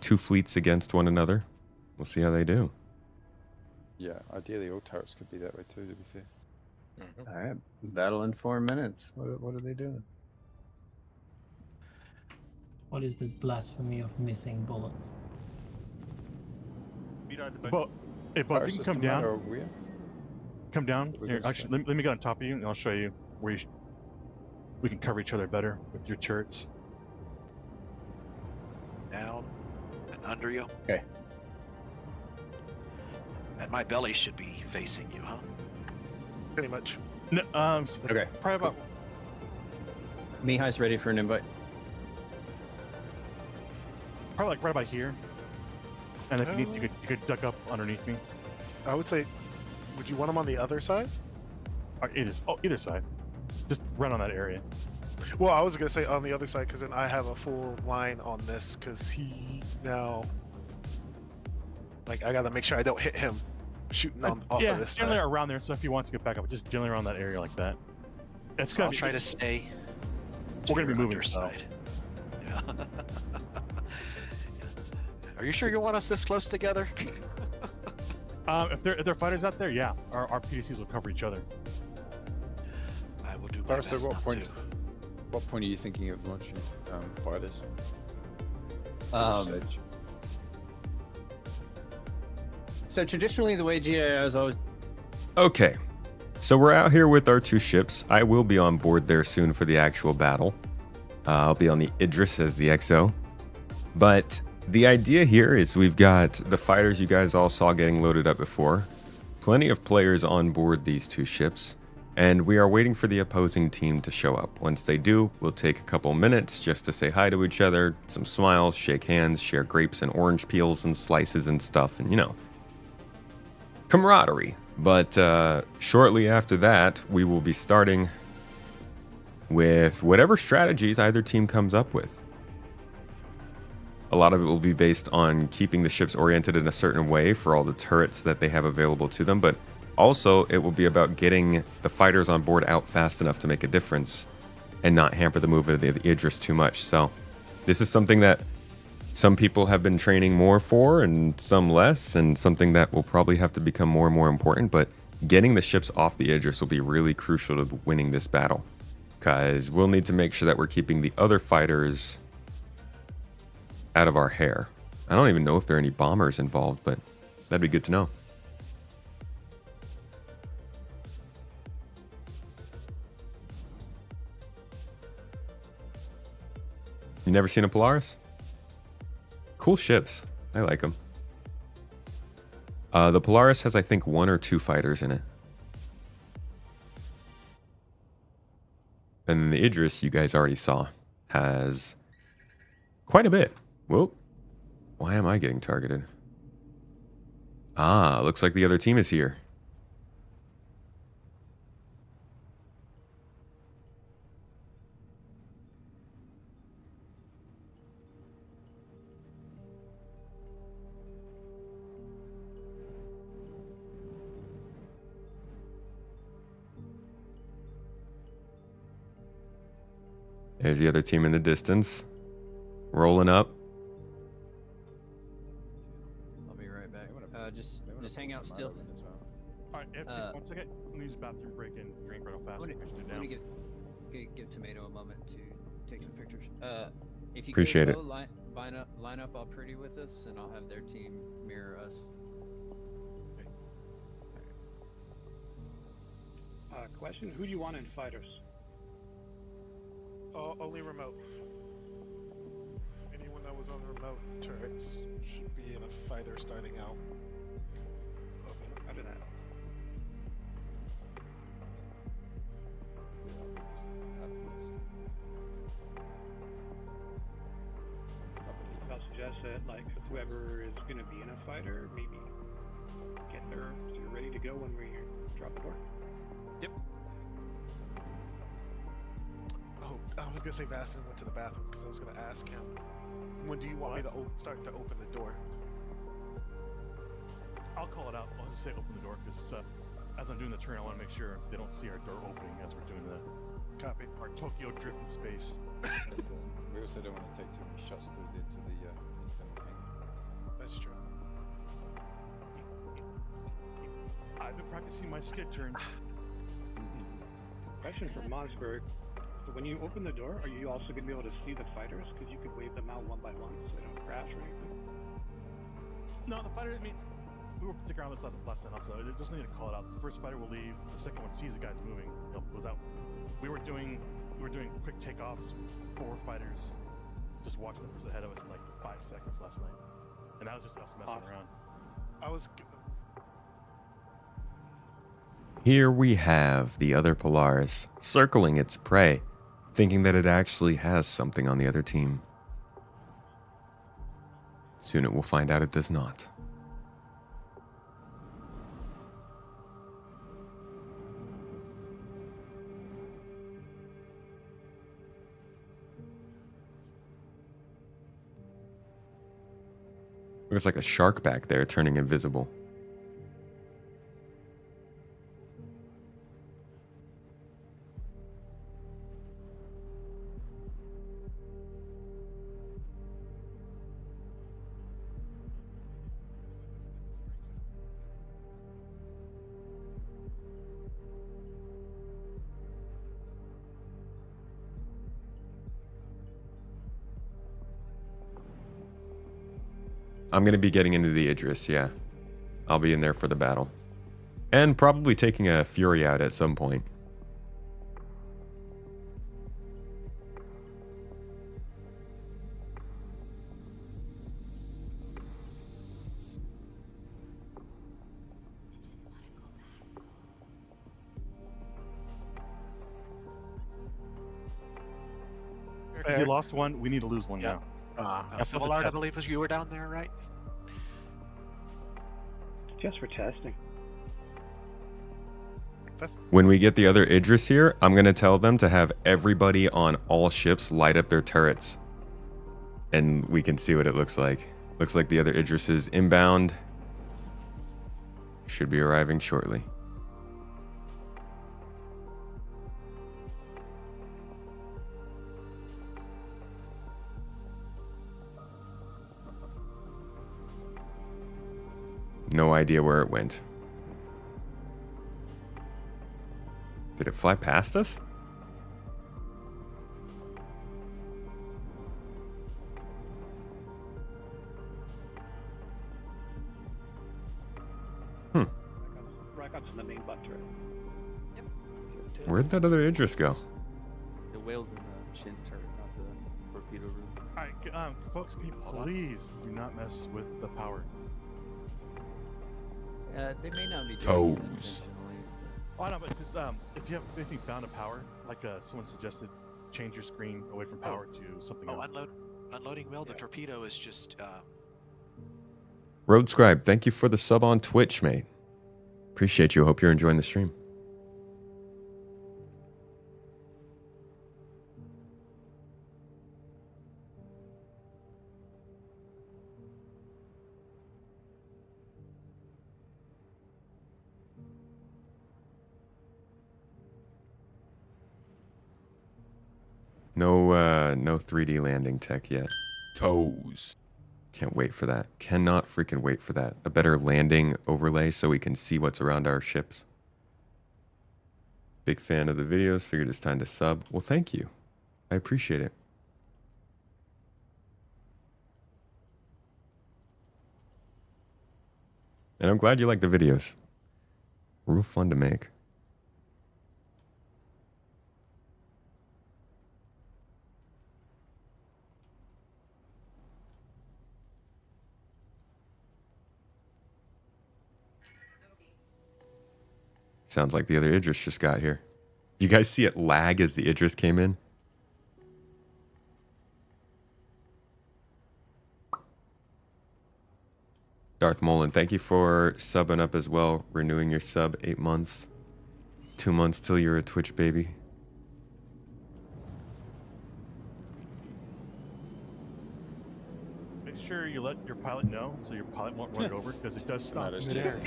two fleets against one another. We'll see how they do. Yeah, ideally all turrets could be that way too, to be fair. All right, battle in 4 minutes. What are they doing? What is this blasphemy of missing bullets? But if you can come down, come down. Here, actually, let me get on top of you, and I'll show you where we can cover each other better with your turrets. Down and under you. Okay. And my belly should be facing you, huh? Pretty much. No, Okay. Probably about. Mihai's ready for an invite. Probably like right about here. And if you need, you could duck up underneath me. I would say, would you want him on the other side? Or either side. Just run on that area. Well, I was gonna say on the other side because then I have a full line on this because he now, like, I gotta make sure I don't hit him shooting on off yeah, of this generally side. around there. So if he wants to get back up, just generally around that area like that. It's So gonna I'll be, try to stay. We're gonna be your moving. So. underside. Yeah. Are you sure you want us this close together? If there are fighters out there, yeah, our PDCs will cover each other. I will do my So best what not point? to. What point are you thinking of launching fighters? Stage? So traditionally, the way GII has always. Okay, so we're out here with our two ships. I will be on board there soon for the actual battle. I'll be on the Idris as the XO. But the idea here is we've got the fighters you guys all saw getting loaded up before. Plenty of players on board these two ships. And we are waiting for the opposing team to show up. Once they do, we'll take a couple minutes just to say hi to each other, some smiles, shake hands, share grapes and orange peels and slices and stuff, and camaraderie. But shortly after that, we will be starting with whatever strategies either team comes up with. A lot of it will be based on keeping the ships oriented in a certain way for all the turrets that they have available to them, but also it will be about getting the fighters on board out fast enough to make a difference and not hamper the movement of the Idris too much. So this is something that some people have been training more for and some less, and something that will probably have to become more and more important, but getting the ships off the Idris will be really crucial to winning this battle, because we'll need to make sure that we're keeping the other fighters out of our hair. I don't even know if there are any bombers involved, but that'd be good to know. You never seen a Polaris? Cool ships. I like them. The Polaris has, I think, 1 or 2 fighters in it. And then the Idris, you guys already saw, has quite a bit. Whoa. Why am I getting targeted? Ah, looks like the other team is here. There's the other team in the distance, rolling up. I'll be right back. Just hang out still. All right, one second. Let me use the bathroom break and drink real fast. Let me give Tomato a moment to take some pictures. If you Appreciate could it. go, line up all pretty with us, and I'll have their team mirror us. Question: who do you want in fighters? Only remote. Anyone that was on remote turrets should be in a fighter starting out. I do that. I'll suggest that, like, whoever is going to be in a fighter, maybe get there so you're ready to go when we drop the door. Yep. Oh, I was gonna say Vastin went to the bathroom because I was gonna ask him, when do you want me to start to open the door? I'll call it out. I'll just say open the door because as I'm doing the turn, I want to make sure they don't see our door opening as we're doing our Tokyo drift in space. We also don't want to take too many shots through the internal hangar. That's true. I've been practicing my skid turns. Question for Mossberg. So when you open the door, are you also going to be able to see the fighters? Because you could wave them out one by one so they don't crash or anything. No, the fighter, I mean, we were sticking around this last night also. It just need to call it out. The first fighter will leave. The second one sees the guys moving. Goes out. We were doing quick takeoffs. 4 fighters just watching the person ahead of us in like 5 seconds last night. And that was just us messing around. I was. Here we have the other Polaris circling its prey, thinking that it actually has something on the other team. Soon it will find out it does not. There's like a shark back there turning invisible. I'm going to be getting into the Idris, yeah. I'll be in there for the battle. And probably taking a Fury out at some point. If you lost one, we need to lose one now. Millard, I believe you were down there, right? Just for testing. When we get the other Idris here, I'm going to tell them to have everybody on all ships light up their turrets. and we can see what it looks like. Looks like the other Idris is inbound. Should be arriving shortly. No idea where it went. Did it fly past us? Right up to the main butt turret. Where'd that other Idris go? The whale's in the chin turret, not the torpedo room. Alright, folks, can you please do not mess with the power. They may not be doing it Toes. intentionally. Oh, no, but just if you have anything bound to power, like someone suggested, change your screen away from power to something else. Unloading well. The torpedo is just. Road Scribe, thank you for the sub on Twitch, mate. Appreciate you. Hope you're enjoying the stream. No 3D landing tech yet. Toes. Can't wait for that. Cannot freaking wait for that. A better landing overlay so we can see what's around our ships. Big fan of the videos. Figured it's time to sub. Well, thank you. I appreciate it. And I'm glad you like the videos. Real fun to make. Sounds like the other Idris just got here. You guys see it lag as the Idris came in? Darth Mullen, thank you for subbing up as well. Renewing your sub 8 months. 2 months till you're a Twitch baby. Make sure you let your pilot know so your pilot won't run it over because it does stop in midair.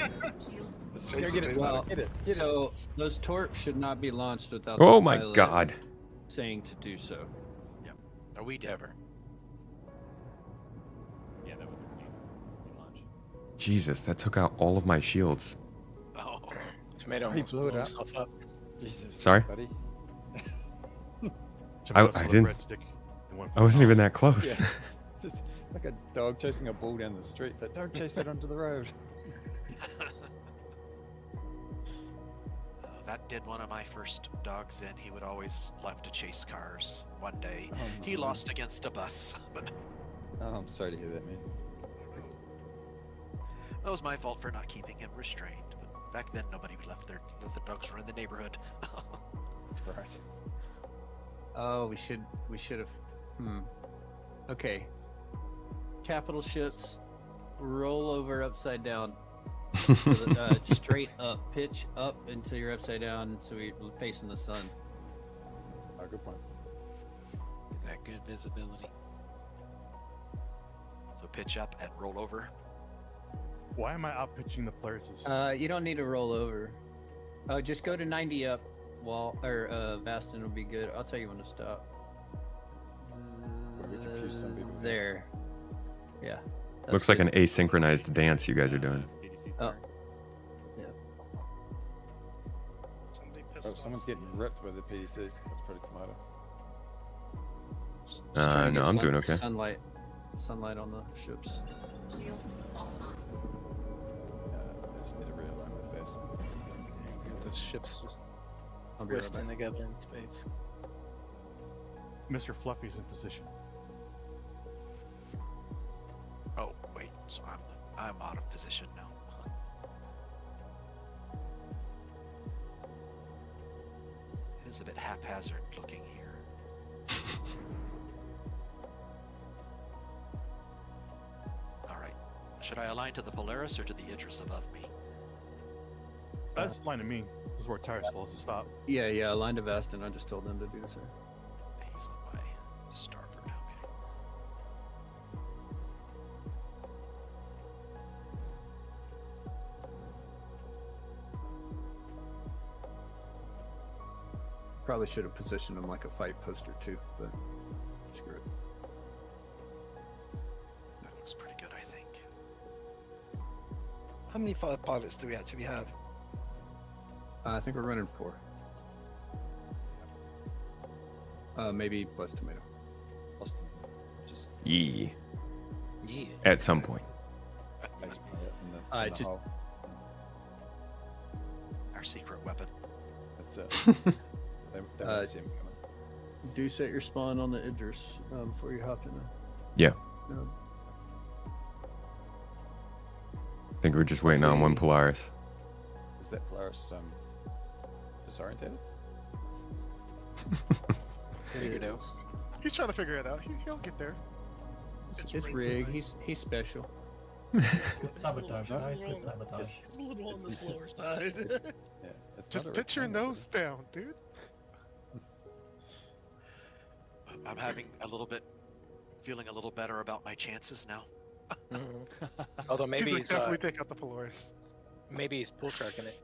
So those torps should not be launched without Oh the my pilot God. saying to do so. Are we ever? Yeah, that was a clean launch. Jesus, that took out all of my shields. Oh, Tomato He blew it up. himself up. Jesus. Sorry? Buddy. I didn't. I wasn't even that close. Yeah. It's just like a dog chasing a bull down the street. It's like, don't chase it onto the road. That did one of my first dogs in. He would always love to chase cars. One day, Oh, he no. lost against a bus, but Oh, I'm sorry to hear that, man. that was my fault for not keeping him restrained. But back then, nobody let their dogs run the neighborhood. Right. Oh, we should have. Okay. Capital ships, roll over upside down. So that, straight up, pitch up until you're upside down, so we're facing the sun. Oh, good point. That good visibility. So pitch up and roll over. Why am I out pitching the Polarises? You don't need to roll over. Just go to 90 up. Vastin will be good. I'll tell you when to stop. We confused some people. There. Yeah. that's Looks like good. an asynchronized dance you guys are doing. Oh. Somebody pissed Oh, off. someone's getting ripped by the PDCs. That's pretty tomato. Just trying to No, get I'm doing okay. Sunlight on the ships. I just need to realign my face. The ships just I'll be right twisting back. together in space. Mr. Fluffy's in position. Oh wait, so I'm out of position now. It is a bit haphazard looking here. All right, should I align to the Polaris or to the Idris above me? That's line to me. This is where tires tells us to stop. Yeah, line to Vastin. I just told them to do the same. He's on my starboard. Okay. Probably should have positioned them like a fight poster too, but screw it. That looks pretty good, I think. How many fighter pilots do we actually have? I think we're running 4. Maybe plus tomato. Plus tomato. Just Yee. Yeah. At some point. base pilot in the Just hull. Our secret weapon. That's it. They won't see him coming. do set your spawn on the Idris before you hop in. Yeah. No. I think we're just waiting on one Polaris. Is that Polaris disorientated? Figured out. He's trying to figure it out. He'll get there. It's rigged. He's special. Good sabotage, guys. Good sabotage. It's a little on the slower side. Just put your nose down, dude. I'm feeling a little better about my chances now. Although maybe He's he's definitely take out the Polaris. maybe he's pull sharking it.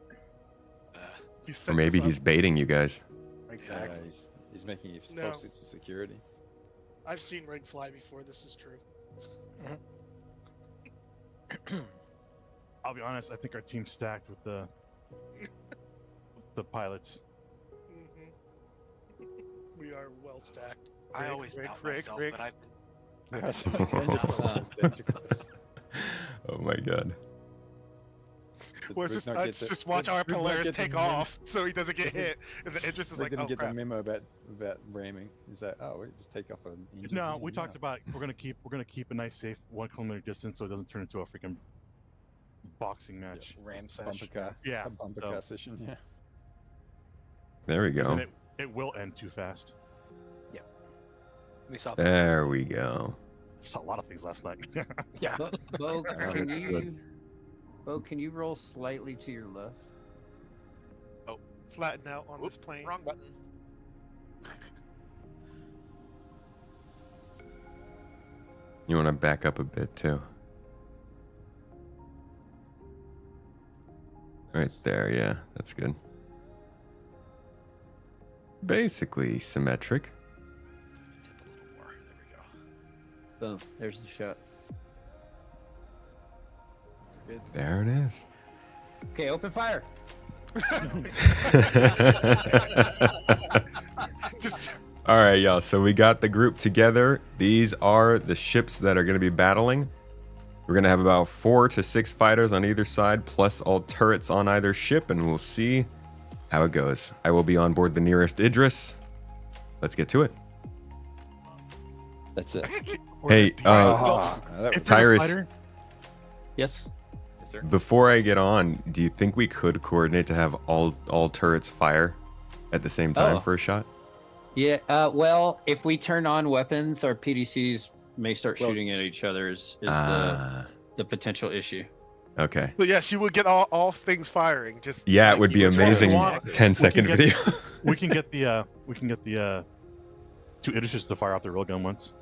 Or maybe he's baiting you guys. Exactly. Yeah, he's making you No. false sense of security. I've seen rig fly before. This is true. I'll be honest. I think our team's stacked with the pilots. We are well stacked. I always doubt myself, but I've Oh my god. Well, it's just watch our Polaris take off so he doesn't get hit. And the Idris is like, didn't oh get crap. the memo about ramming. He's like, oh, we just take off an engine. No, we talked about we're gonna keep a nice safe 1 kilometer distance so it doesn't turn into a freaking boxing match. Ram bumper car. Yeah. A bumper car session. Yeah. There we go. It will end too fast. Yeah. We saw. There we go. I saw a lot of things last night. Yeah. Bo, can you roll slightly to your left? Flatten out on this plane. Wrong button. You want to back up a bit too. Right there, yeah, that's good. Basically symmetric. Tip a little more. There we go. Boom. There's the shot. Good. There it is. Okay, open fire. All right, y'all. So we got the group together. These are the ships that are going to be battling. We're going to have about 4 to 6 fighters on either side, plus all turrets on either ship, and we'll see how it goes. I will be on board the nearest Idris. Let's get to it. That's it. Hey, Tyrus, Yes. Yes, sir. before I get on, do you think we could coordinate to have all turrets fire at the same time for a shot? Yeah. Well, if we turn on weapons, our PDCs may start shooting at each other. Is the potential issue? Okay. So yes, you would get all things firing. Just Yeah, it would be amazing. want- 10-second video. we can get the 2 Idrises to fire out their railgun once.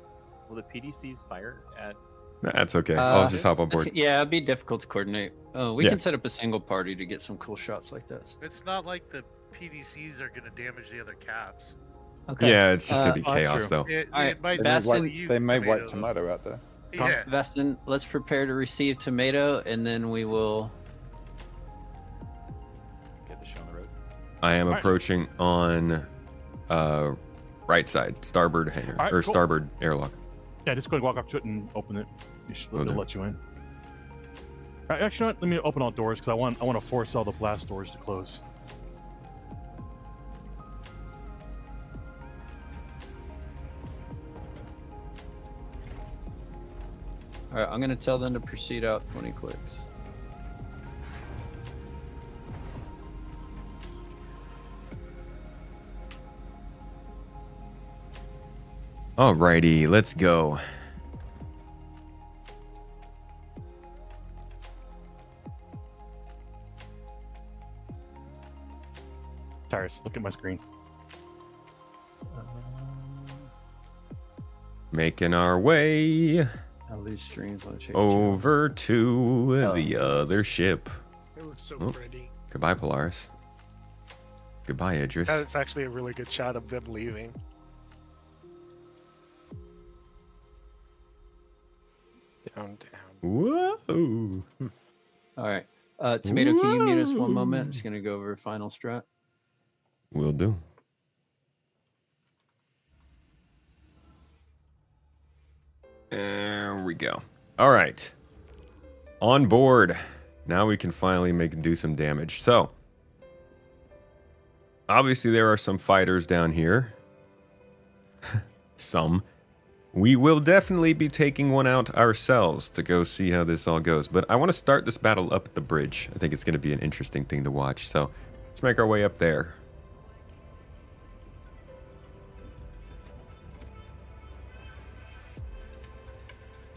Will the PDCs fire at? That's okay. I'll just hop on board. Yeah, it'd be difficult to coordinate. We Yeah. can set up a single party to get some cool shots like this. It's not like the PDCs are going to damage the other caps. Okay. Yeah, it's just gonna be chaos though. It Alright, might They may kill wipe, you, they may wipe tomato, tomato out there. Yeah. Vestin, let's prepare to receive tomato, and then we will. Get the show on the road. I am Alright. approaching on right side, starboard hangar Alright, or cool. starboard airlock. Yeah, just go and walk up to it and open it. Will They'll do. let you in. Alright, actually, let me open all doors because I want to force all the blast doors to close. All right, I'm gonna tell them to proceed out 20 clicks. Alrighty, let's go. Tyrus, look at my screen. Making our way I lose streams on check. over to Oh, the other ship. It looks so Oh. pretty. Goodbye, Polaris. Goodbye, Idris. That's actually a really good shot of them leaving. Down. Whoa. All right. Tomato, can you mute us one moment? I'm just going to go over final strat. Will do. There we go. All right. On board. Now we can finally do some damage. So, obviously there are some fighters down here. Some. We will definitely be taking one out ourselves to go see how this all goes. But I want to start this battle up at the bridge. I think it's going to be an interesting thing to watch. So, let's make our way up there.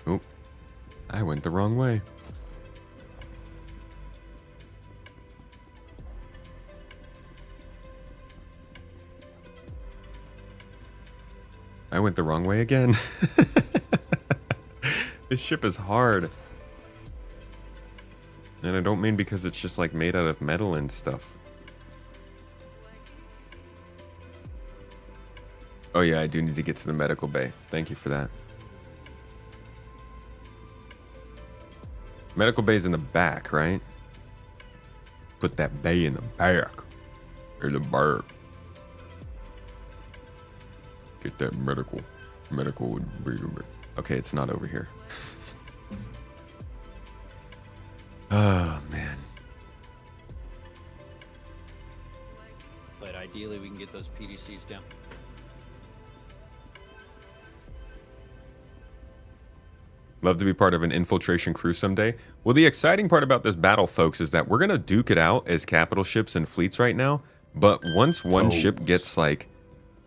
Oh, I went the wrong way. I went the wrong way again. This ship is hard. And I don't mean because it's just like made out of metal and stuff. Oh yeah, I do need to get to the medical bay. Thank you for that. Medical bay's in the back, right? Put that bay in the back. Or the back. Get that medical. Medical would be... Okay, it's not over here. Oh, man. But ideally, we can get those PDCs down. Love to be part of an infiltration crew someday. Well, the exciting part about this battle, folks, is that we're going to duke it out as capital ships and fleets right now. But once one ship gets, like,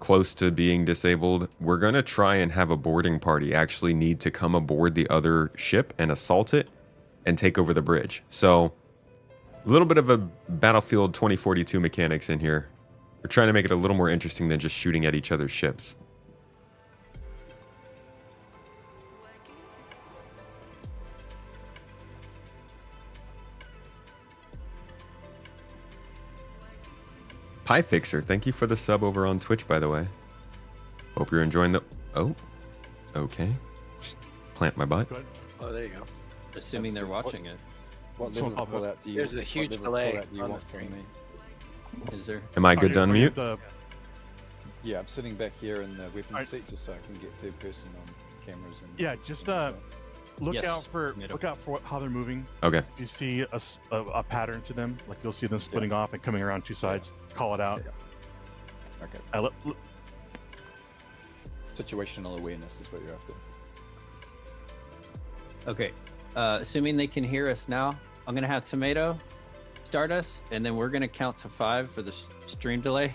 close to being disabled, we're going to try and have a boarding party actually need to come aboard the other ship and assault it and take over the bridge. So, a little bit of a Battlefield 2042 mechanics in here. We're trying to make it a little more interesting than just shooting at each other's ships. Pie Fixer, thank you for the sub over on Twitch, by the way. Hope you're enjoying the... Oh, okay. Just plant my butt. Oh, there you go. Assuming they're watching it. What level of call-out do you There's a huge delay do you on want the from screen. me? Is there? Am I good to unmute? Yeah, I'm sitting back here in the weapon seat just so I can get third person on cameras. And Yeah, just look out for how they're moving. Okay. If you see a pattern to them, like you'll see them splitting off and coming around two sides, call it out. Okay. Situational awareness is what you're after. Okay. Assuming they can hear us now, I'm going to have Tomato start us, and then we're going to count to 5 for the stream delay,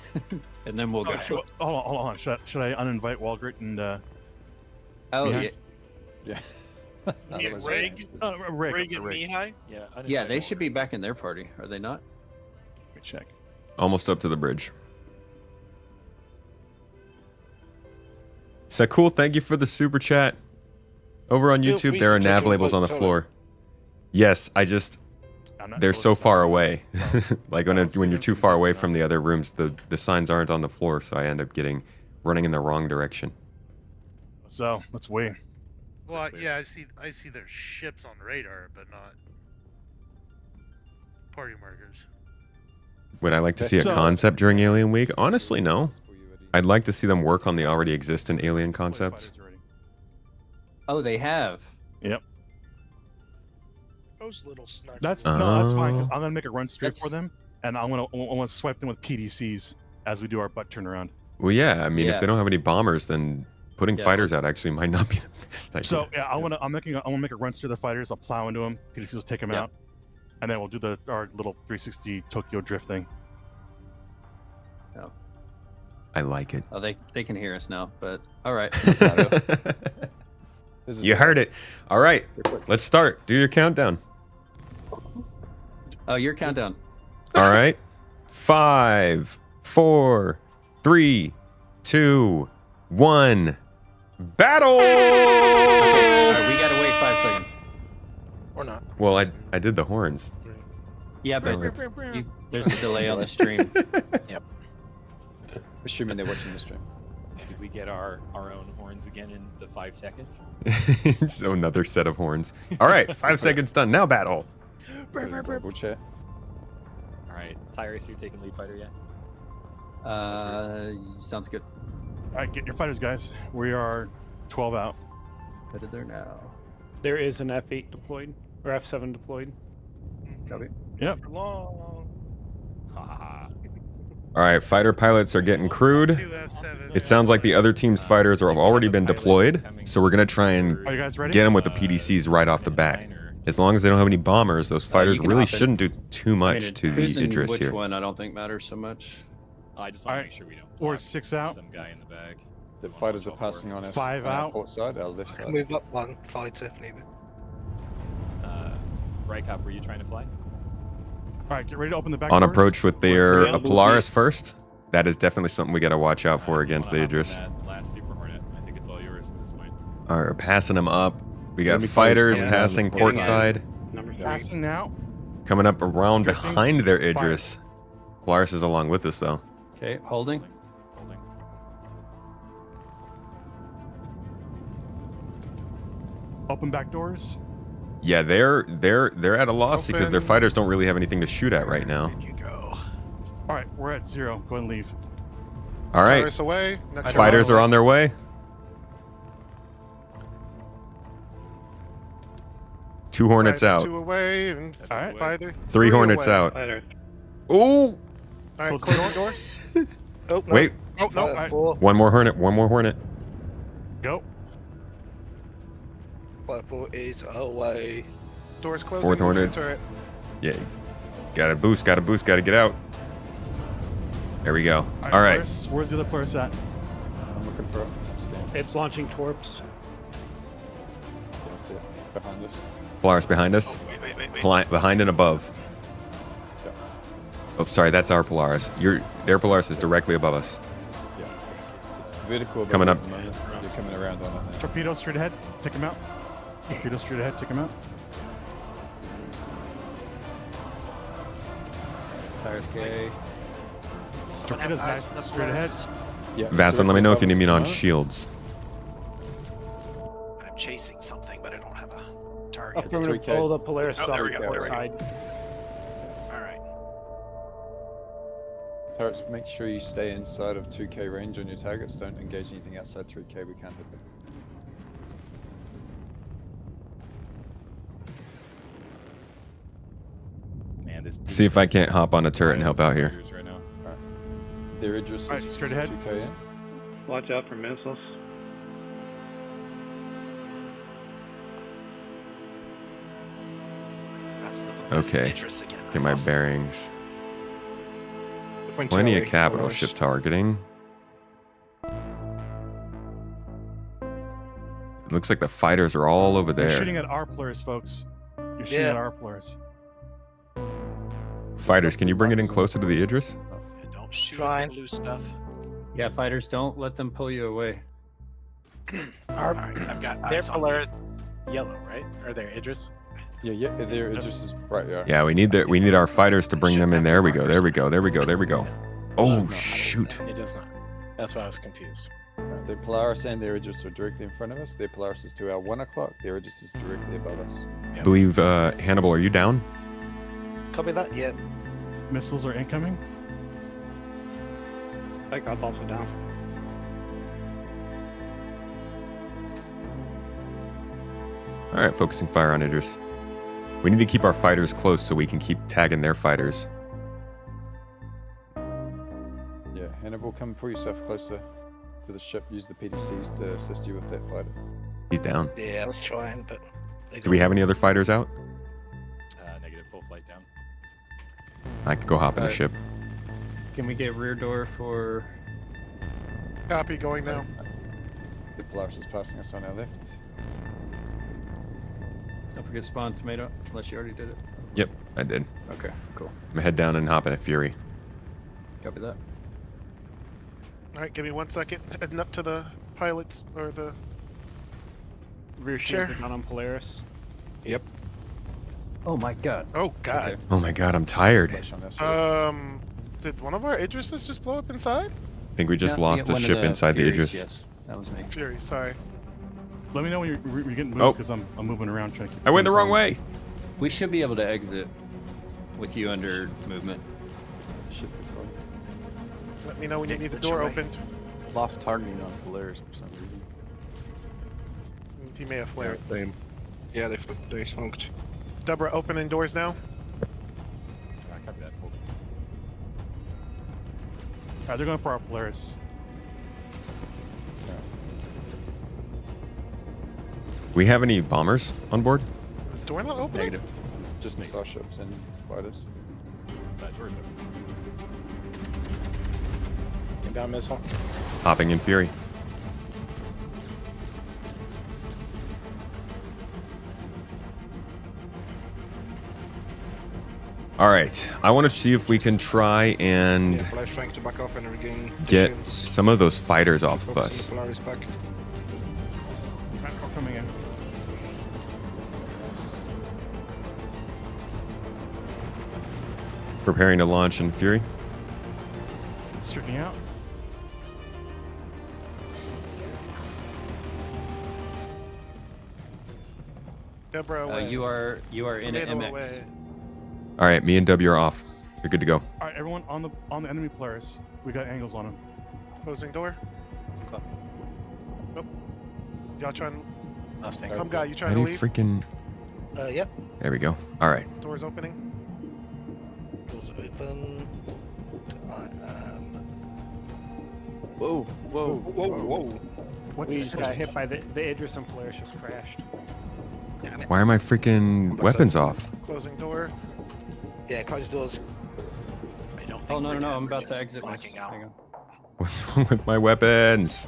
and then we'll go. Hold on. Should I uninvite Walgert and... Oh, Mihai? Yeah. Yeah, Rig and Mihai? Yeah, they should be back in their party, are they not? Let me check. Almost up to the bridge. Sakul, thank you for the super chat. Over on Feel YouTube, free there to are take nav your labels on the vote, floor. Yes, they're so far away. Like when you're too far away from the other rooms, the signs aren't on the floor, so I end up running in the wrong direction. So let's wait. Well, yeah, I see their ships on radar, but not party markers. Would I like to see a concept during Alien Week? Honestly, no. I'd like to see them work on the already existent alien concepts. Oh, they have. Yep. Those little snuggles. That's fine. 'Cause I'm gonna make a run straight for them, and I want to swipe them with PDCs as we do our butt turnaround. Well, yeah. I mean, if they don't have any bombers, then putting fighters out actually might not be the best idea. So yeah, I want to make a run through the fighters. I'll plow into them. PDCs will take them out, and then we'll do our little 360 Tokyo drift thing. Oh. I like it. Oh, they can hear us now, but all right. You heard it. All right, let's start. Do your countdown. Oh, your countdown. All right. 5, 4, 3, 2, 1. Battle! Okay, all right, we gotta wait 5 seconds. Or not. Well, I did the horns. Yeah, but there's a delay on the stream. Yep. Assuming they're watching the stream. Did we get our own horns again in the 5 seconds? So another set of horns. All right, 5 seconds done. Now battle. We'll chat. All right, Tyrus, you taking lead fighter yet? Sounds good. All right, get your fighters, guys. We are 12 out. Headed there now. There is an F8 deployed or F7 deployed. Copy. Yep. For long. All right, fighter pilots are getting crewed. It sounds like the other team's fighters have already been deployed, so we're gonna try and Are you guys ready? get them with the PDCs right off the bat. As long as they don't have any bombers, those fighters can really hop in. shouldn't do too much to Who's the in Idris which here. one? I don't think matters so much. I just want to make sure we don't. Or block 6 out. Some guy in the back. The fighters are passing on us. 5 on our out. port side, our left I side. can move up one fighter if needed. Right cop, were you trying to fly? All right, get ready to open the back On doors. approach with their Yeah, Polaris first. That is definitely something we got to watch out for against the Wanna hop in Idris. that last Super Hornet. I think it's all yours at this point. All right, passing them up. We got Enemy fighters fighters passing coming port down the side, Number 3. Passing now. coming up around Drifting. behind their Idris. Polaris is along with us though. Okay, holding. Holding. Open back doors. Yeah, they're at a loss because their Open. fighters don't really have anything to shoot at right now. There you go. All right, we're at 0. Go ahead and leave. All right, Tyrus away. Next fighters are on their way. 2 Hornets out. 2 away and All right. fighter. 3 Hornets away. out. Fighter. Ooh! All right, Close close the the doors. Oh, no. Wait, Oh no! Alright. 4. one more Hornet. One more Hornet. Go. Fighter 4 is away. Doors closing. 4th Hornet. Turret. Yeah. Got to boost. Got to boost. Got to get out. There we go. All right. Polaris. Where's the other Polaris at? I'm looking for it. It's launching torps. That's it. It's behind us. Polaris behind us. Wait. Behind and above. Oh, sorry. That's our Polaris. Their Polaris is directly above us. Yeah, it's vertical. above Coming at up. the moment. You're coming around on it now. Torpedo straight ahead. Take him out. Torpedo straight ahead. Take him out. Tires K. Someone have Torpedoes, eyes guys. on the Straight ahead. Polaris? Yeah, Vassal, let me know if you need me on above us. shields. I'm chasing something, but I don't have a target. Up, I'm going to 3Ks. pull the Polaris Oh, there we on go, the there we go. side. All right. Turrets, make sure you stay inside of 2k range on your targets. Don't engage anything outside 3k. We can't hit them. Man, this. See if I can't hop on a turret and help out here. Right now. Their Idris Alright, is straight ahead. 2k in. Watch out for missiles. That's the Okay. Idris again. Get my bearings. Plenty of capital ship targeting. It looks like the fighters are all over You're shooting there. at our Polaris, folks. You're shooting Yeah. at our Polaris. Fighters, can you bring it in closer to the Idris? Yeah, don't shoot Trying. at the blue stuff. Yeah, fighters, don't let them pull you away. All right, I've got Their eyes on Polaris yellow, right? Or their Idris? Yeah, their Idris is right there. Yeah, we need our fighters to bring them in. There we go. There we go. There we go. There we go. Oh shoot. It does not. That's why I was confused. Right, their Polaris and their Idris are directly in front of us. Their Polaris is to our 1 o'clock. Their Idris is directly above us. I believe Hannibal, are you down? Copy that? Yeah. Missiles are incoming. That guy's also down. All right, focusing fire on Idris. We need to keep our fighters close so we can keep tagging their fighters. Yeah, Hannibal, come pull yourself closer to the ship. Use the PDCs to assist you with that fighter. He's down. Yeah, I was trying, but. Do we have any other fighters out? Negative. Full flight down. I could go hop in the ship. Can we get rear door for... Copy. Going now. The Polaris is passing us on our left. Don't forget spawn tomato, unless you already did it. Yep, I did. Okay, cool. I'm gonna head down and hop in a Fury. Copy that. All right, give me 1 second. Heading up to the pilots or the. Rear shields are down on Polaris. Yep. Oh my god. Oh god. Okay. Oh my god, I'm tired. Did one of our Idrises just blow up inside? I think we just Yeah, lost a one of ship the inside the Furies, Idris. Yes, that was me. Fury, sorry. Let me know when you're getting moved Oh. because I'm moving around trying to keep I went the things wrong on. way. We should be able to exit with you under movement. Should be fine. Let me know when you need the Which door way? opened. Lost targeting on Polaris for some reason. He may have flared. Same. Yeah, they smoked. Deborah, opening doors now. I copy that. Hold. Alright, they're going for our Polaris. We have any bombers on board? Door not open? Negative. Just missile ships and fighters. That door's open. Inbound missile. Hopping in Fury. All right, I want to see if we can try and Yeah, Polaris trying to back off and regain get shields. some of those fighters off of Focus on us. the Polaris back. Transport coming in. Preparing to launch in Fury. Shooting out. Deborah, away. You are in an Tomato MX. away. All right, me and W are off. You're good to go. All right, everyone on the enemy Polaris. We got angles on them. Closing door. Nope. Y'all trying? Mustang. Some guy, you How trying do to you leave? freaking? Yep. There we go. All right. Doors opening. Doors open. Whoa, whoa, Whoa, whoa. What We just just got hit by the Idris and Polaris just crashed. Why are my freaking weapons off? Closing door. Yeah, close doors. I don't think Oh no, we're no, dead, I'm we're about to just exit. blacking out. Hang on. What's wrong with my weapons?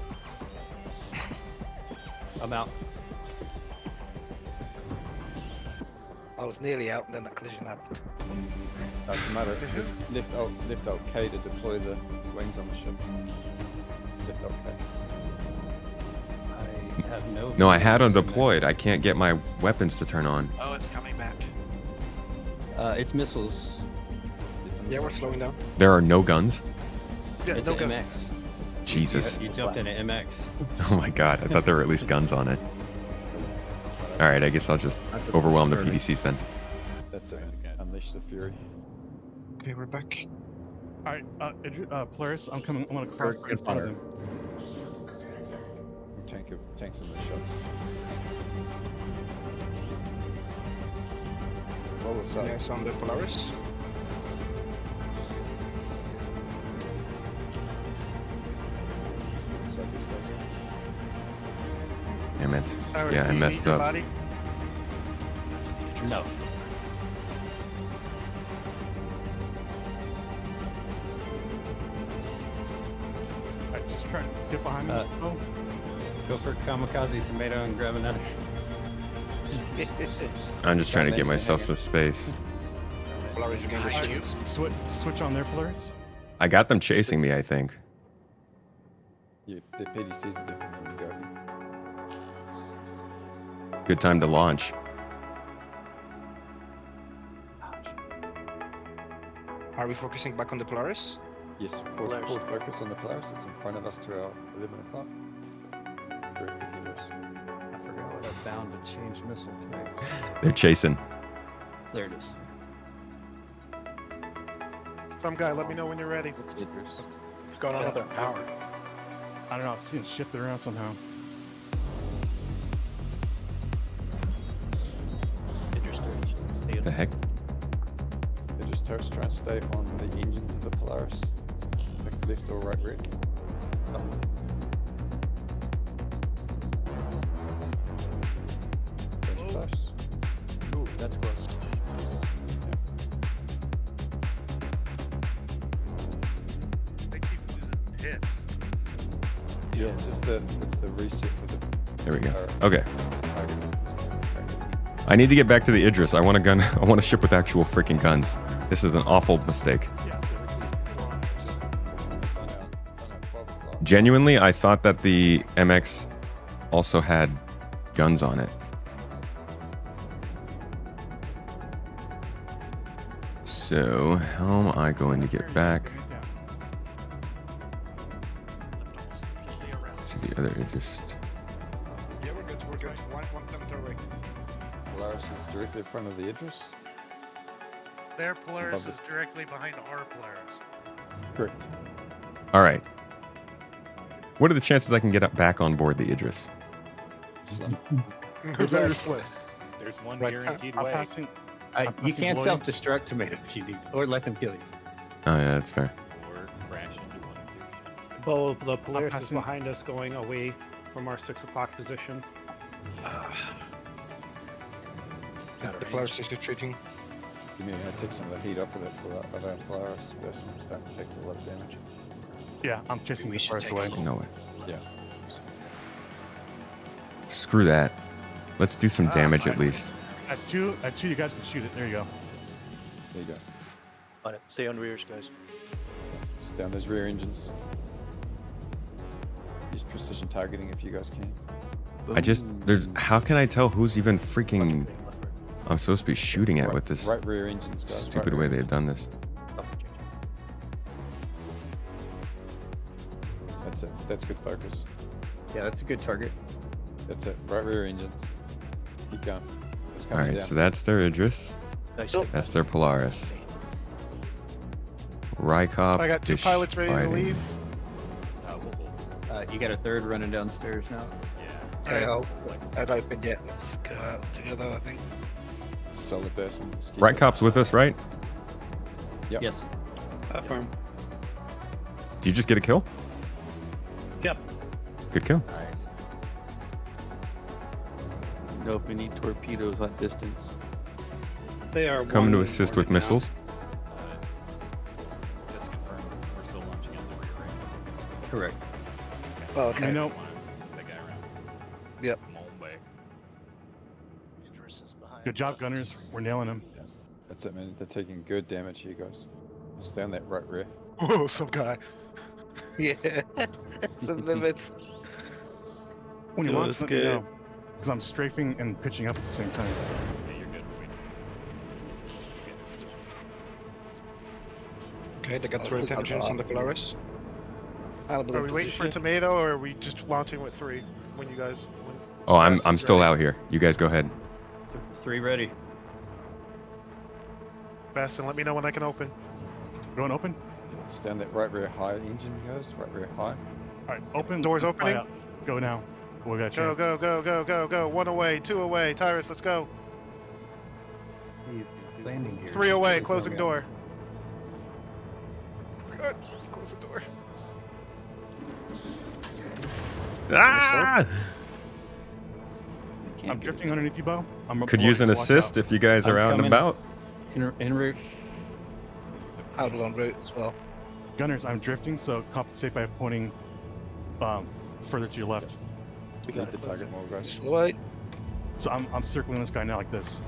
I'm out. I was nearly out, and then that collision happened. Doesn't matter. Lift Alt K to deploy the wings on the ship. Lift Alt K. I have no. No, I had them deployed. I can't get my weapons to turn on. Oh, it's coming back. It's missiles. Yeah, we're slowing down. There are no guns. Yeah, It's no an guns. MX. Jesus. You jumped in an MX. Oh my god, I thought there were at least guns on it. All right, I guess I'll just overwhelm the PDCs then. That's it. Unleash the Fury. Okay, we're back. All right, Polaris, I'm coming. I'm gonna cross right in front of them. Tanks in the ship. What was that? Next on the Polaris. Damn it. Iris, Yeah, do I you messed need your up. body? That's the Idris. No. All right, just trying to get behind me. Oh, Go for kamikaze tomato and grab another. I'm just trying to get myself some space. Polaris regain the Behind you. shields. switch on there, Polaris. I got them chasing me, I think. Yeah, the PDCs are different than the Guardian. Good time to launch. Are we focusing back on the Polaris? Yes, forward focus on the Polaris. It's in front of us to our 11 o'clock. Direct to Idris. I forgot what I found to change missile types. They're chasing. There it is. Some guy, let me know when you're ready. Idris. What's going on with our power? I don't know. It's getting shifted around somehow. Idris What the heck? Idris turrets try and stay on the engines of the Polaris. Like left or right rear. Up. That's close. Ooh, that's close. They keep losing tips. Yeah, it's just the reset for the. There we go. turret. Okay. Target. I need to get back to the Idris. I want a gun. I want a ship with actual freaking guns. This is an awful mistake. Genuinely, I thought that the MX also had guns on it. So, how am I going to get back? the other Idris? Yeah, we're good. We're good. One cemetery away. Polaris is directly in front of the Idris. Their Polaris Above is directly behind our Polaris. Correct. All right. What are the chances I can get back on board the Idris? Very slim. There's one Right, guaranteed I'm way. passing. You passing can't below you. self-destruct Tomato if you need, or let them kill you. Oh yeah, that's fair. Or crash into one of the Well, the Polaris is passing- behind us going away from our 6 o'clock position. The Polaris is retreating. You mean I take some of the heat off of our Polaris? That's starting to take a lot of damage. Yeah, I'm chasing the Polaris away. No way. Yeah. Screw that. Let's do some damage at least. At two, you guys can shoot it. There you go. There you go. On it. Stay on rears, guys. Just down those rear engines. Use precision targeting if you guys can. there's. How can I tell who's even freaking? I'm supposed to be shooting at with this Right rear engines, guys. stupid right way rear. they've done this. That's it. That's good focus. Yeah, that's a good target. That's it. Right rear engines. Keep going. It's All coming right, down. so that's their Idris. That's their Polaris. Rykov I got 2 is pilots ready to fighting. leave. You got a third running downstairs now. Okay, I'd open yet. Let's go out together, I think. Solid person. Rykov's with us, right? Yep. Yes. Platform. Did you just get a kill? Yep. Good kill. Nice. Know if we need torpedoes at distance. They are Coming to one assist with morning now. missiles. Just confirm we're still launching at the rear end. Correct. Oh, okay. You know, That guy around. Yep. Come on, babe. Idris is behind. good job, gunners. We're nailing them. That's it, man. They're taking good damage here, guys. Stay on that right rear. Whoa, some guy. Yeah. That's the limit. When you Yo, launch, that's let me good. know. Because I'm strafing and pitching up at the same time. Yeah, you're good. We're waiting. Just get in position. Okay, they got turret engines on the Polaris. I'll Are we waiting for Tomato, or are we just launching with 3 when you guys? When Oh, I'm Fast is still ready? out here. You guys go ahead. 3 ready. Bastin, let me know when I can open. Going open? Yeah, stay on that right rear high engine, guys. Right rear high. All right, open. Doors fly opening? out. Go now. We got you. Go, go, go, go, go, go. 1 away, 2 away. Tyrus, let's go. Landing gear. 3 away, closing door. Good. Close the door. Ah! I'm drifting underneath you, Bo. I'm Could use an assist if you guys are out and about. En route. Out on route as well. Gunners, I'm drifting, so compensate by pointing further to your left. We got the target more, guys. Just wait. So I'm circling this guy now like this.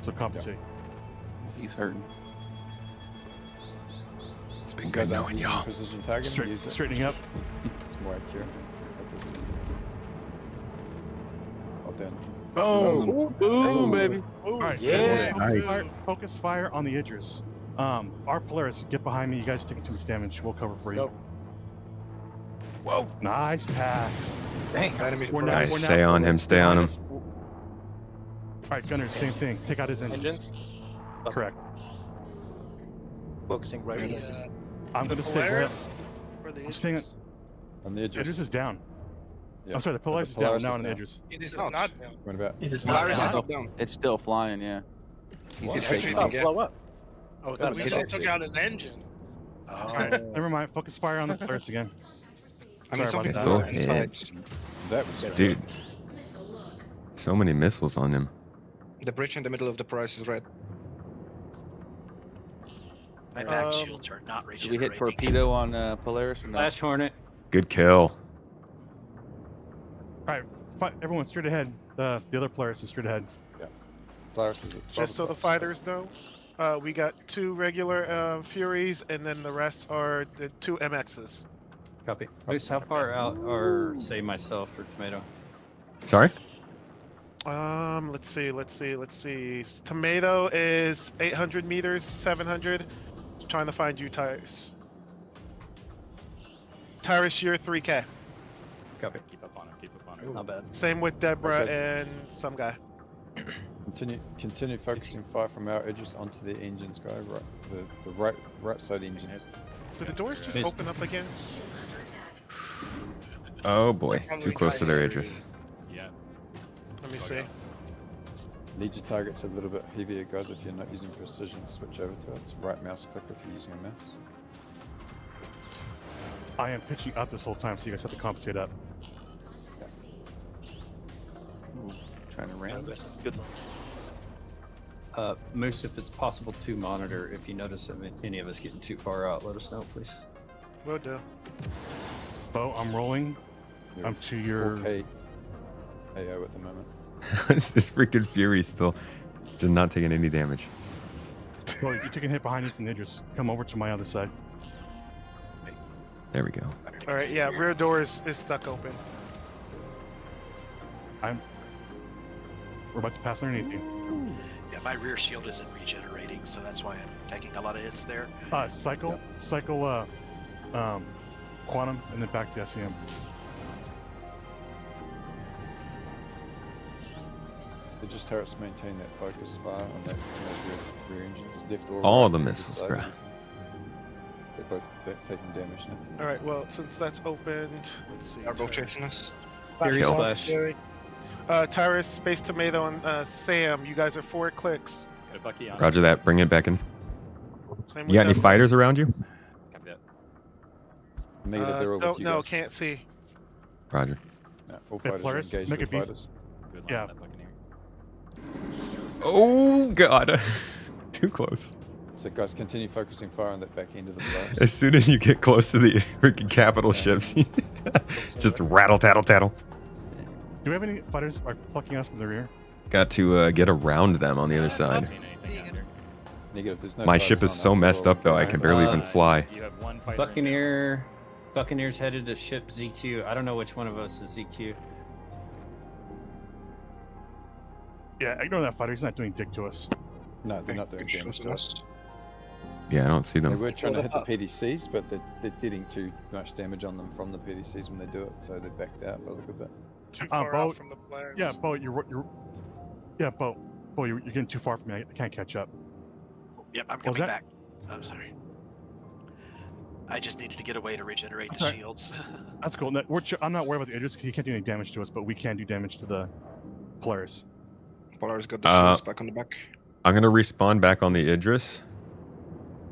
So compensate. He's hurting. It's been good knowing y'all. Precision targeting. use it. Straightening up. It's more accurate. At this distance. All done. Oh, boom, baby. All right. Yeah. Focus fire on the Idris. Our Polaris, get behind me. You guys are taking too much damage. We'll cover for you. Go. Whoa. Nice pass. Dang. Nice. Stay on him. Stay on him. All right, Gunners, same thing. Take out his engines. Correct. Focusing right The, here. I'm going to stay right. Polaris or the I'm staying. Idris? On the Idris. Idris is down. Yeah. I'm sorry, the Polaris is down now on the Idris. It is not down. What about? It is Polaris not is down. not down. It's still flying, yeah. It's It's retreating, yeah. blow up. Oh, that we just took out his engine. All right, never mind. Focus fire on the Polaris again. I mean, Sorry some about people that. are inside. That was Dude. So many missiles on him. The bridge in the middle of the Polaris is red. My back shields are not Did we regenerating. hit torpedo on Polaris or not? Flash Hornet. Good kill. All right, everyone straight ahead. The other Polaris is straight ahead. Yeah. Polaris is Just so the fighters know, we got 2 regular Furies, and then the rest are the 2 MXs. Copy. Moose, how far out are, say, myself or Tomato? Sorry? Let's see. Tomato is 800 meters, 700. Trying to find you, Tyrus. Tyrus, you're 3K. Copy. Keep up on her. Keep up on her. Not bad. Same with Deborah Okay. and some guy. Continue focusing fire from our edges onto the engines, guy. Right, the right side engines. Did the doors just Miss- open up again? Oh boy, too close to their Idris. Yeah. Let me see. Need your targets a little bit heavier, guys. If you're not using precision, switch over to it. It's right mouse click if you're using a mouse. I am pitching up this whole time, so you guys have to compensate up. Trying to ram. Good. Moose, if it's possible to monitor, if you notice any of us getting too far out, let us know, please. Will do. Bo, I'm rolling. I'm to your. 4K AO at the moment. This freaking Fury still just not taking any damage. Bo, you're taking a hit behind you from Idris. Come over to my other side. There we go. All right, yeah, rear door is stuck open. We're about to pass underneath you. Yeah, my rear shield isn't regenerating, so that's why I'm taking a lot of hits there. Cycle, quantum, and then back to SEM. They just turrets maintain that focus fire on that rear engines. Left or All right, the either missiles, side. bruh. They're both taking damage now. All right, well, since that's opened, let's see. Are both chasing us? Fury Kill. splash. Tyrus, Space Tomato, and Sam, you guys are 4 clicks. Got a Bucky on. Roger that. Bring it back in. Same You got any them. fighters around you? Copy that. Negative, they're all Don't with you know, guys. can't see. Roger. No, all Hey, fighters are Polaris, engaged make a with beef. fighters. Good line Yeah. on that Buccaneer. Oh god. Too close. So guys, continue focusing fire on that back end of the Polaris. As soon as you get close to the freaking capital ships, just rattle tattle tattle. Do we have any fighters are plucking us from the rear? Got to get around them on the other side. Seen anything down here. Negative, there's no My fighters ship is on so us, messed we're up though, I all can barely even fly. You have one fighter. in there. Buccaneer's headed to ship ZQ. I don't know which one of us is ZQ. Yeah, ignore that fighter. He's not doing dick to us. No, they're not doing Good damage shots to on us. us. Yeah, I don't see They them. were trying to hit the up. PDCs, but they're getting too much damage on them from the PDCs when they do it, so they backed out. But look at that. Too far Bo, out from the Polaris. Yeah, Bo, you're getting too far from me. I can't catch up. Yep, I'm What was coming that? back. I'm sorry. I just needed to get away to regenerate the That's all right. shields. That's cool. I'm not worried about the Idris. He can't do any damage to us, but we can do damage to the Polaris. Polaris got the shields back on the back. I'm gonna respawn back on the Idris.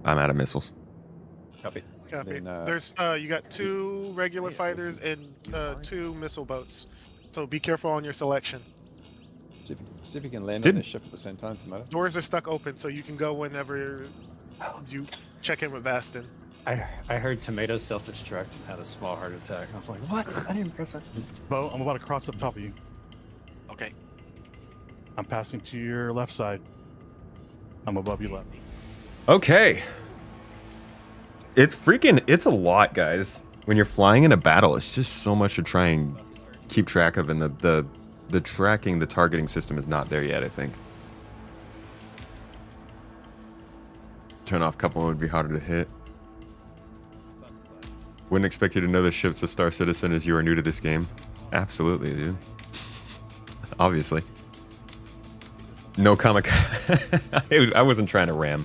I'm out of missiles. Copy. Copy. Then, There's you got 2 regular fighters and 2 missile boats. So be careful on your selection. See if you can land on Didn't- this ship at the same time, Tomato. Doors are stuck open, so you can go whenever you check in with Vastin. I heard Tomato self-destruct and had a small heart attack. I was like, what? I didn't press it. Bo, I'm about to cross up top of you. Okay. I'm passing to your left side. I'm above you left. Okay. It's a lot, guys. When you're flying in a battle, it's just so much to try and keep track of, and the tracking, the targeting system is not there yet, I think. Turn off couple would be harder to hit. Wouldn't expect you to know the ship's a Star Citizen as you are new to this game. Absolutely, dude. Obviously. No comic. I wasn't trying to ram.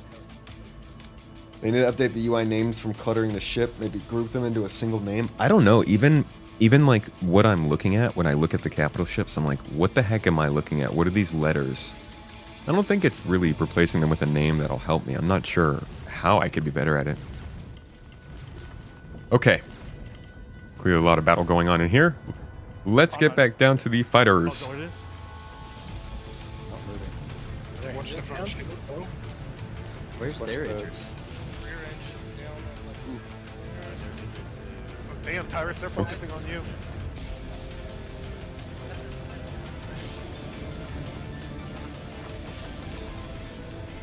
They need to update the UI names from cluttering the ship, maybe group them into a single name. I don't know, even like what I'm looking at when I look at the capital ships, I'm like, what the heck am I looking at? What are these letters? I don't think it's really replacing them with a name that'll help me. I'm not sure how I could be better at it. Okay. Clearly a lot of battle going on in here. Let's get back down to the fighters. Oh, there it is. Watch the front ship. Where's their Idris? Rear engine's down and like. Damn, Tyrus, they're focusing on you.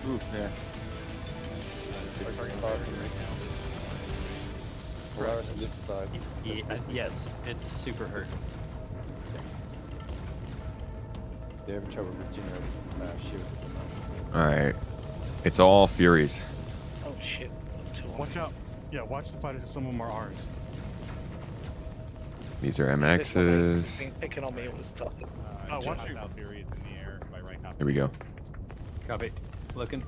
Oof, yeah. Polaris left side. Yes, it's super hurt. They're having trouble regenerating shields at the moment. Alright. It's all Furies. Oh shit. Watch out. Yeah, watch the fighters. Some of them are ours. These are This one has MXs. been picking on me all this time. watch you. South Fury is in the air. My right copy. Here we go. Copy. Looking.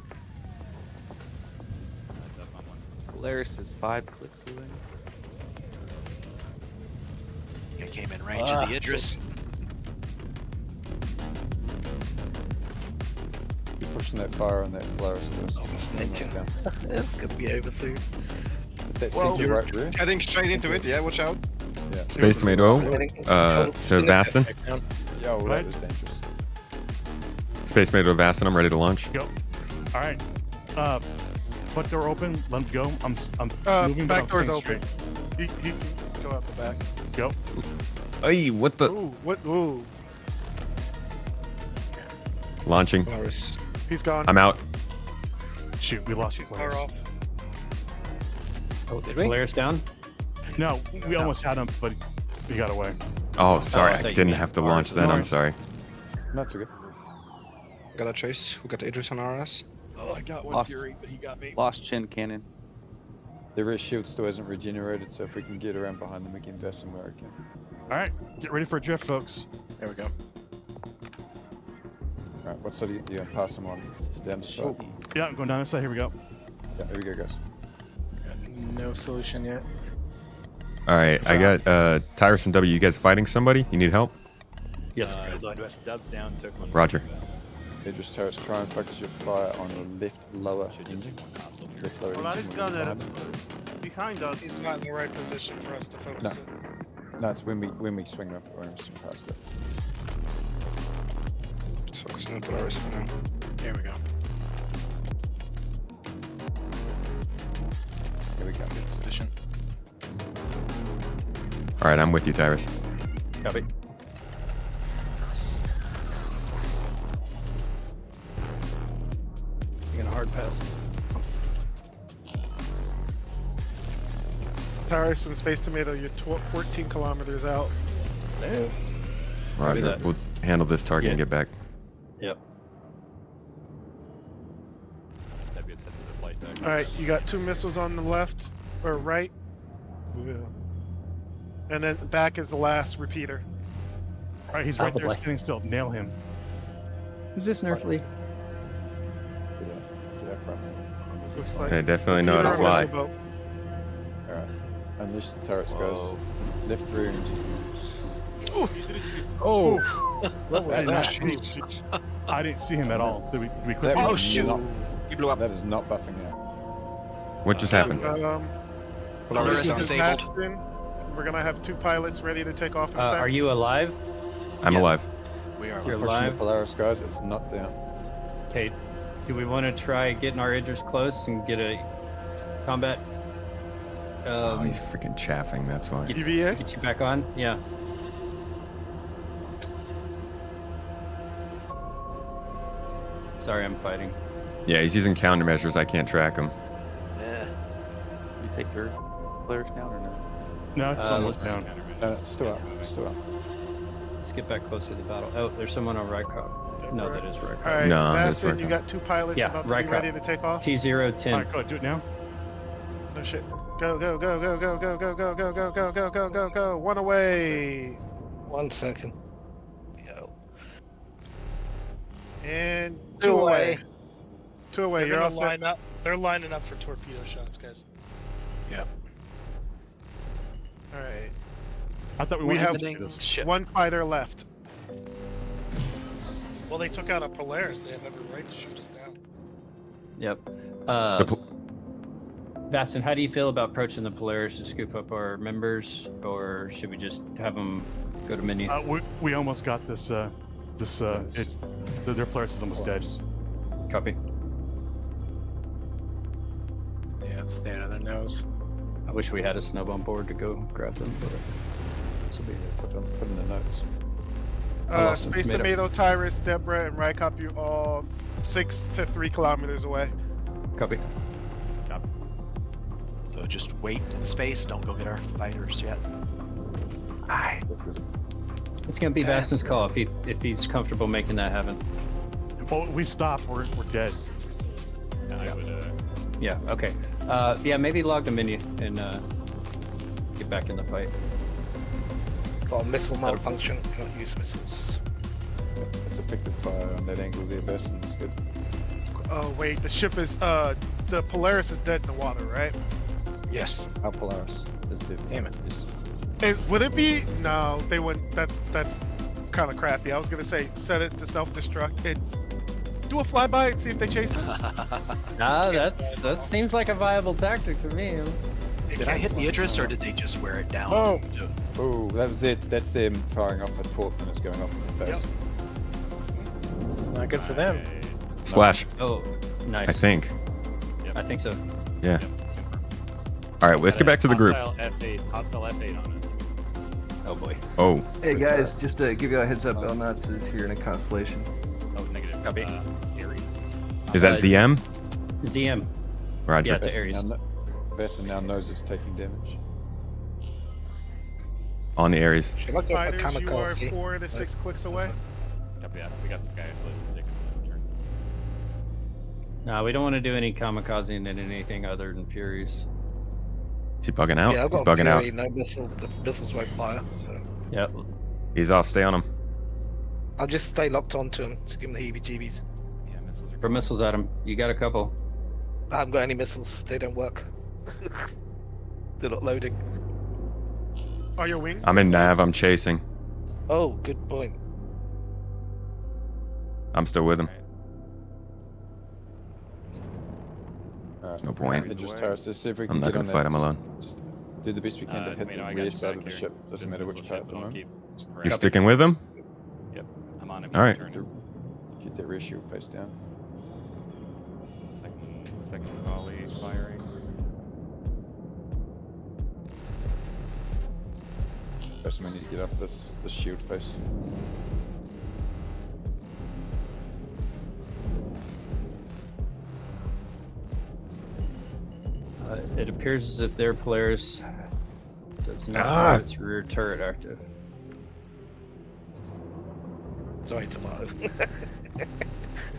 That's on one. Polaris is 5 clicks away. I came in range of the Idris. You're pushing that fire on that Polaris first. Snitching. It's gonna be over soon. That's Well, CG you're right rear. heading straight into it. Yeah, watch out. Yeah. Space Tomato. So Vastin. Yeah, well, that was dangerous. Space Tomato Vastin. I'm ready to launch. Go. All right. Front door open. Let him go. I'm moving. Back but door's I'm open. staying He can go out the back. straight. Go. Hey, what the? Ooh, what? Ooh, Launching. Polaris. he's gone. I'm out. Shoot, we lost the Power Polaris. off. Oh, did Polaris down? No, we almost had him, but he got away. Oh, sorry. I I thought you didn't meant have to ours. launch then. I'm Ours. sorry. Not too good. Got a chase. We got Idris on our ass. Oh, I got one Lost. Fury, but he got me. Lost chin cannon. The rear shield still hasn't regenerated, so if we can get around behind them, we can invest in where we can. All right, get ready for a drift, folks. There we go. Alright, what side are you gonna pass them on? It's down the side. Yeah, I'm going down this side. Here we go. Yeah, here we go, guys. No solution yet. All right. I got Tyrus and W. You guys fighting somebody? You need help? Yes. Dubs down, took one. Roger. Idris turrets, try and focus your fire on the left lower engine. Left lower Polaris engine. gunner behind us. He's not in the right position for us to focus it. No, it's when we swing up or swing past it. Let's focus on the Polaris for now. There we go. Here we go. Good position. All right. I'm with you, Tyrus. Copy. Taking a hard pass. Tyrus and Space Tomato, you're 14 kilometers out. Roger. that. We'll handle this target and Yeah. get back. Yep. That gets hit to the flight deck. All right, you got 2 missiles on the left or right. Yeah. And then back is the last repeater. All right, he's right there, Probably. standing still. Nail him. Is this Nerfly? Get out front. Looks like. I definitely know how to Either fly. missile boat. Alright. Unleash the turrets, guys. Left rear engine. Oh, What was I that? didn't see him at all. Did we That click? was Oh, shoot. not- He blew up. That is not buffing out. What just happened? Polaris this is disabled. Bastion. We're gonna have 2 pilots ready to take off in a second. Are you alive? I'm alive. We are. You're Pushing alive? the Polaris, guys. It's not down. Okay. Do we want to try getting our Idris close and get a combat? Oh, he's freaking chaffing. That's why. EVA? Get you back on? Yeah. Sorry, I'm fighting. Yeah, he's using countermeasures. I can't track him. Yeah. You take your Polaris down or no? No, it's almost let's- down. No, it's still up. Still up. Let's get back closer to the battle. Oh, there's someone on right cop. No, that is right All cop. right, No, that's Bastion, right you now. got 2 pilots Yeah, about to right be ready cop. to take off. T010. All right, go. Do it now. No shit. Go, go, go, go, go, go, go, go, go, go, go, go, go, go, go. 1 away. 1 second. Yo. And 2 2 away. away. 2 away. They're You're all gonna set. line up. They're lining up for torpedo shots, guys. Yep. All right. I thought we We wanted have to do this. Shit. 1 fighter left. Well, they took out a Polaris. They have every right to shoot us down. Yep. The pol- Vastin, how do you feel about approaching the Polaris to scoop up our members, or should we just have them go to menu? We almost got this. Their Polaris is almost dead. Copy. Yeah, it's down on their nose. I wish we had a snub on board to go grab them, but this will be Put in the notes. lost him. Space Tomato. Tomato, Tyrus, Deborah, and Rykop, you all 6 to 3 kilometers away. Copy. So just wait in space. Don't go get our fighters yet. It's gonna be Yeah, Vastin's call if he's comfortable making that happen. Well, we stopped. We're dead. I would, Yeah. Okay. Yeah. Maybe log the menu and get back in the fight. Got a missile malfunction. Can't use missiles. It's effective fire on that angle there, Bastion. It's good. Oh wait, the ship is the Polaris is dead in the water, right? Yes. Our Polaris is dead. Damn it. Would it be? No, they wouldn't. That's kind of crappy. I was gonna say set it to self-destruct and do a flyby and see if they chase us. Nah, that seems like a viable tactic to me. Did I hit the Idris or did they just wear it down? Oh, that was it. That's them firing off a torp and it's going off in the face. It's not good for them. Splash. Oh, nice. I think. I think so. Yeah. All right, let's get back to the group. Hostile F8 on us. Oh boy. Oh. Hey guys, just to give you a heads up, Belnuts is here in a constellation. Oh, negative. Copy. Aries. Is that ZM? ZM. Roger. Yeah, to Aries. Bastion now knows it's taking damage. On the Aries. Should I go for Fighters, you are kamikaze? 4 to 6 clicks away. Copy that. We got this guy isolated. Take a turn. Nah, we don't want to do any kamikazing in anything other than Furies. Is he bugging out? Yeah, I've He's got bugging out. Fury, no missiles. The missiles won't fire. So Yep. He's off. Stay on him. I'll just stay locked onto him to give him the heebie-jeebies. Yeah, missiles are Throw missiles at him. You got a couple. I haven't got any missiles. They don't work. They're not loading. Are your wings? I'm in nav. I'm chasing. Oh, good point. I'm still with him. There's no point. I'm not gonna fight him alone. Just do the best we can to hit the rear side of the ship. Doesn't matter which part at the moment. You sticking with him? Yep. I'm on him. All right. Get that rear shield face down. Second volley firing. First, we need to get off this shield face. It appears as if their Polaris does not have its rear turret active. Sorry, Tomato.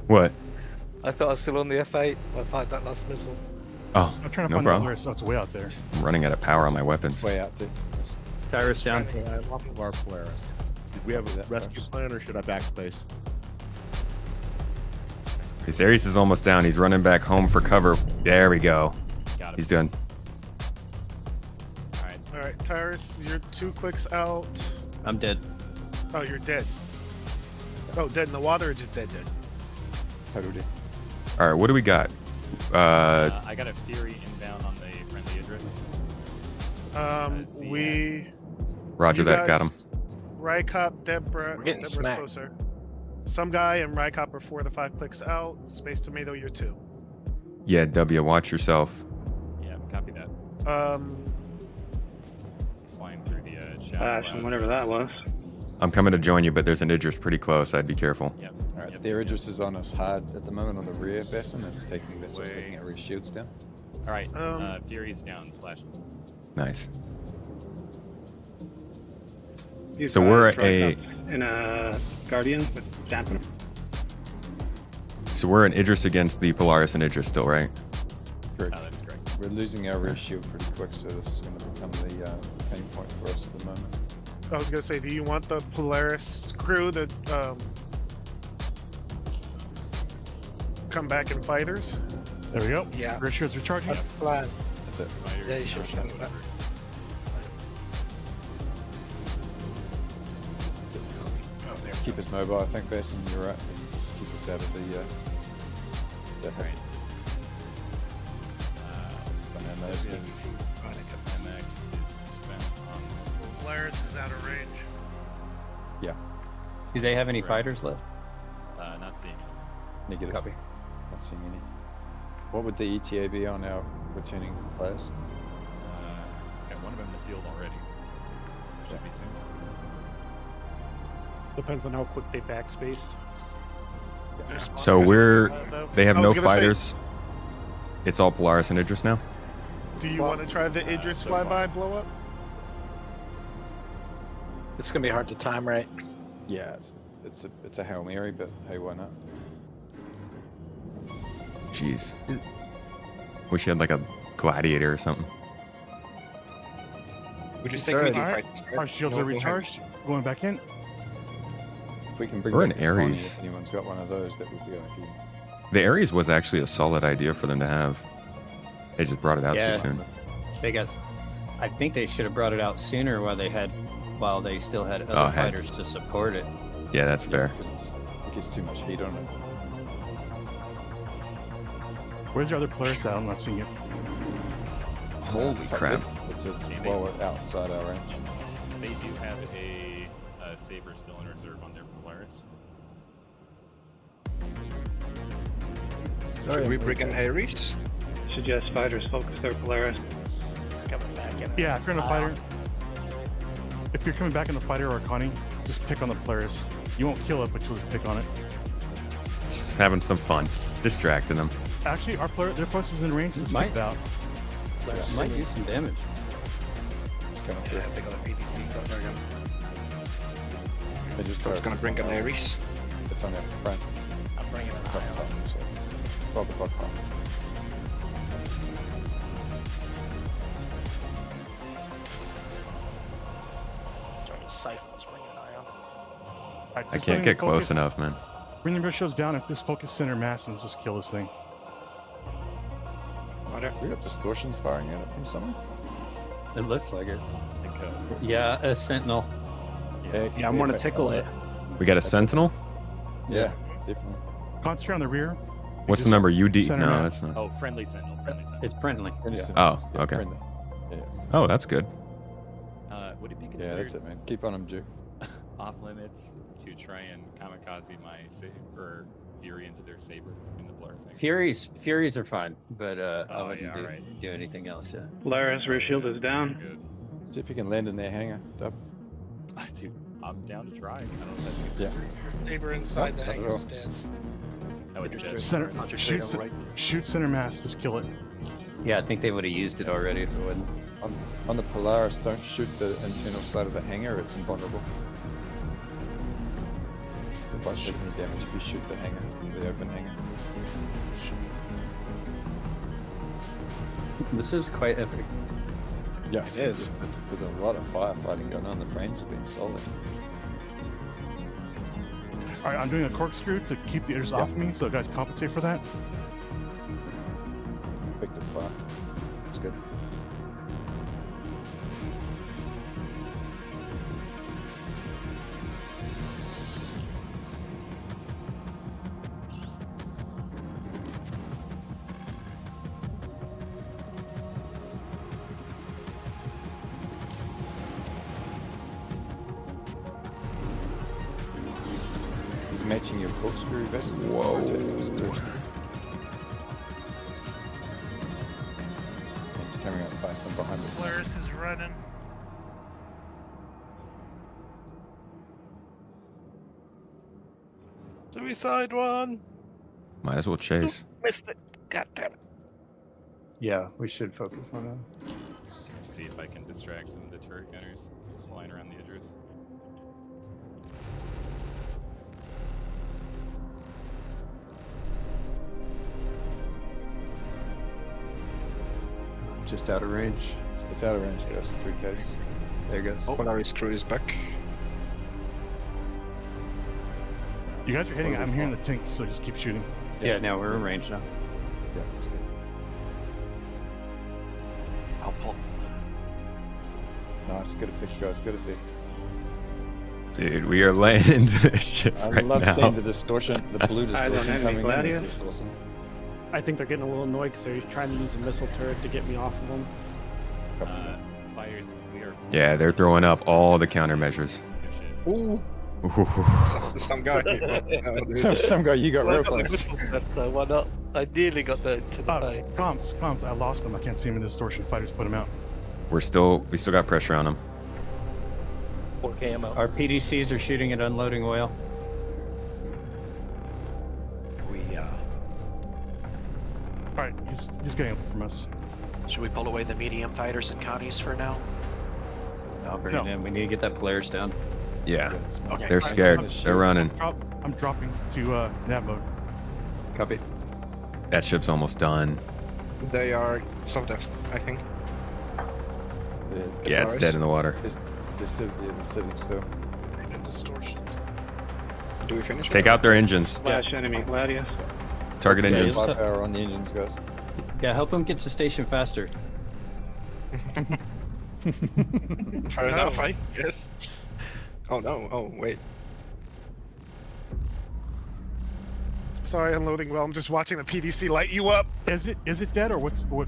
What? I thought I was still on the F8. I fired that last missile. Oh, I'm trying to no find problem. Polaris. Oh, it's way out there. I'm running out of power on my weapons. Way out there. Tyrus down. Off of our Polaris. Did we have a rescue plan or should I backspace? His Ares is almost down. He's running back home for cover. There we go. Got him. He's done. All right, Tyrus, you're 2 clicks out. I'm dead. Oh, you're dead. Oh, dead in the water or just dead? Totally. All right, what do we got? I got a Fury inbound on the friendly Idris. Roger you that. Got guys- him. Rykop, Deborah. We're getting Deborah's smacked. closer. Some guy and Rykop are 4 to 5 clicks out. Space Tomato, you're 2. Yeah, W. Watch yourself. Yeah, copy that. He's flying through the shaft. Whatever that was. I'm coming to join you, but there's an Idris pretty close. I'd be careful. Yep. Alright, the Idris is on us hard at the moment on the rear, Bastion. It's taking our rear shields down. Alright, Fury's down, splash. Nice. You So guys we're right up in a Guardian with dampener. So we're an Idris against the Polaris and Idris still, right? Correct. Oh, that is correct. We're losing our rear shield pretty quick, so this is going to become the pain point for us at the moment. I was gonna say, do you want the Polaris crew to come back in fighters? There we go. Yeah. Rear shields recharging. That's the plan. That's it. Yeah, you should have done that. Keep us mobile, I think, Bastion. You're right. Keep us out of the that hit. MX is spent on missiles. Polaris is out of range. Yeah. Do they have any fighters left? Not seeing it. Negative. Copy. Not seeing any. What would the ETA be on our returning players? Got one of them in the field already. So it should be soon. Depends on how quick they backspaced. So they have I no was gonna say- fighters. It's all Polaris and Idris now. Do you want to try the Idris flyby blow up? It's gonna be hard to time, right? Yeah, it's a Hail Mary, but hey, why not? Jeez. Wish you had like a gladiator or something. We just take medium Alright, fighters. our shields are recharged. Going back in. If we can bring We're back in the Connie, Ares. if anyone's got one of those, that would be ideal. The Ares was actually a solid idea for them to have. They just brought it out Yeah. too soon. I think they should have brought it out sooner while they still had other fighters to support it. Yeah, that's fair. It gets too much heat on it. Where's your other Polaris at? I'm not seeing it. Holy crap. It's well outside our range. They do have a Saber still in reserve on their Polaris. Should we bring an Ares? Suggest fighters focus their Polaris. Coming back in. Yeah, if you're in a fighter, if you're coming back in a fighter or a Connie, just pick on the Polaris. You won't kill it, but you'll just pick on it. Just having some fun, distracting them. Actually, their Polaris is in range and Might. stick out. Might do some damage. Yeah, they got a PDC. There we go. They just So it's gonna bring an Ares. It's on their front. I'm bringing an Top, eye on. so 12 o'clock high. Trying to siphon this, bringing an eye on. Alright, I just can't letting get the close focus- enough, man. Bring the ratios down. If this focus center mass, and just kill this thing. We got distortions firing at it from somewhere. It looks like it. I think, Yeah, a sentinel. Yeah, I'm gonna tickle it. We got a Sentinel? Yeah, definitely. Concentrate on the rear. What's the number? UD? Center No, mass. that's not. Oh, friendly Sentinel. It's friendly. Oh, okay. Oh, that's good. Would it be Yeah, considered that's it, man. Keep on them, Jew. off limits to try and kamikaze my or Fury into their Saber in the Polaris? Furies are fine, but I Oh, wouldn't yeah, do anything else. Yeah. Polaris rear shield is down. Good. See if you can land in their hangar, Dub. Dude, I'm down to try. I don't know if that's Yeah. considered. Saber inside the not at hangar all. stance. Oh, it's dead. Center, shoot center mass. Just kill it. Yeah, I think they would have used it already if it wouldn't. On the Polaris, don't shoot the internal side of the hangar, it's invulnerable. It won't take any damage if you shoot the hangar, the open hangar. This is quite epic. Yeah, it is. There's a lot of firefighting going on, the frames have been solid. Alright, I'm doing a corkscrew to keep the Idris off me, so guys compensate for that. Victor fire. That's good. Matching your corkscrew vest. Whoa. It's coming up fast and behind us. Polaris is running. Suicide one. Might as well chase. Missed it. God damn it. Yeah, we should focus on that. See if I can distract some of the turret gunners just flying around the Idris. Just out of range. It's out of range, guys. 3Ks. There goes. Polaris crew is back. You guys are hitting it. I'm hearing the tinks, so just keep shooting. Yeah, now we're in range now. Yeah, that's good. I'll pull. Nice, good pick, guys. Good pick. Dude, we are laying into this shit I right love now. seeing the distortion, the blue I don't distortion have any coming in. Gladius. It's just awesome. I think they're getting a little annoyed because they're trying to use a missile turret to get me off of them. Fires, we are. Yeah, they're throwing up all the countermeasures. Ooh. Some guy. Some guy, you got Well, I real got the close. missile turret, so why not? I nearly got to the bay. Comms. I lost them. I can't see them in the distortion. Fighters put them out. We still got pressure on them. 4K ammo. Our PDCs are shooting at unloading oil. Alright, he's getting away from us. Should we pull away the medium fighters and Connies for now? I'll bring it in. We need to get that Polaris down. Yeah. Okay. They're scared. They're running. I'm dropping to nav mode. Copy. That ship's almost done. They are soft, I think. Yeah, it's dead in the water. They're sitting still. And distortion. Do we finish? Take out their engines. Flash enemy, Gladius. Target Yeah, engines. fire power on the engines, guys. Yeah, help him get to station faster. Fair enough, I guess. Oh no, oh wait. Sorry, unloading well. I'm just watching the PDC light you up. Is it dead or what's going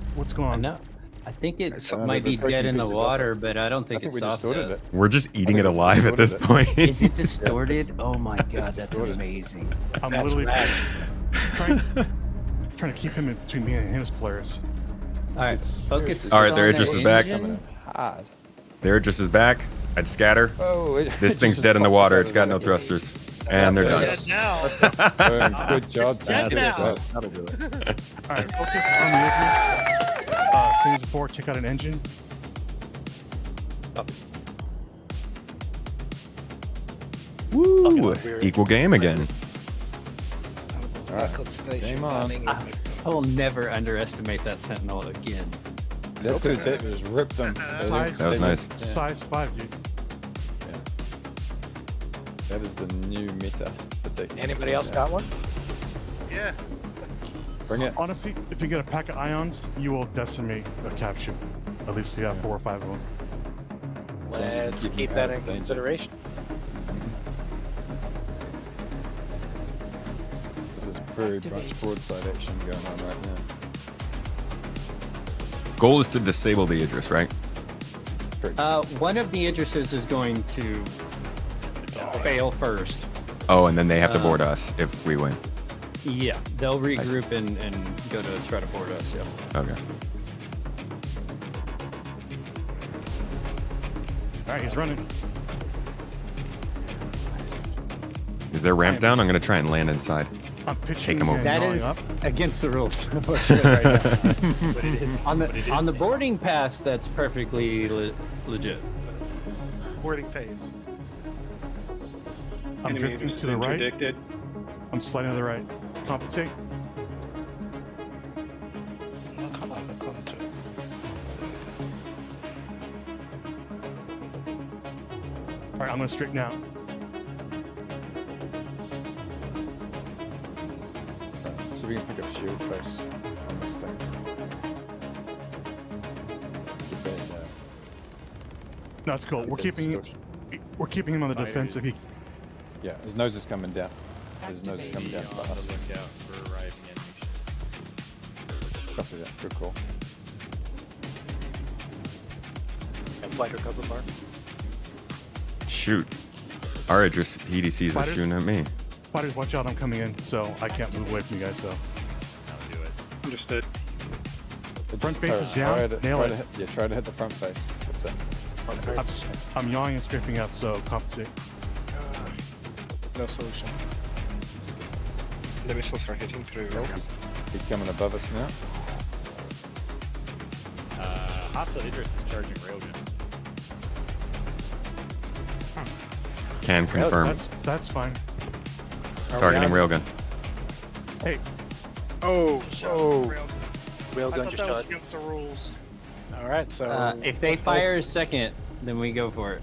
on? No, I think it It's might be breaking dead in the pieces off water, it. but I don't think I think it's we soft distorted death. it. We're just eating it think we alive at this distorted point. Is it distorted? Oh my god, that's amazing. I'm That's literally rad. trying to keep him in between me and his players. Alright, focus. All right, their on Idris the is back. engine. Hard. Their Idris is back. I'd scatter. Oh, This thing's dead in the water. It's got no thrusters. And they're done. Dead now. Good job, dead Dad. now. That'll do it. Alright, focus on the Idris. Same as before, check out an engine. Woo! Equal game again. Game on. I will never underestimate that Sentinel again. That dude that just ripped them. Size, That was nice. Size 5, dude. Yeah. That is the new meta. Anybody else got one? Yeah. Bring it. Honestly, if you get a pack of ions, you will decimate a cap ship. At least you got 4 or 5 of them. Let's keep that in consideration. This is very much broadside action going on right now. Goal is to disable the Idris, right? One of the Idrises is going to fail first. Oh, and then they have to board us if we win. Yeah, they'll regroup and go to try to board us. Yeah. Okay. All right, he's running. Is there ramp down? I'm gonna try and land inside. I'm Take him over. That is against the rules. Right now. But it is. On the boarding pass, that's perfectly legit. Boarding phase. I'm Enemy drifting is to the right. interdicted. I'm sliding to the right. Compensate. No, come on, come to it. All right, I'm gonna straighten out. So we can pick up shield face on this thing. No, it's cool. We're keeping him on the defensive. He, Yeah, his nose is coming down. His nose is coming down Be for on us. the lookout for arriving enemy ships. Copy that. Good call. And flight recover bar. Shoot. Our Idris PDCs are Fighters? shooting at me. fighters, watch out! I'm coming in, so I can't move away from you guys. So I'll do it. Understood. front face is down. Nail it. Try to hit the front face. That's it. I'm yawing and strafing up, so compensate. No solution. The missiles are hitting pretty well. He's coming above us now. Hostile Idris is charging railgun. Can confirm. That's fine. Targeting railgun. Hey. Oh. Oh. Railgun I thought just that was charged. against the rules. All right, so If they fire a second, then we go for it.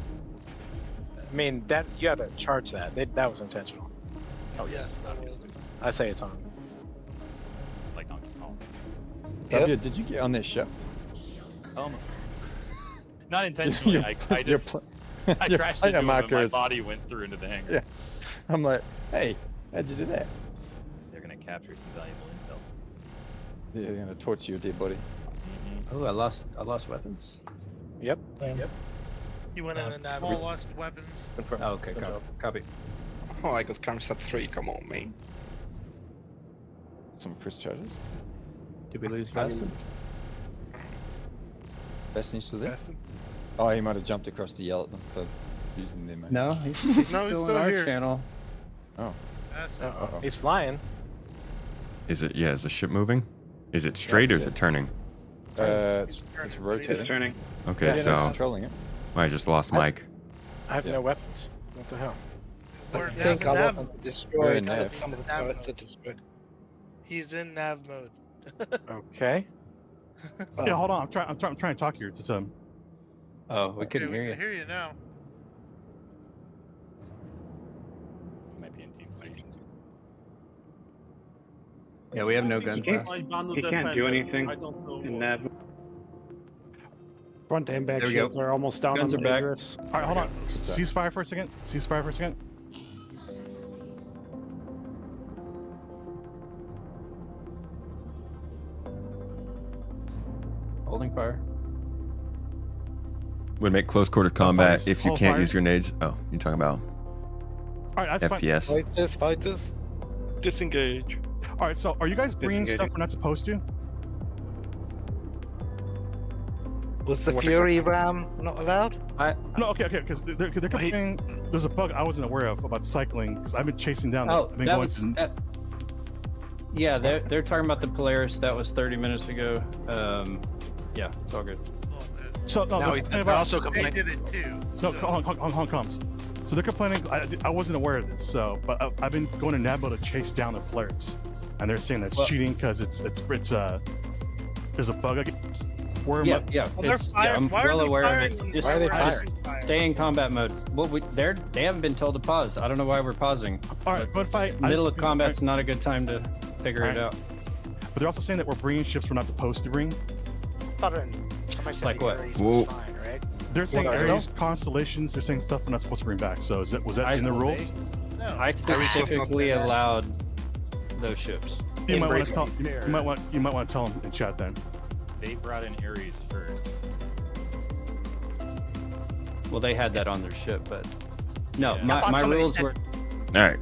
I mean, that you gotta charge that. That was intentional. Oh yes, obviously. I say it's on. Like Donkey Kong. Yep. Did you get on that ship? Almost. Not intentionally. I just I your crashed player into him and my markers. body went through into the hangar. Yeah. I'm like, hey, how'd you do that? They're gonna capture some valuable intel. Yeah, they're gonna torture your dead body. Oh, I lost weapons. Yep. Yep. You went in and all lost weapons. Oh, okay, copy. Oh, I got Carms at 3, come on, man. Some Chris charges. Did we lose Vastin? Vastin still there? Oh, he might have jumped across to yell at them for using their mate. No, he's No, he's still still in our here. channel. Oh. That's Uh-oh. He's flying. Is it? Yeah. Is the ship moving? Is it straight or is it turning? It's rotating. It's turning. Okay, Yeah, it's so controlling it. I just lost Mike. I have no weapons. What the hell? We're I think nav- I nav- want to destroy nav. some of the Nav turrets mode. that destroyed. He's in nav mode. Okay. Yeah, hold on. I'm trying to talk here. Just Oh, we couldn't we hear can you. hear you now. Might be in TeamSpeak. Yeah, we have no guns can't- left. He can't do anything I don't know in why. that. Front and back There we go. shields are almost down Guns on are back. Idris. All right, hold on. Ceasefire for a second. Ceasefire for a second. Holding fire. Would make close quarter combat fires. if you All can't fires. use grenades. Oh, you're talking about All right, that's fine. FPS. Fighters, disengage. All right, so are you guys bringing stuff we're not supposed to? Was the What Fury Ram not allowed? No, okay, because they're complaining there's a bug I wasn't aware of about cycling because I've been chasing down. Oh, I've been that going was. to- Yeah, they're talking about the Polaris. That was 30 minutes ago. Yeah, it's all good. So no, Now they're they're complaining about- also They complaining. did it too. No, so- Hong Koms. So they're complaining. I wasn't aware of this. So, but I've been going to Nabo to chase down the Polaris, and they're saying that's Well- cheating because it's there's a bug against. Where am Yeah, I- yeah. Well, they're It's, firing- yeah, I'm why are well they aware of firing it. when Just, Why are they just firing? stay in combat mode. What they haven't been told to pause. I don't know why we're pausing. All right, but if I Middle of combat's not a good time to figure it Alright. out. But they're also saying that we're bringing ships we're not supposed to bring. Somebody said Like the what? Ares Whoa. was fine, right? They're saying What, Ares constellations. They're saying stuff we're not supposed to bring back. So was that in the rules? No. I specifically allowed those ships. You might want Embrace to tell. to be You fair. might want to tell them in chat then. They brought in Ares first. Well, they had that on their ship, but no, Yeah. I thought my somebody rules said- were. All right,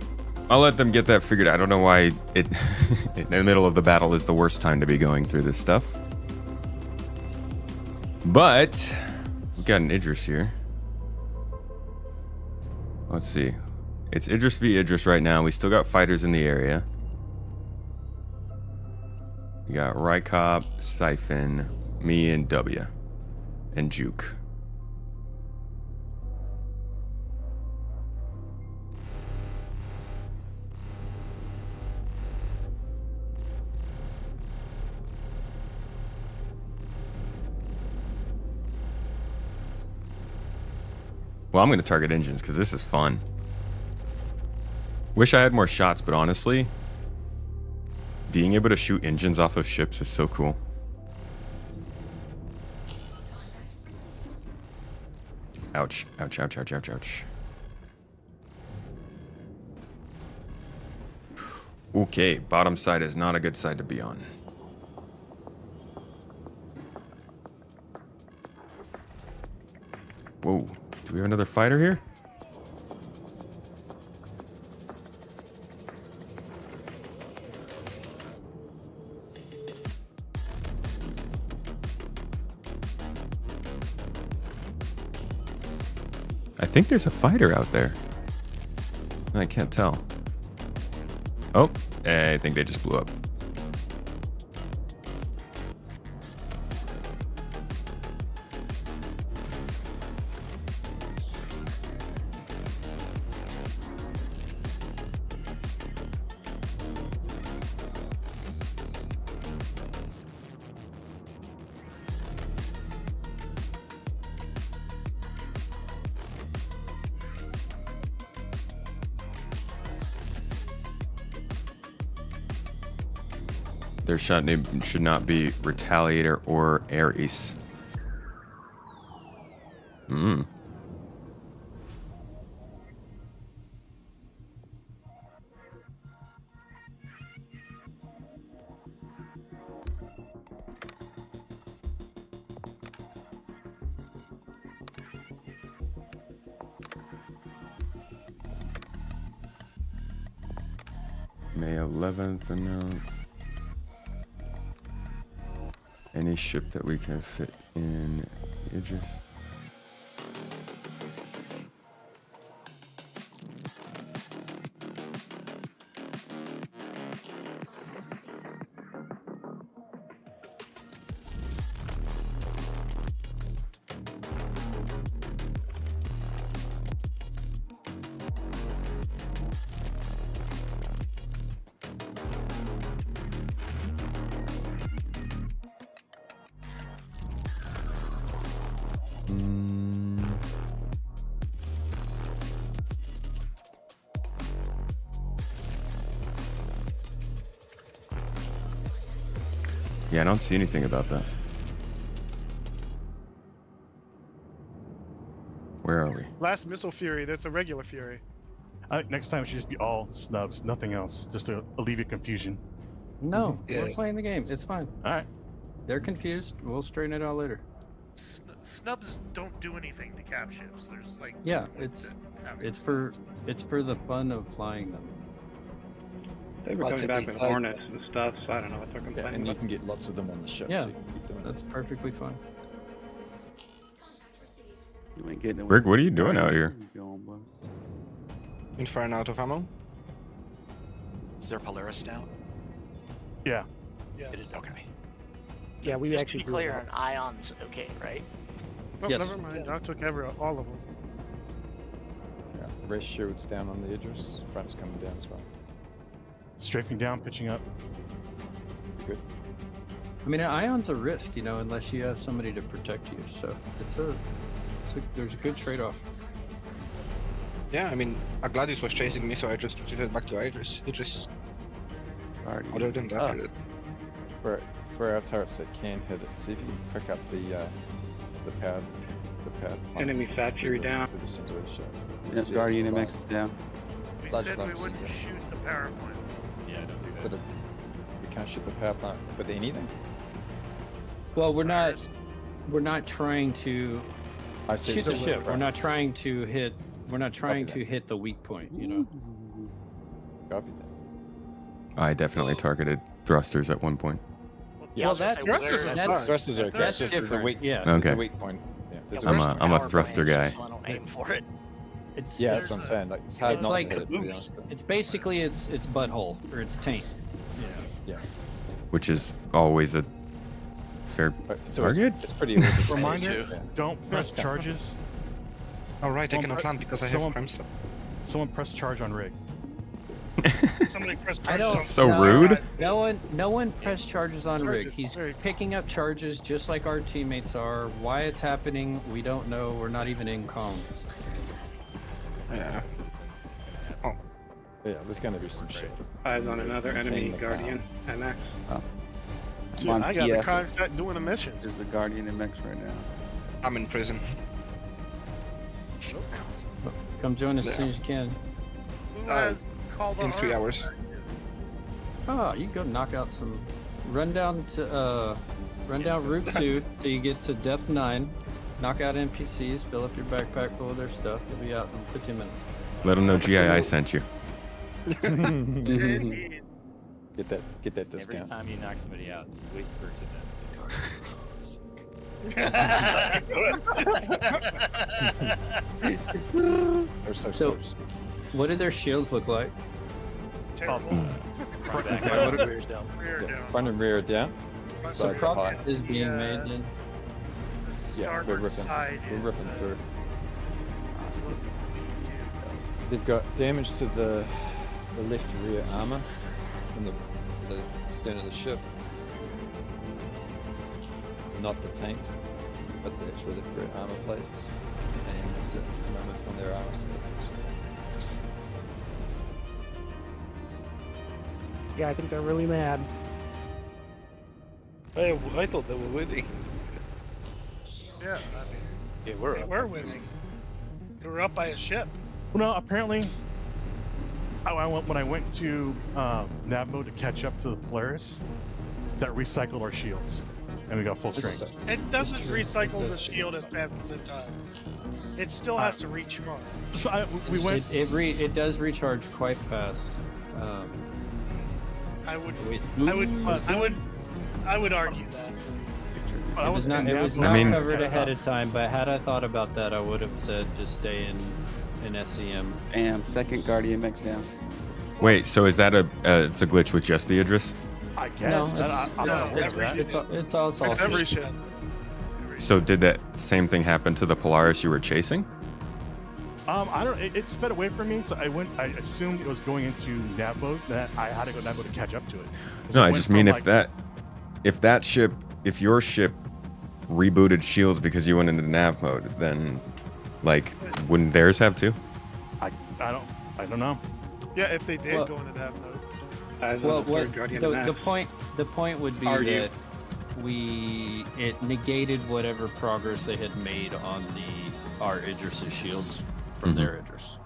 I'll let them get that figured out. I don't know why it in the middle of the battle is the worst time to be going through this stuff. But we've got an Idris here. Let's see. It's Idris v. Idris right now. We still got fighters in the area. We got Rykop, Siphon, me, and W. And Juke. Well, I'm going to target engines because this is fun. Wish I had more shots, but honestly, being able to shoot engines off of ships is so cool. Ouch, ouch, ouch, ouch, ouch, ouch. Okay, bottom side is not a good side to be on. Whoa, do we have another fighter here? I think there's a fighter out there. I can't tell. Oh, I think they just blew up. Their shot name should not be Retaliator or Ares. Hmm. May 11th announced. Any ship that we can fit in Idris. Yeah, I don't see anything about that. Where are we? Last missile fury. That's a regular fury. Next time it should just be all snubs, nothing else, just to alleviate confusion. No, Yeah. we're playing the game. It's fine. All right. They're confused. We'll straighten it out later. Snubs don't do anything to cap ships. There's like Yeah, no point it's to having it's snubs. for the fun of flying them. They were coming back with hornets and stuff, so I don't know what they're Yeah, complaining and you about. can get lots of them on the ship. Yeah, so you can keep doing that's perfectly fine. You ain't getting it. Rick, what are you doing out here? In far and out of ammo? Is there Polaris now? Yeah. Yes. It is okay. Yeah, we Just actually to be blew clear, up. an Ion's okay, right? Oh, Yes. never mind. I took all of them. Yeah, rest shields down on the Idris. Front's coming down as well. Strafing down, pitching up. Good. I mean, an Ion's a risk, you know, unless you have somebody to protect you. So there's a good trade-off. Yeah, I mean, a Gladius was chasing me, so I just retreated back to Idris. Other than that, I did. For our turrets that can hit it, see if you can pick up the powered plant. Enemy Fat Fury through the- down. through the center of the ship. Yep, See it Guardian fly. MX is down. We Large said we clumps, wouldn't yeah. shoot the power plant. Yeah, don't do that. But we can't shoot the power plant with anything. Well, we're not trying to I see. shoot the Just ship. right. We're not trying to hit. We're not trying Copy to hit the weak point. You know. Copy that. I definitely targeted thrusters at one point. Yeah, Well, I was gonna that's say, where- Thrusters are okay. that's It's just there's a different. weak. Yeah. There's Okay. a weak point. Yeah, there's Yeah, a I'm where's weak a the I'm a power thruster plant, guy. just so I don't aim for it. It's Yeah, that's what I'm saying. Like, it's hard It's not like to hit it, to be honest. it's basically it's butthole or it's taint. Yeah. Which is always a fair But so it's- target. It's pretty. easy to Reminder: yeah. don't press charges. Oh, right, I Someone cannot pre- land because I have someone- crime slip. Someone press charge on rig. Somebody press I charges don't. on So no, rude. No one press charges on rig. Charges, He's very- picking up charges just like our teammates are. Why it's happening, we don't know. We're not even in comms. Yeah. Yeah, there's gonna be some shit. Eyes on another enemy the Guardian MX. I'm on I got the PF. contact doing a mission. There's a Guardian MX right now. I'm in prison. Come join us as soon as you can. Who has called In on 3 our- hours. Oh, you can go knock out some. Run down Route 2 till you get to Depth 9. Knock out NPCs. Fill up your backpack full of their stuff. You'll be out in 15 minutes. Let them know GII sent you. Get that Every discount. time you knock somebody out, whisper to them the There's no So- close. What do their shields look like? Terrible. Front back, What are- Rear Yeah, down. front and rear down. So Side to prop high. is being Yeah. made then. The Yeah, we're starboard ripping. side We're is, ripping through. is looking to They've got damage to the left rear armor and the stern of the ship. Not the tank, but the actual left rear armor plates. And that's it at the moment on their armor stations. Yeah, I think they're really mad. I thought they were winning. Yeah, I mean, Yeah, we're they up. were winning. They were up by a ship. Well, no, apparently, when I went to nav mode to catch up to the Polaris, that recycled our shields, and we got full strength. It doesn't recycle the shield as fast as it does. It still has to recharge. So we went. It does recharge quite fast. I would Wait. I would argue that. It was not I mean- covered ahead of time, but had I thought about that, I would have said just stay in SEM. Bam, second Guardian MX down. Wait, so is that it's a glitch with just the Idris? I No, guess. it's also It's every ship. So did that same thing happen to the Polaris you were chasing? I don't. It sped away from me, so I assumed it was going into nav mode. That I had to go nav mode to catch up to it. So No, it I went just from, mean like, if your ship rebooted shields because you went into nav mode, then like wouldn't theirs have to? I don't know. Yeah, if they did Well- go into that mode. Eyes on Well, the third Guardian MX. the point would be Are you? that it negated whatever progress they had made on our Idris's shields from their Idris.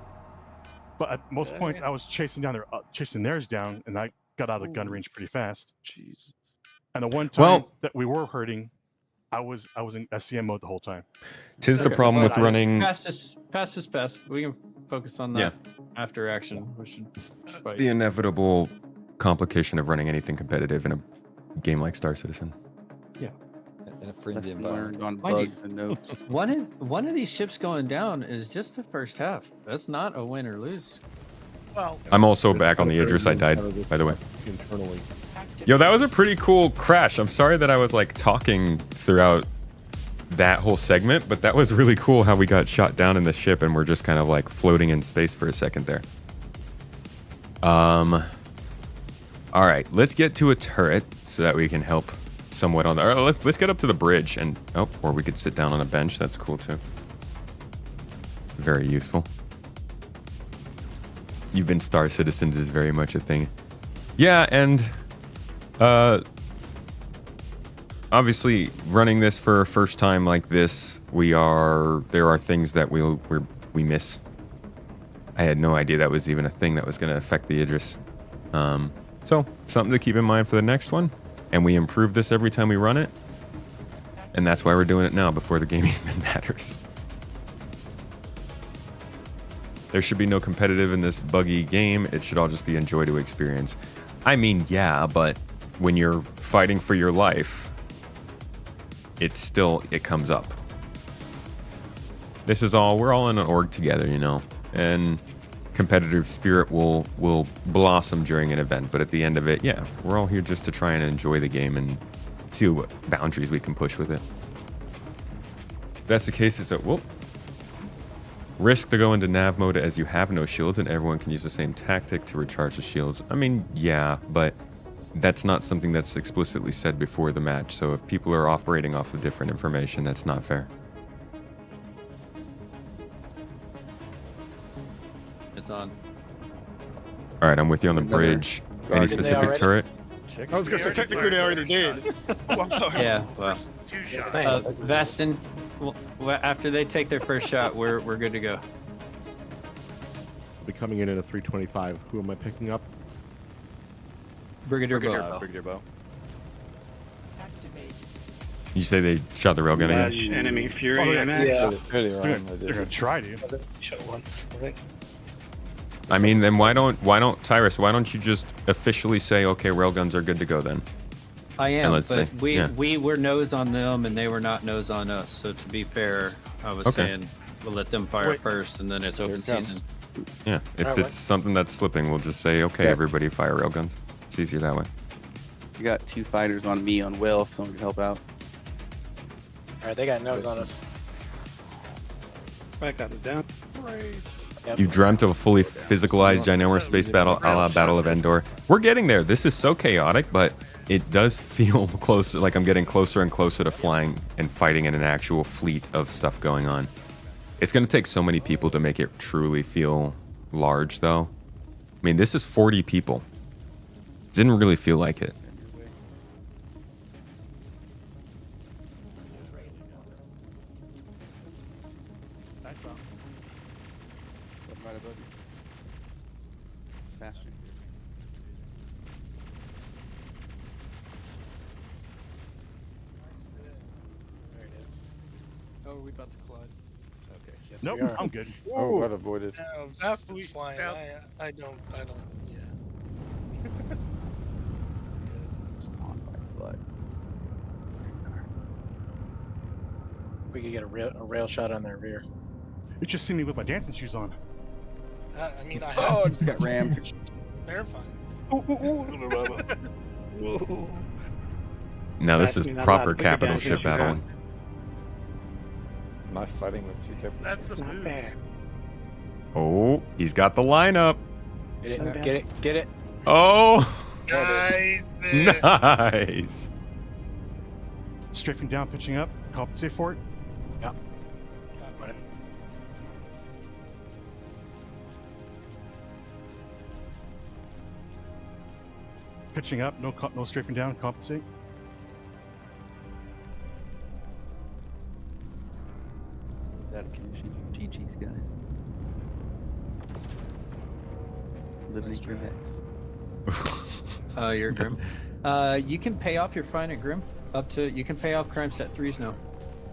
But at most points, I was chasing theirs down, and I got out of gun range pretty fast. Jesus. And the one time that we were hurting, I was in SCM mode the whole time. Tis the problem with running. Past is past. We can focus on that after action. We should fight. The inevitable complication of running anything competitive in a game like Star Citizen. Yeah. In a friendly Lesson learned environment. on bugs and notes. One of these ships going down is just the first half. That's not a win or lose. Well, I'm also back on the Idris. I died, by the way. Internally. Yo, that was a pretty cool crash. I'm sorry that I was like talking throughout that whole segment, but that was really cool how we got shot down in the ship and we're just kind of like floating in space for a second there. All right, let's get to a turret so that we can help somewhat on the. Let's get up to the bridge and or we could sit down on a bench. That's cool too. Very useful. You've been Star Citizens is very much a thing. Yeah, and obviously running this for a first time like this, there are things that we miss. I had no idea that was even a thing that was going to affect the Idris. So something to keep in mind for the next one. And we improve this every time we run it. And that's why we're doing it now before the game even matters. There should be no competitive in this buggy game. It should all just be enjoy to experience. I mean, yeah, but when you're fighting for your life, it comes up. We're all in an org together, you know, and competitive spirit will blossom during an event. But at the end of it, yeah, we're all here just to try and enjoy the game and see what boundaries we can push with it. If that's the case, it's risk to go into nav mode as you have no shields and everyone can use the same tactic to recharge the shields. I mean, yeah, but that's not something that's explicitly said before the match. So if people are operating off of different information, that's not fair. It's on. All right, I'm with you on the bridge. Any specific turret? I was gonna say technically they already did. Oh, I'm sorry. Yeah, well, 2 shots. Vastin, after they take their first shot, we're good to go. I'll be coming in at a 325. Who am I picking up? Brigadier Bow. You say they shot the railgun again? Enemy Fury. Oh, yeah. They're gonna try to. Shot once, I think. I mean, then why don't Tyrus? Why don't you just officially say, okay, railguns are good to go then? I am, let's but say, we were nose on them and they were not nose on us. So to be fair, I was saying we'll let them fire first and then it's open season. Yeah, if it's something that's slipping, we'll just say, okay, everybody fire railguns. It's easier that way. You got 2 fighters on me on Will if someone can help out. Alright, they got nose on us. Back out of down. You dreamt of a fully physicalized ginormous space battle a la Battle of Endor. We're getting there. This is so chaotic, but it does feel closer, like I'm getting closer and closer to flying and fighting in an actual fleet of stuff going on. It's going to take so many people to make it truly feel large, though. I mean, this is 40 people. Didn't really feel like it. Oh, are we about to collide? Okay. Yes, nope, I'm good. Oh, got avoided. Vaseline flying. I don't. Yeah. We could get a rail shot on their rear. You just see me with my dancing shoes on. I mean, I have. Oh, I just got rammed. Terrifying. Now this is proper capital ship battling. Am I fighting with 2 capitals? That's the moves. Oh, he's got the lineup. Get it. Oh, Nice. nice. Strafing down, pitching up, compensate for it. Yeah. Pitching up, no strafing down, compensate. You're Grim. You can pay off your fine at Grim. You can pay off crime stat 3s now.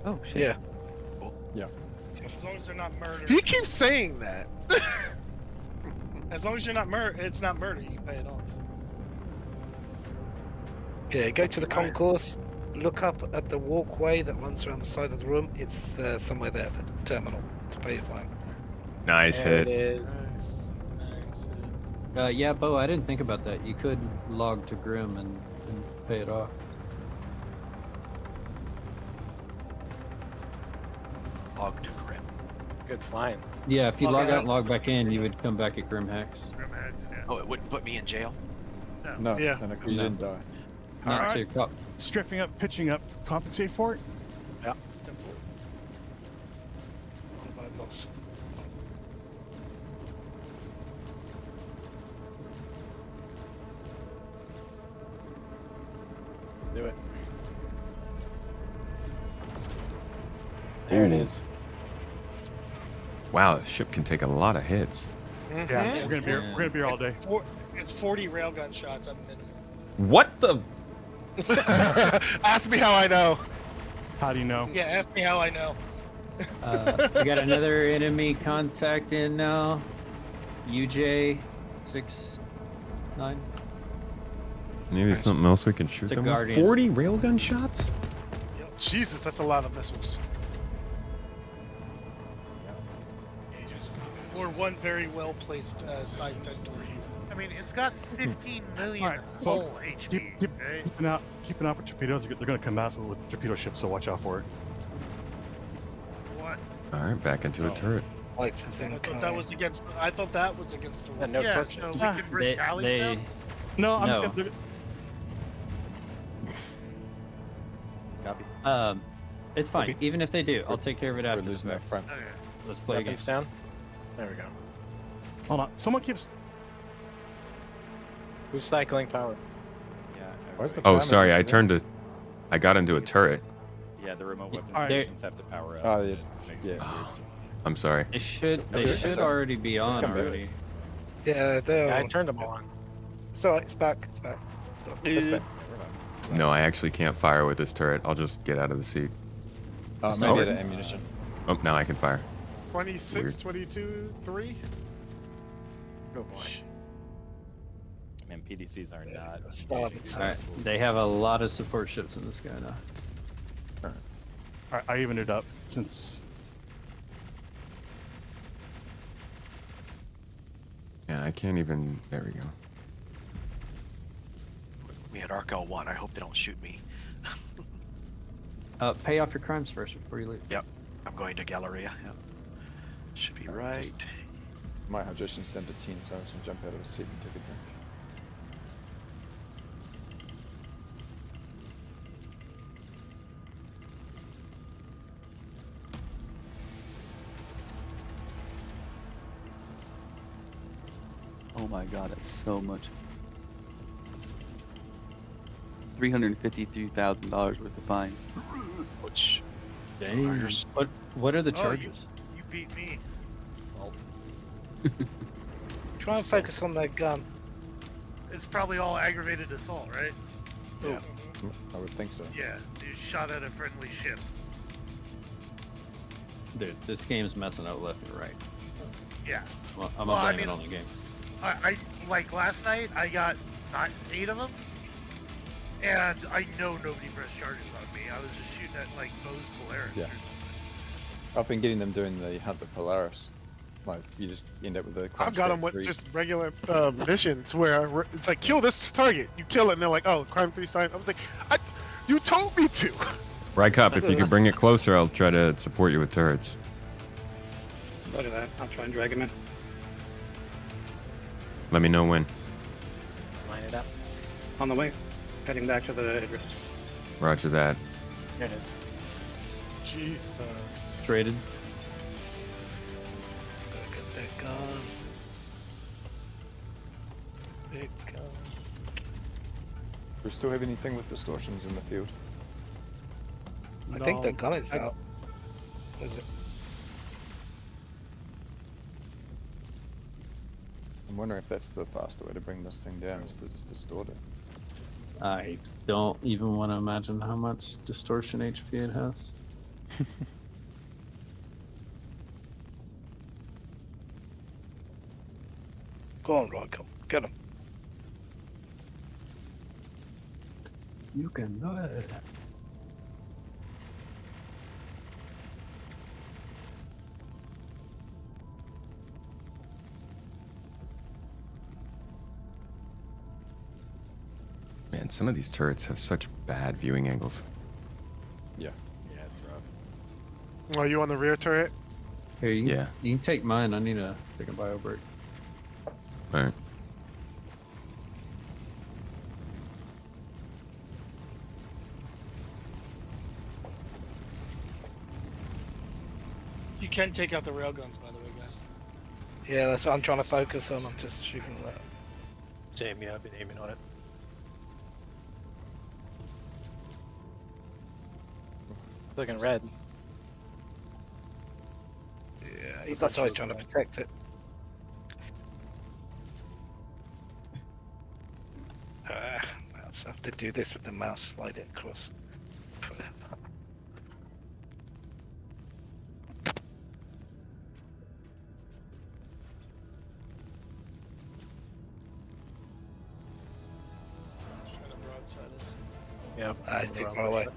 Oh shit. Yeah. Yeah. As long as they're not murdered. He keeps saying that. As long as you're not it's not murder, you can pay it off. Yeah, go to the concourse, look up at the walkway that runs around the side of the room. It's somewhere there at the terminal to pay your fine. Nice There hit. it is. Yeah, Bo, I didn't think about that. You could log to Grim and pay it off. Log to Grim. Good flying. Yeah, if you Log log out out. and log back in, you would come back at Grim Hex. Oh, it wouldn't put me in jail? No, Yeah. no, you didn't die. Not Alright. to your cop. Strafing up, pitching up, compensate for it. Yeah. What have I lost? Do it. There it Ooh. is. Wow, the ship can take a lot of hits. Yeah, we're gonna be here all day. It's 40 railgun shots at minimum. What the? Ask me how I know. How do you know? Yeah, ask me how I know. We got another enemy contact in now. UJ69. Maybe something else we can shoot It's a them with? Guardian. 40 railgun shots? Jesus, that's a lot of missiles. Or one very well placed size 10 torpedo. I mean, it's got 15 million Alright, hull folks, HP. Okay? keeping out for torpedoes. They're gonna come out with torpedo ships, so watch out for it. What? Alright, back into a turret. Lights is in. I thought that was against. I thought that was against the rules. no Yeah, torch so we ships. can bring tallies now? No, I'm No. just saying. Copy. It's fine. Okay. Even if they do, I'll take care of it We're after. losing that front. Okay. Let's play again. Weapons down. There we go. Hold on. Someone keeps. Who's cycling power? Yeah. Where's the Oh, primary sorry, I over turned to. I got into a turret. Yeah, the remote weapon Alright. stations have to power up. Oh, yeah. It makes Yeah. them I'm sorry. They should. They That's should all right. already be Let's on come back. already. Yeah, they're. Yeah, I turned them all on. It's alright. It's back. It's back. That's bad. No, I actually can't fire with this turret. I'll just get out of the seat. Maybe Oh. out of ammunition. Oh, now I can fire. 26, Weird. 22, 3. Oh boy. Man, PDCs are not. Stop. Alright. They have a lot of support ships in the sky now. I evened it up since. And I can't even. There we go. We had Arc L1. I hope they don't shoot me. Pay off your crimes first before you leave. Yep. I'm going to Galleria. Yep. Should be right. My hydration stand to 10, so I was gonna jump out of the seat and take a drink. Oh my god, that's so much. $353,000 worth of fines. Which Dang. What are the Oh, charges? You beat me. Try and focus on their gun. It's probably all aggravated assault, right? Yeah. I would think so. Yeah, you shot at a friendly ship. Dude, this game's messing up left and right. Yeah. Well, I'm Well, gonna I blame mean- it on the game. I like last night. I got 8 of them, and I know nobody pressed charges on me. I was just shooting at like Bo's Polaris Yeah. or something. I've been getting them doing the hunt the Polaris. Like, you just end up with a. I've got them with just regular missions where it's like, kill this target. You kill it, and they're like, oh, crime 3 sign. I was like, you told me to. Rycop, if you could bring it closer, I'll try to support you with turrets. Look at that. I'll try and drag him in. Let me know when. Line it up. On the way. Heading back to the Idris. Roger that. Here it is. Jesus. Traded. Look at that gun. Big gun. Do we still have anything with distortions in the field? I think the gun is out. Is it? I'm wondering if that's the faster way to bring this thing down, is to just distort it. I don't even want to imagine how much distortion HP it has. Go on, Rocco. Get him. You can do it. Man, some of these turrets have such bad viewing angles. Yeah. Yeah, it's rough. Are you on the rear turret? Here, you, Yeah. you can take mine. I need to take a bio break. All right. You can take out the railguns, by the way, guys. Yeah, that's what I'm trying to focus on. I'm just shooting that. Same, yeah, I've been aiming on it. Looking red. Yeah, that's why he's trying to protect it. Mouse. I have to do this with the mouse, slide it across. Trying to broadside us. Yep. I too far away.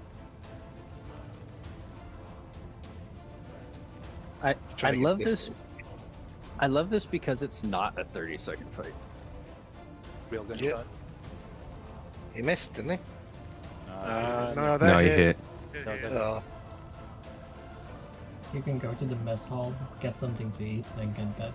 I Try to get love this. I love this because it's not a 30-second fight. Real good Yeah. shot. He missed, didn't he? No, that No, he hit. Oh. You can go to the mess hall, get something to eat, then get back.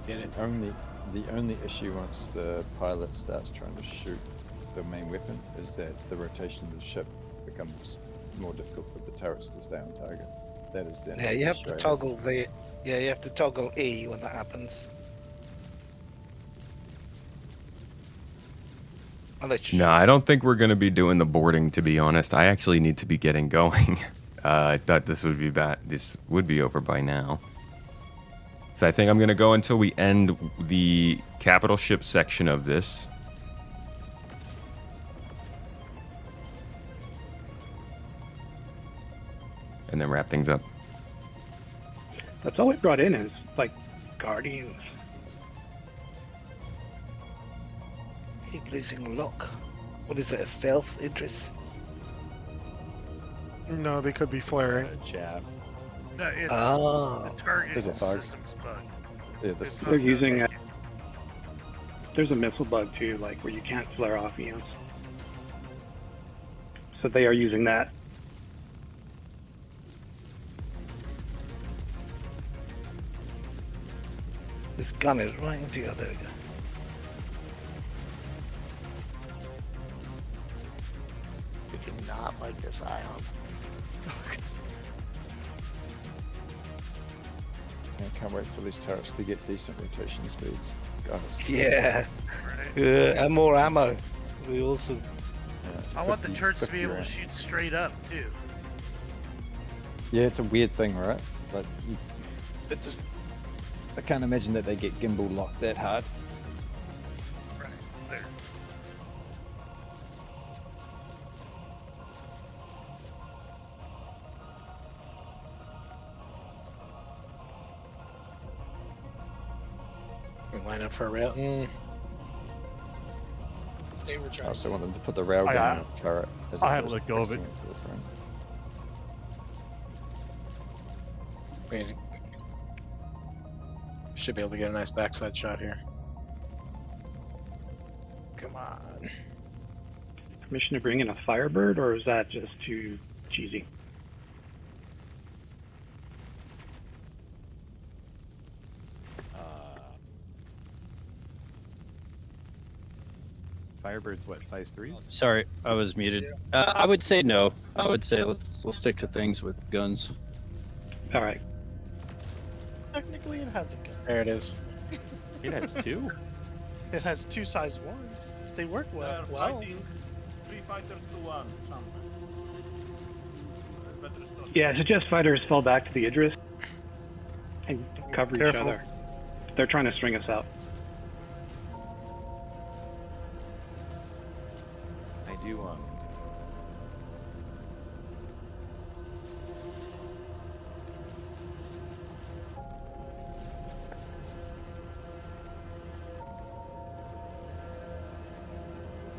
Did it. The only issue once the pilot starts trying to shoot the main weapon is that the rotation of the ship becomes more difficult for the turrets to stay on target. That is the only Yeah, you have issue to I have. toggle the. Yeah, you have to toggle E when that happens. Unless you No, I don't think we're going to be doing the boarding, to be honest. I actually need to be getting going. I thought this would be bad. This would be over by now. So I think I'm going to go until we end the capital ship section of this. And then wrap things up. That's all we brought in is like Guardians. keep losing lock. What is it? A stealth, Idris? No, they could be flaring. Chaff. No, it's Ah. the target There's a bug. system's bug. Yeah, It's They're not- using there's a missile bug too, like where you can't flare off EOS. So they are using that. This gun is right into you. There we go. We do not like this ion. I can't wait for these turrets to get decent rotation speeds. God, it's- Yeah. And more ammo. We also. I want the 50 turrets to be 50 able to rounds. shoot straight up too. Yeah, it's a weird thing, right? But it just, I can't imagine that they get gimbal locked that hard. Right there. We line up for a rail. They were I trying also to. want them to put the railgun on the turret. As I had to opposed let go of pressing it. to the front. We should be able to get a nice backside shot here. Come on. Permission to bring in a Firebird, or is that just too cheesy? Firebird's what, size 3s? Sorry, I was muted. I would say no. I would say we'll stick to things with guns. All right. Technically, it has a gun. There it is. It has two? It has two size ones. They work well. They're fighting 3 fighters to 1 sometimes. Yeah, suggest fighters fall back to the Idris and cover each Careful. other. They're trying to string us out. I do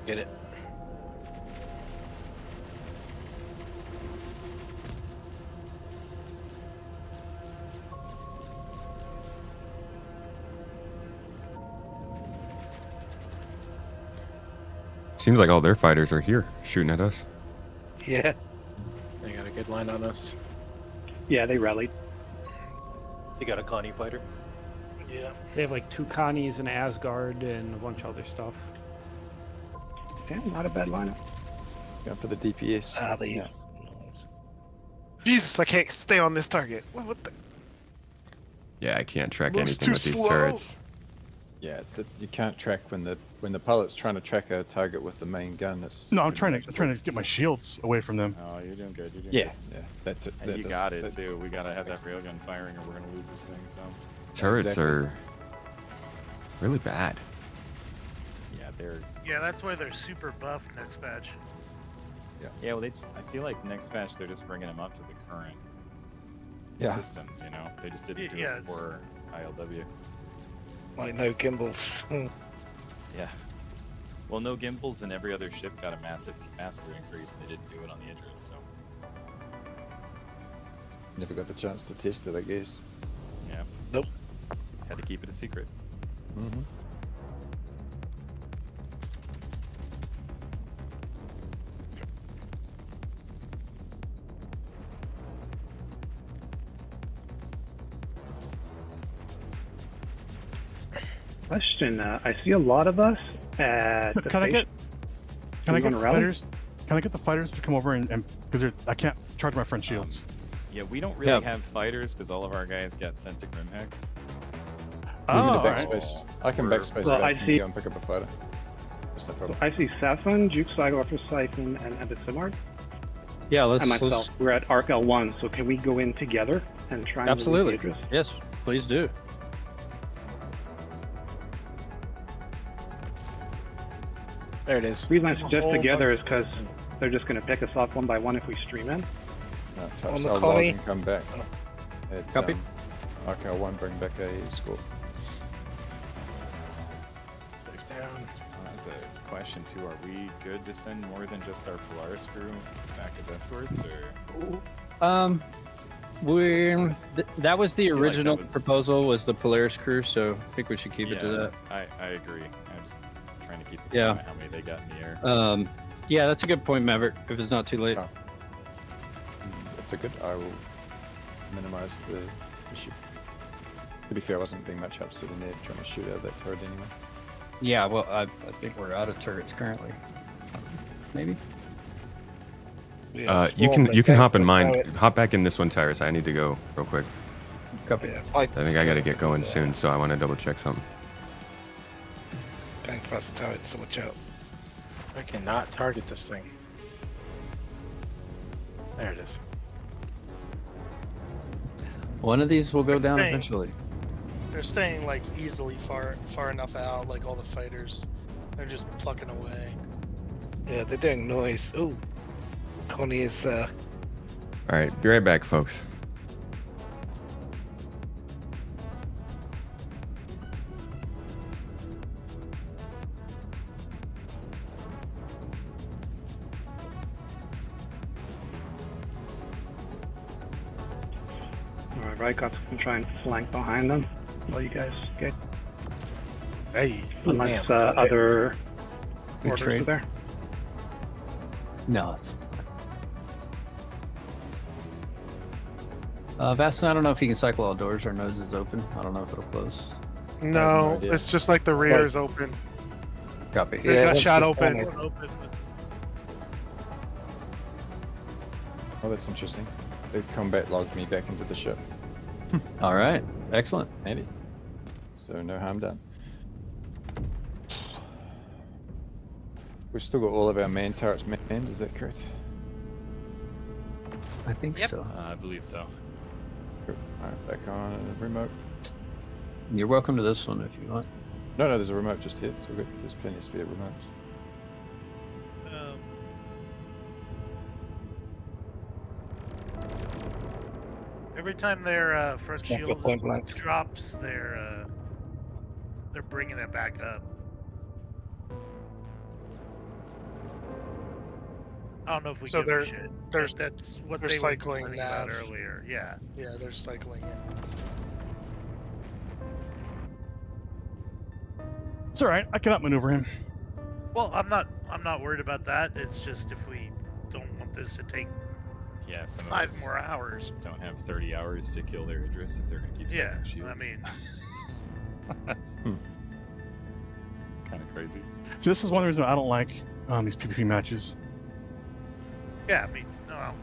Get it. Seems like all their fighters are here, shooting at us. Yeah. They got a good line on us. Yeah, they rallied. You got a Connie fighter? Yeah. They have like 2 Connies, an Asgard, and a bunch of other stuff. Yeah, not a bad lineup. Going for the DPS. Yeah. Jesus, I can't stay on this target. What the? Yeah, I can't track Moves anything too with these slow. turrets. Yeah, you can't track when the pilot's trying to track a target with the main gun. It's No, I'm trying to get my shields away from them. Oh, you're doing good. You're doing Yeah, good. yeah, that's it. And you that's- got it that- too. We gotta have that railgun firing, or we're gonna lose this thing. So. Turrets Exactly. are really bad. Yeah, they're. Yeah, that's why they're super buff next patch. Yeah, well, I feel like next patch they're just bringing them up to the current Yeah. systems. You know, they just didn't do Yeah, it it's- for ILW. Like no gimbals. Yeah. Well, no gimbals, and every other ship got a massive capacitor increase, and they didn't do it on the Idris. So. Never got the chance to test it, I guess. Yeah. Nope. Had to keep it a secret. Mm-hmm. Question, I see a lot of us at the Can I station. get wanna the rally? fighters? Can I get the fighters to come over and because I can't charge my front shields. Yeah, we don't really have fighters because all of our guys got sent to Grimhex. Oh, backspace. I can backspace Well, back I and see- go and pick up a fighter. That's no problem. I see Safan, Juke, Cyclops, Siphon, and Abyssmart. Yeah, let's. And myself. We're at Arc L1, so can we go in together and try and Absolutely. relieve Idris? Yes, please do. There it is. The reason I There's a suggest whole together is bunch because they're just going to pick us off one by one if we stream in. No, touch On the I'll log Connie. and come back. It's, Copy. RK1, bring back a escort. Down. That's a question too. Are we good to send more than just our Polaris crew back as escorts, or? That was the feel like that original was- proposal, was the Polaris crew, so I think we should keep it to that. I agree. I'm just trying to keep it Yeah. on how many they got in the air. Yeah, that's a good point, Maverick, if it's not too late. That's a good. I will minimize the issue. To be fair, I wasn't being much upset in there trying to shoot out of that turret anyway. Yeah, well, I think we're out of turrets currently. Maybe? You can hop in mine. Hop back in this one, Tyrus. I need to go real quick. Copy. I think I got to get going soon, so I want to double check something. Going past the turret, so watch out. I cannot target this thing. There it is. One of these will go down Dang. eventually. They're staying like easily far enough out, like all the fighters. They're just plucking away. Yeah, they're doing noise. Ooh. Connie is All right, be right back, folks. All right, Rykoff's going to try and flank behind them while you guys get. Hey. Unless other We orders trade. are there. No, it's. Vastin, I don't know if he can cycle all doors. Our nose is open. I don't know if it'll close. No, idea. it's just like the rear is open. Copy. They got shot open. Oh, that's interesting. The combat logged me back into the ship. All right. Excellent. Handy. So no harm done. We've still got all of our man turrets manned, is that correct? I think so. I believe so. Alright, back on remote. You're welcome to this one if you want. No, there's a remote just here, so we're good. There's plenty of spare remotes. Every time their front It's not shield point blank. drops, they're bringing it back up. I don't know if we So give a they're- shit. they're- but that's what they're they were cycling complaining about nav. earlier. Yeah. Yeah, they're cycling it. It's all right. I can outmaneuver him. Well, I'm not worried about that. It's just if we don't want this to take Yeah, some of 5 us more hours. don't have 30 hours to kill their Idris if they're going to keep Yeah, cycling I shields. mean, That's kind of crazy. So this is one reason I don't like these PvP matches. yeah,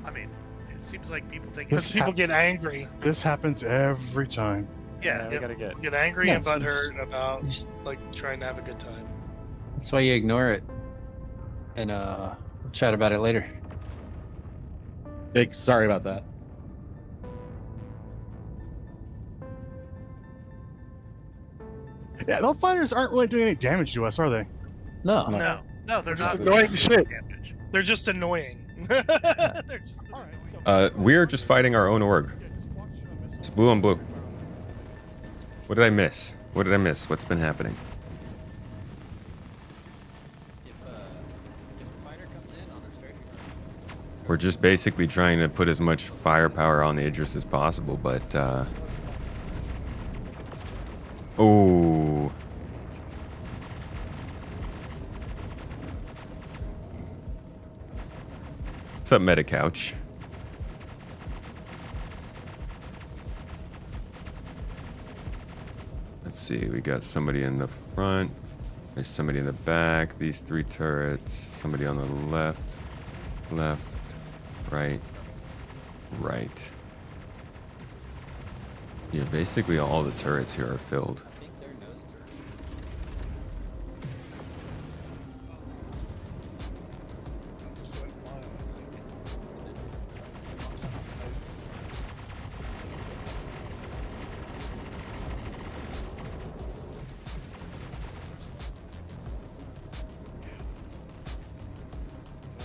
I mean, it seems like people take it. Because people get angry. This happens every time. Yeah, we gotta get. Get angry Yeah, and so butthurt about like trying to have a good time. That's why you ignore it. And we'll chat about it later. Big sorry about that. Yeah, those fighters aren't really doing any damage to us, are they? No. No, they're Just not annoying shit. damage. They're just annoying. They're just We're just fighting our own org. It's blue on blue. What did I miss? What did I miss? What's been happening? We're just basically trying to put as much firepower on the Idris as possible, but oh. What's up, Metacouch? Let's see, we got somebody in the front. There's somebody in the back. These 3 turrets. Somebody on the left. Left. Right. Right. Yeah, basically all the turrets here are filled.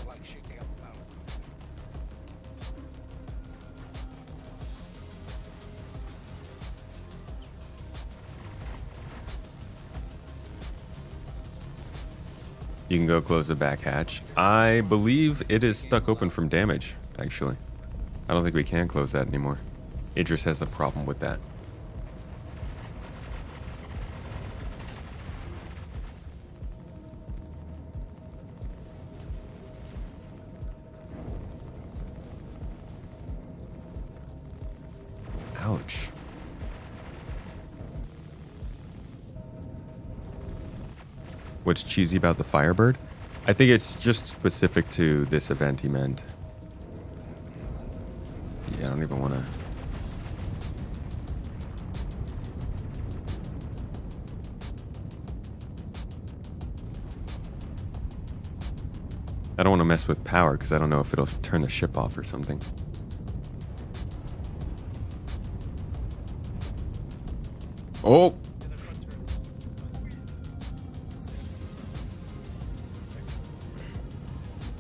Like shooting up the mountain. You can go close the back hatch. I believe it is stuck open from damage, actually. I don't think we can close that anymore. Idris has a problem with that. Ouch. What's cheesy about the Firebird? I think it's just specific to this event he meant. Yeah, I don't even want to... I don't want to mess with power because I don't know if it'll turn the ship off or something. Oh!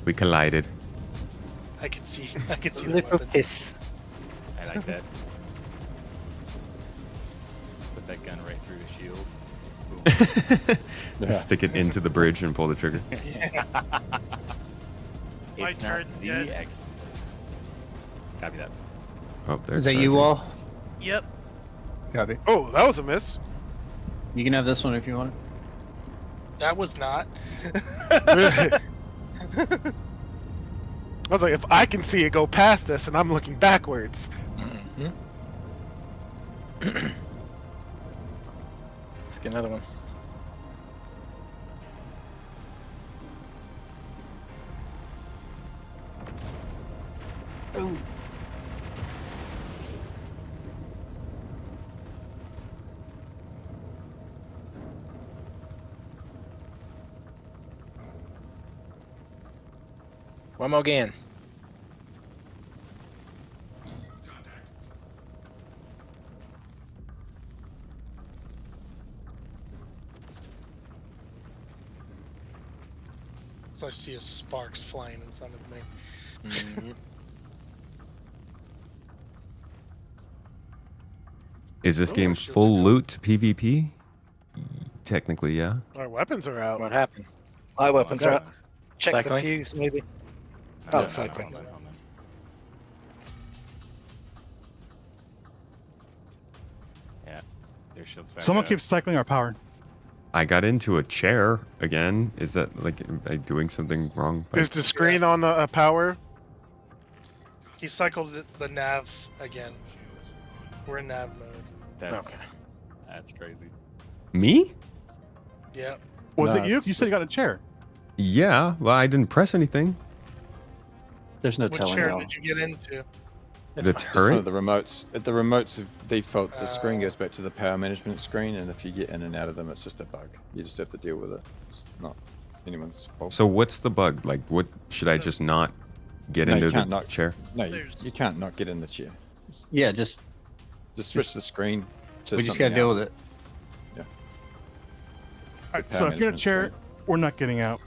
We collided. I can see the Little weapon. piss. I like that. Let's put that gun right through the shield. Boom. Stick it into the bridge and pull the trigger. My It's not turn's the dead. X. Copy that. Oh, there's Is that you Sergeant. all? Yep. Copy. Oh, that was a miss. You can have this one if you want. That was not. I was like, if I can see it go past us and I'm looking backwards. Let's get another one. Oh. One more again. So I see a sparks flying in front of me. Mm-hmm. Is this Oh, game shields full are down. loot PvP? Technically, yeah. Our weapons are out. What happened? My weapons are up. Check the Cycling? fuse, maybe. No, Oh, no, cycling. hold on. Yeah, their shields back Someone up. keeps cycling our power. I got into a chair again. Is that like, am I doing something wrong? Is the screen on the power? He cycled the nav again. We're in nav mode. That's crazy. Me? Yeah. Was No, it you? it's You said you got a chair. Yeah. Well, I didn't press anything. There's no What telling chair how. did you get into? The Just one turret? of the remotes. At the remotes of default, the screen goes back to the power management screen, and if you get in and out of them, it's just a bug. You just have to deal with it. It's not anyone's fault. So what's the bug? Like, what should I just not get No, you into the can't not- chair? No, you can't not get in the chair. Yeah, just switch the screen to we just something gotta deal else. with it. Yeah. All right, power so if you're in a management chair, screen. we're not getting out.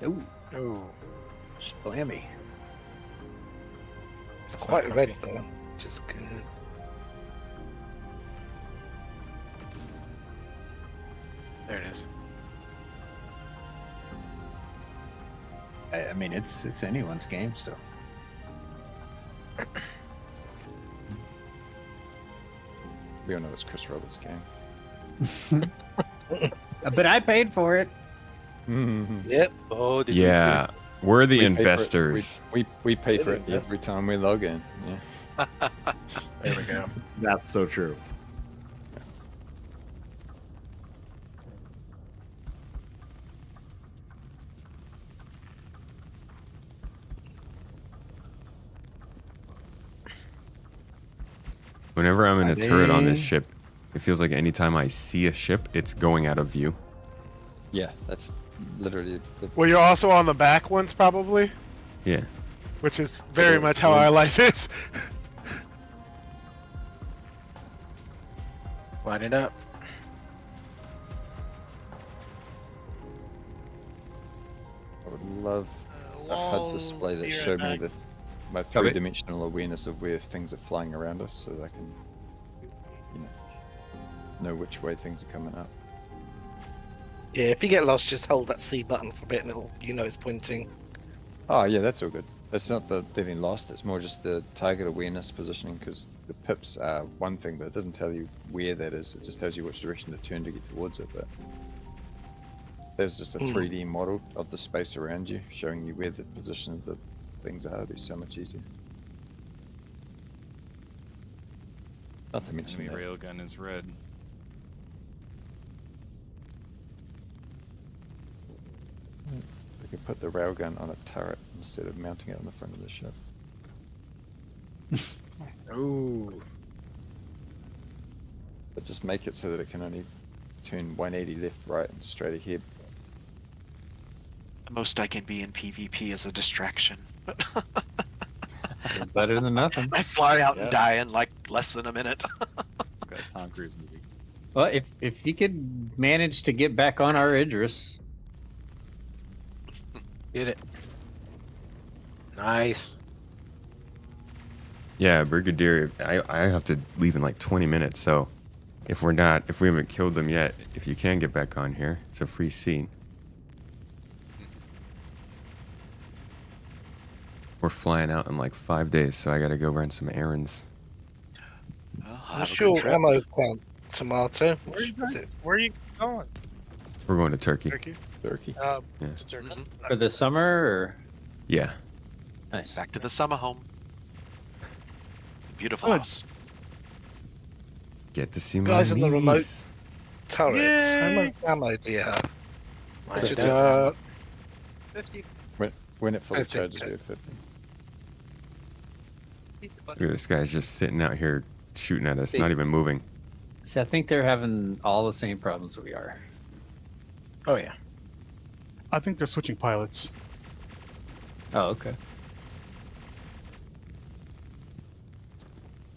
Ooh, Ooh. splammy. It's quite red though, which is good. There it is. I mean, it's anyone's game still. We all know it's Chris Roberts' game. But I paid for it. Yep. Oh, did Yeah. We're the We pay for it- investors. We pay for it We're the every time we log in. Yeah. There we go. That's so true. Whenever I'm in a Are turret on this they- ship, it feels like anytime I see a ship, it's going out of view. Yeah, that's literally the Well, you're also on the back ones, probably, Yeah. which is very much how our life is. Line it up. I would love a HUD display that be right showed me back. my Copy. three-dimensional awareness of where things are flying around us, so that I can, know which way things are coming up. Yeah, if you get lost, just hold that C button for a bit and it'll, it's pointing. Oh yeah, that's all good. It's not the getting lost. It's more just the target awareness positioning, because the pips are one thing, but it doesn't tell you where that is. It just tells you which direction to turn to get towards it. But there's just a 3D model of the space around you, showing you where the position of the things are. It'd be so much easier. Not to mention Enemy that. railgun is red. We could put the railgun on a turret instead of mounting it on the front of the ship. Ooh. But just make it so that it can only turn 180 left, right, and straight ahead. The most I can be in PvP is a distraction. Better than nothing. I fly out Yeah. and die in like less than a minute. Got a Tom Cruise movie. Well, if you could manage to get back on our Idris, Get it. Nice. Yeah, Brigadier, I have to leave in like 20 minutes, so if we haven't killed them yet, if you can get back on here, it's a free seat. We're flying out in like 5 days, so I gotta go run some errands. What's your ammo count, Tomato? Where are you Is going? it- Where are you going? We're going to Turkey. Turkey. Turkey. Yeah. To Turkey. for the summer, or Yeah. nice. Back to the summer home. Beautiful Good. house. Get to see my Guys in the remote niece. turrets. How Yay! much ammo do you have? Line What's it your up. 50. When it fully 50, charges, okay. we have 50. Look at this guy's just sitting out here shooting at us, See. not even moving. See, I think they're having all the same problems we are. Oh yeah. I think they're switching pilots. Oh, okay.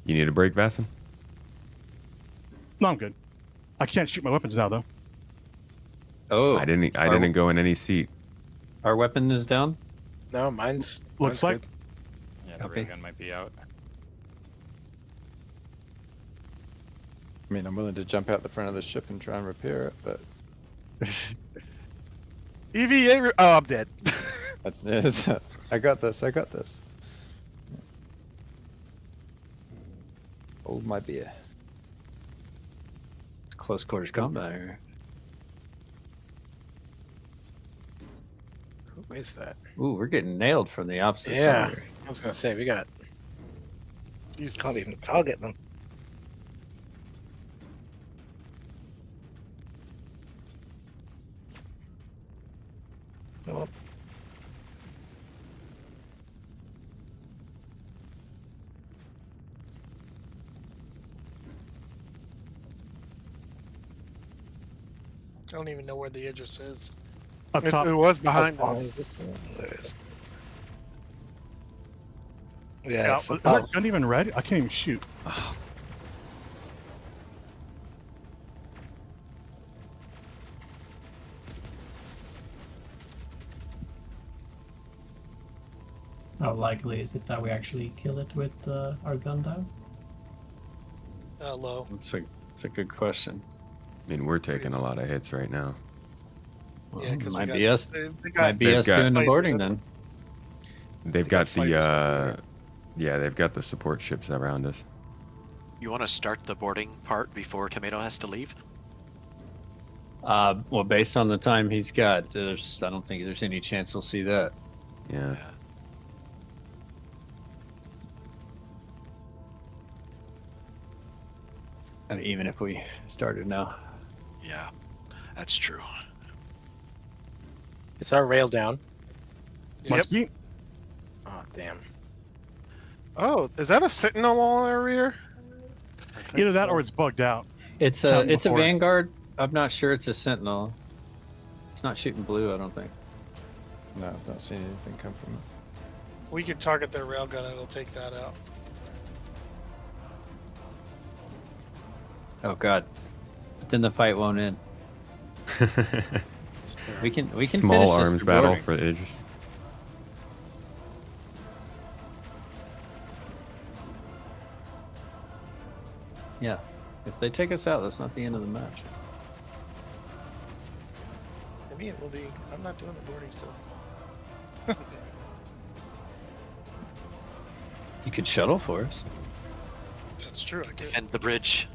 You need a break, Vassin? No, I'm good. I can't shoot my weapons now though. Oh, I didn't go in any seat. Our weapon is down. No, mine's Looks like. good. Yeah, the ray gun might be out. I mean, I'm willing to jump out the front of the ship and try and repair it, but EVA. Oh, I'm dead. I got this. I got this. Hold my beer. It's close quarters combat here. Who is that? Ooh, we're getting nailed from the opposite Yeah, side. I was gonna say we got. Can't even target them. Oh. I don't even know where the Idris is. Up top. It was behind us. Yeah. Is that gun even red? I can't even shoot. How likely is it that we actually kill it with our gun down? Low. It's a good question. I mean, we're taking a lot of hits right now. Well, Yeah, 'cause might we be got- us. they Might be They've us got- doing the fighters boarding in then. They've got the yeah, they've got the support ships around us. You want to start the boarding part before Tomato has to leave? Well, based on the time he's got, I don't think there's any chance he'll see that. Yeah. I mean, even if we started now. Yeah, that's true. Is our rail down? Must be. Oh damn. Oh, is that a sentinel on our rear? Either that or it's bugged out. It's Sound a before. Vanguard. I'm not sure it's a Sentinel. It's not shooting blue, I don't think. No, I've not seen anything come from it. We could target their railgun and it'll take that out. Oh god. But then the fight won't end. We can Small finish this arms through battle boarding. for Idris. Yeah. If they take us out, that's not the end of the match. I mean, it will be. I'm not doing the boarding stuff. You could shuttle for us. That's true. I could. Defend the bridge.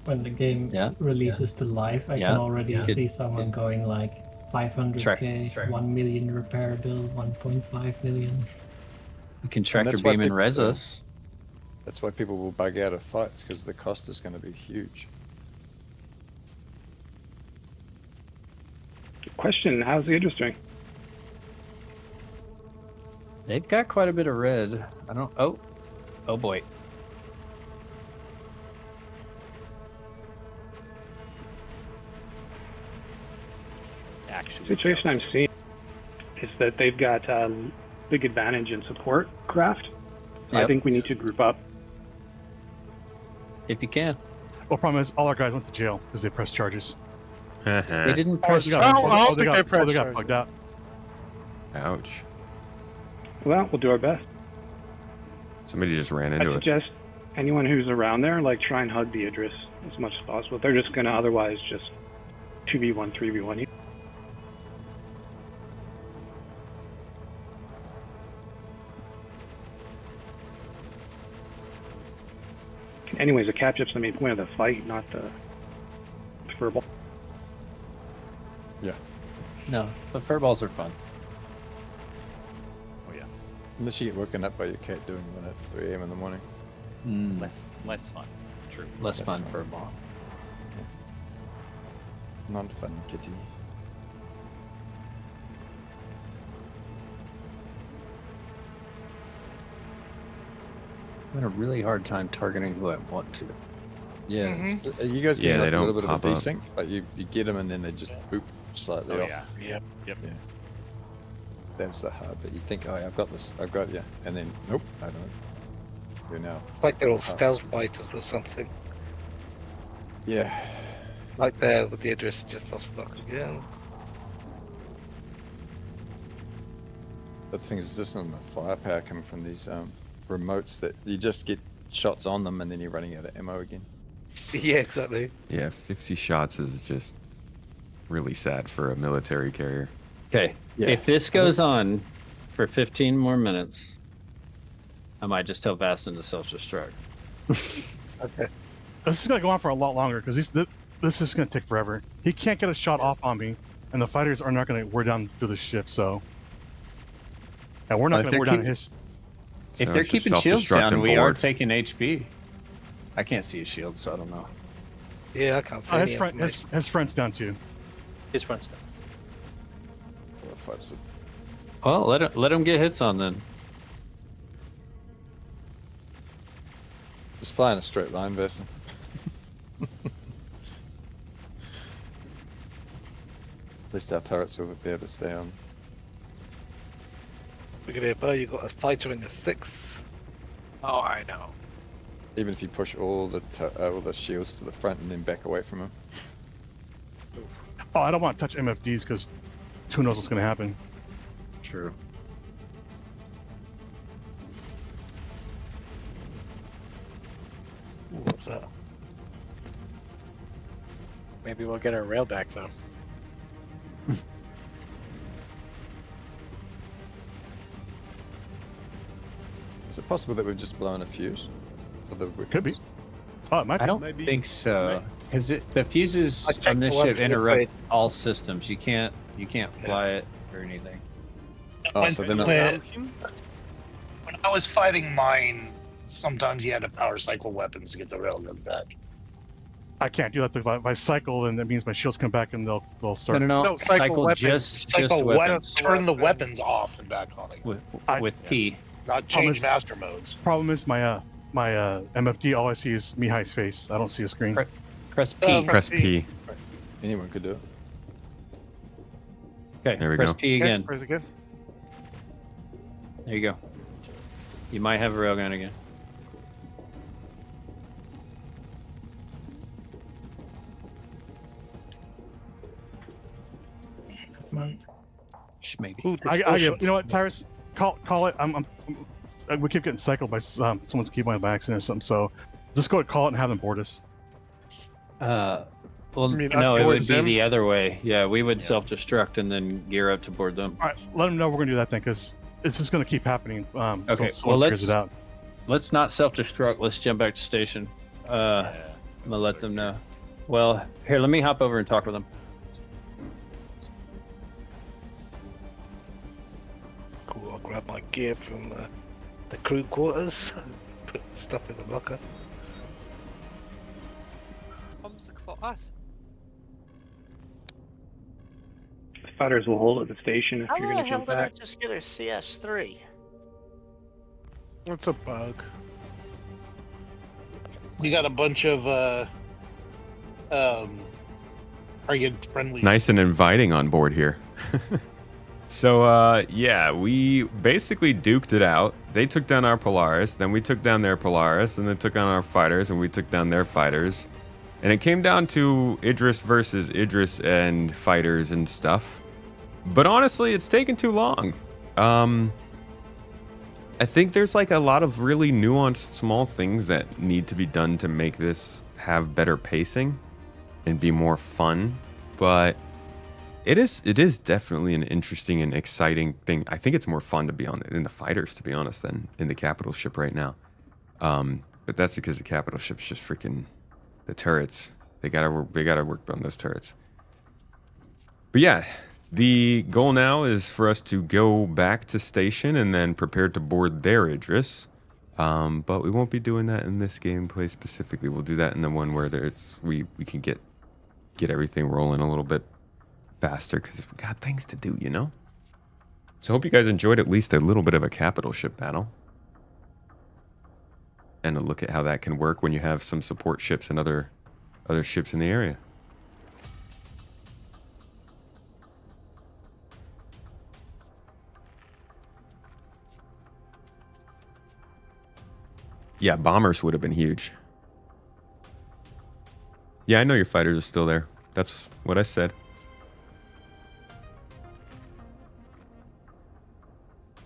When the game releases to live, I can already see someone going like 500k, 1 million repair bill, 1.5 million. We can track your that's why beam and people- res us. That's why people will bug out of fights, because the cost is going to be huge. Question, how's the Idris doing? They've got quite a bit of red. I don't. Oh boy. The situation I'm seeing is that they've got big advantage in support craft. So I Yep. think we need to group up. If you can. Well, problem is, all our guys went to jail because they pressed charges. They didn't press they charges. got, think they pressed they got charges. bugged out. Ouch. Well, we'll do our best. Somebody just ran I into us. suggest anyone who's around there, like, try and hug the Idris as much as possible. They're just going to otherwise just 2v1, 3v1 you. Anyways, the catch-up's the main point of the fight, not the furball. Yeah. No, the furballs are fun. Oh yeah. Unless you get woken up by your cat doing one at 3 a.m. in the morning. Less fun. True. Less fun for a ball. Not fun, kitty. I'm having a really hard time targeting who I want to. Yeah, Mm-hmm. you guys Yeah, get they a don't little bit of pop a up. desync, but you get them and then they just boop slightly Oh off. yeah. Yep. Yep. Yeah. That's the hard bit. You think, oh, I've got this, I've got you, and then nope, I don't. You're now. It's like they're all stealth fighters or something. Yeah. Like there with the Idris just lost stock again. The thing is, just on the firepower coming from these remotes that you just get shots on them and then you're running out of ammo again. Yeah, exactly. Yeah, 50 shots is just really sad for a military carrier. Okay. Yeah. If this goes on for 15 more minutes, I might just tell Vastin to self-destruct. Okay. This is gonna go on for a lot longer because this is gonna take forever. He can't get a shot off on me, and the fighters are not gonna wear down through the ship. So, and we're not gonna wear down his. If they're keeping shields down, we are taking HP. I can't see his shield, so I don't know. Yeah, I can't see any his friend's down too. His friend's down. Well, let him get hits on then. Just fly in a straight line, Vastin. At least our turrets will be able to stay on. Look at it, Bo. You got a fighter in the 6th. Oh, I know. Even if you push all the shields to the front and then back away from him. Oh, I don't want to touch MFDs because who knows what's gonna happen. True. What's that? Maybe we'll get our rail back though. Is it possible that we've just blown a fuse? Could be. Oh, it might be. I don't think so. Because the fuses on this ship interrupt all systems. You can't fly it or anything. Oh, so then when I was fighting mine, sometimes you had to power cycle weapons to get the railgun back. I can't do that. If I cycle, and that means my shields come back, and they'll start. No, cycle just weapons. Turn the weapons off and back on it. With P. Not change master modes. Problem is my MFD. All I see is Mihai's face. I don't see a screen. Press P. Press P. Anyone could do it. Okay. There we press go. P again. Press again. There you go. You might have a railgun again. Maybe. You know what, Tyrus? Call it. We keep getting cycled by someone's keybind by accident or something. So just go and call it and have them board us. Well, no, it would be the other way. Yeah, we would self-destruct and then gear up to board them. All right, let them know we're gonna do that thing because it's just gonna keep happening. Okay, well, let's not self-destruct. Let's jump back to station. I'm gonna let them know. Well, here, let me hop over and talk with them. Cool. I'll grab my gear from the crew quarters. Put stuff in the locker. Bombs for us. The fighters will hold at the station if How you're the going to hell jump did I back. just get a CS3? It's a bug. You got a bunch of target friendly. Nice and inviting on board here. So, yeah, we basically duked it out. They took down our Polaris, then we took down their Polaris, and they took on our fighters, and we took down their fighters. And it came down to Idris versus Idris and fighters and stuff. But honestly, it's taken too long. I think there's like a lot of really nuanced small things that need to be done to make this have better pacing and be more fun. But it is definitely an interesting and exciting thing. I think it's more fun to be in the fighters, to be honest, than in the capital ship right now. But that's because the capital ship's just freaking the turrets. They gotta work on those turrets. But yeah, the goal now is for us to go back to station and then prepare to board their Idris. But we won't be doing that in this gameplay specifically. We'll do that in the one where we can get everything rolling a little bit faster because we got things to do, you know? So I hope you guys enjoyed at least a little bit of a capital ship battle. And a look at how that can work when you have some support ships and other ships in the area. Yeah, bombers would have been huge. Yeah, I know your fighters are still there. That's what I said.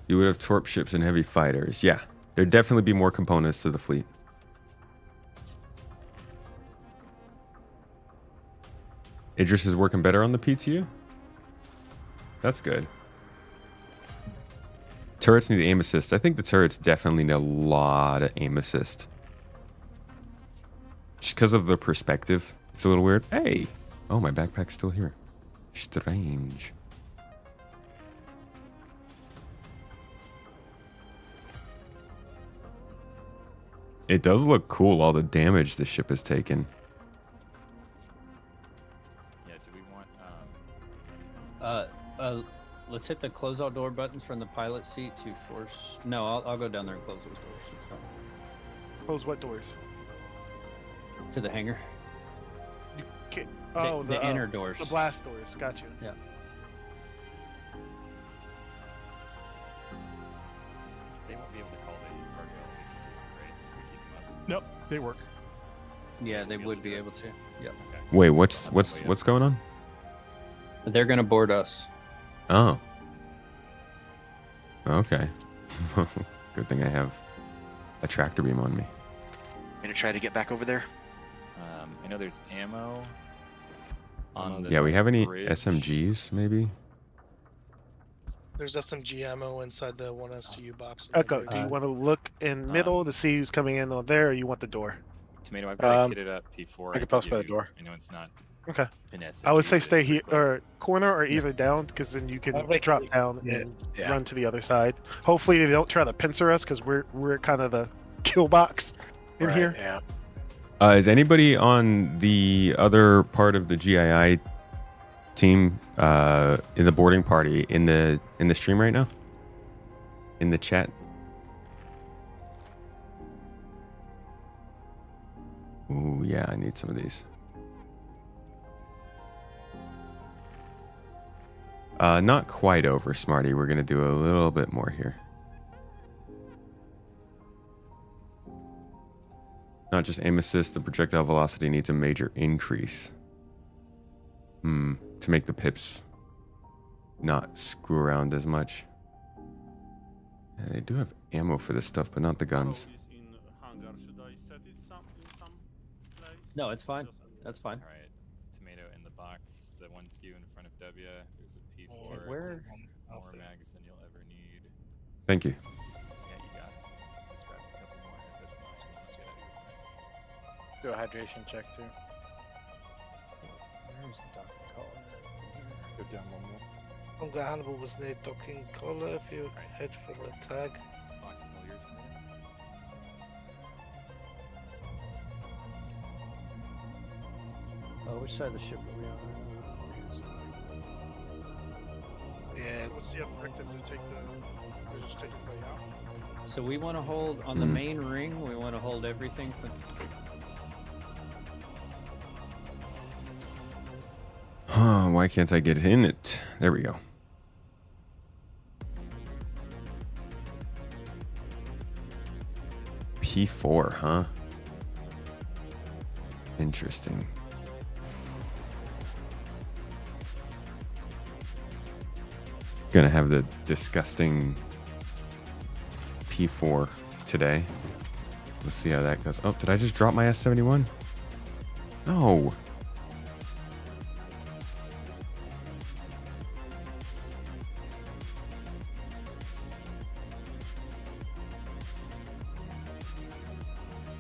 You would have torp ships and heavy fighters. Yeah, there'd definitely be more components to the fleet. Idris is working better on the PTU? That's good. Turrets need aim assist. I think the turrets definitely need a lot of aim assist. Just because of the perspective. It's a little weird. Hey! Oh, my backpack's still here. Strange. It does look cool, all the damage the ship has taken. Yeah, do we want let's hit the close all door buttons from the pilot seat to force. No, I'll go down there and close those doors. It's fine. Close what doors? To the hangar. You can't, oh, the inner doors. The blast doors. Got you. Yeah. They won't be able to call the cargo agency, right? If we keep them up. Nope, they work. Yeah, they would be able to. Yep. Okay. Wait, what's going on? They're gonna board us. Oh. Okay. Good thing I have a tractor beam on me. Gonna try to get back over there. I know there's ammo on the Yeah, we have any bridge. SMGs, maybe? There's SMG ammo inside the 1 SCU box. Echo, do you want to look in middle to see who's coming in on there, or you want the door? Tomato, I've got it kitted up P4. I can post by the give door. you- I know it's not Okay. an SMG, I would say but stay it's here pretty close. or corner or either down, because then you can make drop it- down yeah, and yeah. run to the other side. Hopefully they don't try to pincer us, because we're kind of the kill box in Right, here. Yeah. Is anybody on the other part of the GII team in the boarding party in the stream right now? In the chat? Ooh, yeah, I need some of these. Not quite over, Smarty. We're gonna do a little bit more here. Not just aim assist, the projectile velocity needs a major increase. To make the pips not screw around as much. Yeah, they do have ammo for this stuff, but not the guns. Is in hangar. Should I set it in some place? No, it's fine. Just- That's fine. All right, tomato in the box. The one SKU in front of W. There's a P4. Where- It's more mags than you'll ever need. Thank you. Yeah, you got it. Just grab a couple more if that's not too much. Yeah. Do a hydration check too. Where's the docking collar? Go down one more. Hunger Hannibal was near docking collar. If you head for the tag. Box is all yours, tomato. Oh, which side of the ship are we on? Yeah. What's the objective to take the? Just take it way out. So we want to hold on the main ring. We want to hold everything. Why can't I get in it? There we go. P4, huh? Interesting. Gonna have the disgusting P4 today. Let's see how that goes. Oh, did I just drop my S71? No.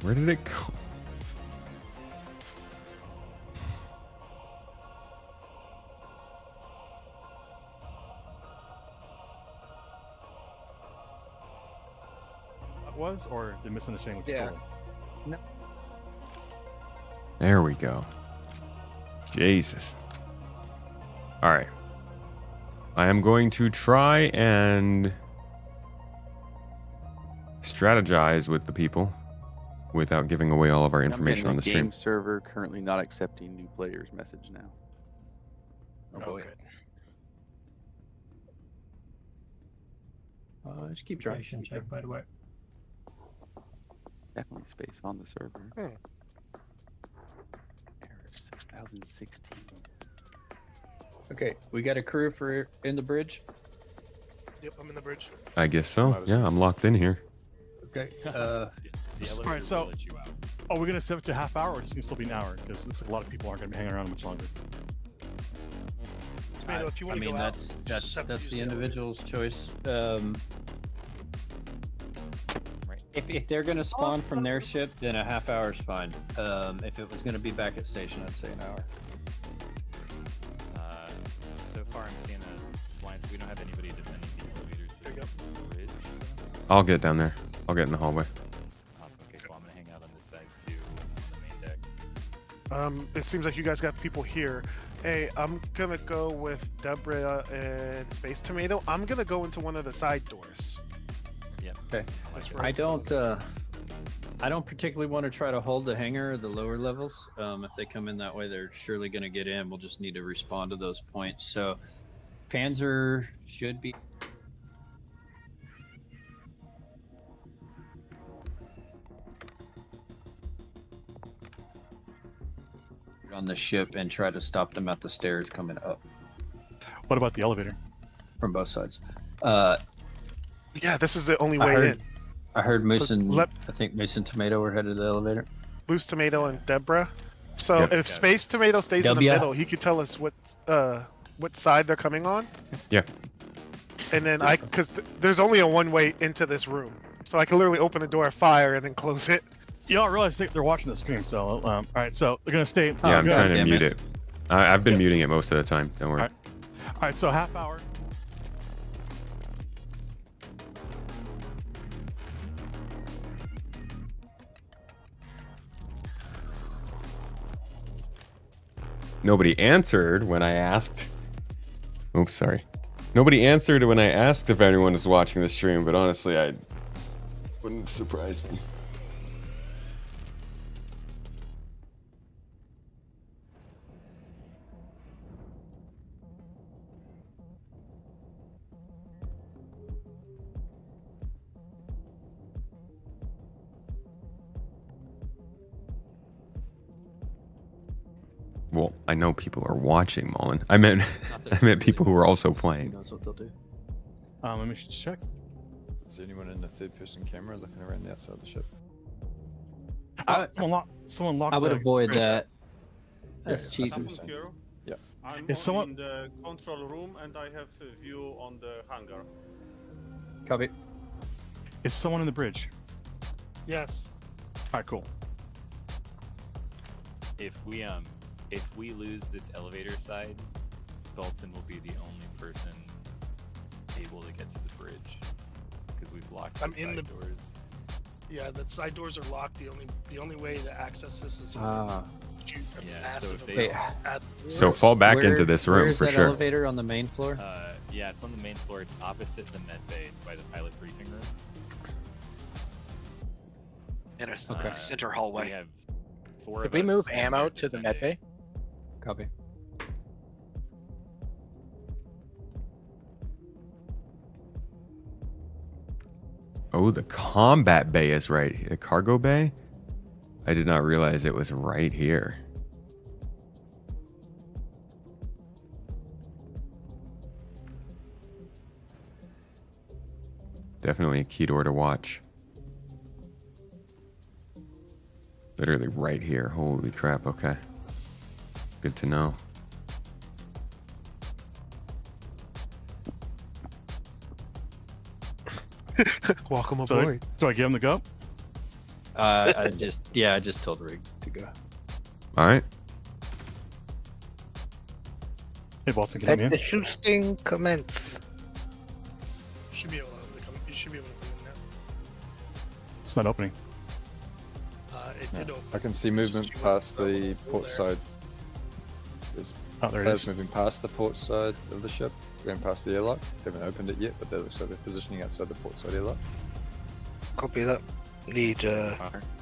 Where did it go? That was, or the misunderstanding with the Yeah. total? No. There we go. Jesus. All right. I am going to try and strategize with the people without giving away all of our information on the stream. Game server currently not accepting new players message now. Oh boy. Just keep trying. Check, by the way. Definitely space on the server. Hmm. Error 6016. Okay, we got a crew for in the bridge. Yep, I'm in the bridge. I guess so. Yeah, I'm locked in here. Okay. All right, so are we gonna set it to half hour, or just gonna still be an hour? Because looks like a lot of people aren't gonna be hanging around much longer. Tomato, if you I want to mean, go out, that's just have to use the the elevator. individual's choice. If they're gonna spawn from their ship, then a half hour is fine. If it was gonna be back at station, I'd say an hour. So far, I'm seeing a line, so we don't have anybody defending the elevator to the bridge. I'll get down there. I'll get in the hallway. Awesome. Okay, cool. I'm gonna hang out on this side too, on the main deck. It seems like you guys got people here. Hey, I'm gonna go with Deborah and Space Tomato. I'm gonna go into one of the side doors. Yep. Okay. That's I don't particularly want to try to hold the hangar or the lower levels. If they come in that way, they're surely going to get in. We'll just need to respond to those points. So, Panzer should be on the ship and try to stop them at the stairs coming up. What about the elevator? From both sides. Yeah, this is the only way in. I heard Moose So and let- I think Moose and Tomato were headed to the elevator. Loose Tomato and Deborah. So Yep. if Space Tomato stays in the W. middle, he could tell us what side they're coming on. Yeah. And then because there's only a one way into this room, so I can literally open the door, fire, and then close it. Y'all realize they're watching the stream, so all right. So they're gonna stay. Yeah, I'm trying to damn mute it. it. I've been muting it most of the time. Don't worry. All right, so half hour. Nobody answered when I asked. Oops, sorry. Nobody answered when I asked if anyone was watching the stream, but honestly, I wouldn't surprise me. Well, I know people are watching, Mullen. I meant people who are also playing. That's what they'll do. Let me check. Is there anyone in the third-person camera looking around the outside of the ship? Someone locked. I would the avoid bridge. that. That's Yeah, cheating. that's what I'm saying. Yeah. I'm Is someone- in the control room and I have a view on the hangar. Copy. Is someone in the bridge? Yes. All right, cool. If we lose this elevator side, Dalton will be the only person able to get to the bridge because we've locked the I'm in side the doors. Yeah, the side doors are locked. The only way to access this is Ah. shoot a Yeah, so massive if they- amount at So fall back into this room Where's for that sure. elevator on the main floor? Yeah, it's on the main floor. It's opposite the med bay. It's by the pilot briefing room. In a Okay. center We hallway. have four Did of we us move and ammo they're to the defending. med bay? Copy. Oh, the combat bay is right here. The cargo bay? I did not realize it was right here. Definitely a key door to watch. Literally right here. Holy crap, okay. Good to know. Welcome So aboard. do I give him the go? I just told Rig to go. All right. Hey, Bolton, can Let you the hear me? shooting commence. Should be able to come. You should be able to come in now. It's not opening. It did open. I can see movement past the port side. There's Oh, there it players is. moving past the port side of the ship, going past the airlock. They haven't opened it yet, but they looks like they're positioning outside the port side airlock. Copy that.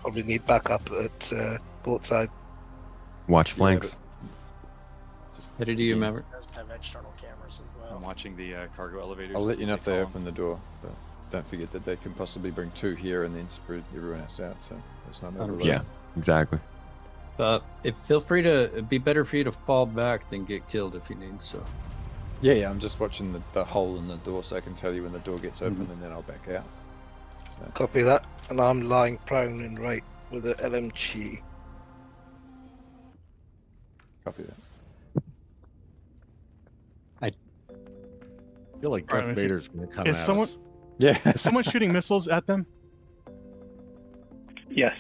Probably need backup at port side. Watch flanks. Headed to you, Maverick. It does have external cameras as well. I'm watching the cargo elevators. I'll let see you know if if they call open the door. But don't forget that they can possibly bring 2 here and then spread everyone else out. So it's not overload. Yeah, exactly. But feel free to. It'd be better for you to fall back than get killed if you need. So. Yeah, I'm just watching the hole in the door so I can tell you when the door gets open and then I'll back out. So. Copy that. And I'm lying prone and right with the LMG. Copy that. I feel like Darth Vader's going to come at someone, us. Yeah. Is someone shooting missiles at them? Yes.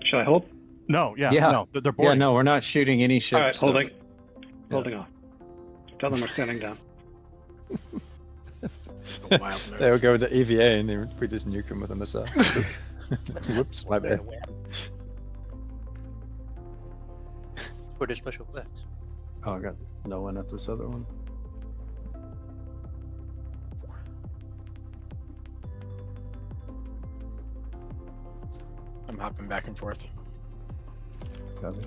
Shall I hold? No, Yeah. no, they're boarding. Yeah, no, we're not shooting any ships. All right, holding. Holding off. Tell them we're standing down. They will go to EVA and then we just nuke them with a missile. Whoops, my bad. For the special effects. Oh, I got no one at this other one. I'm hopping back and forth. Copy.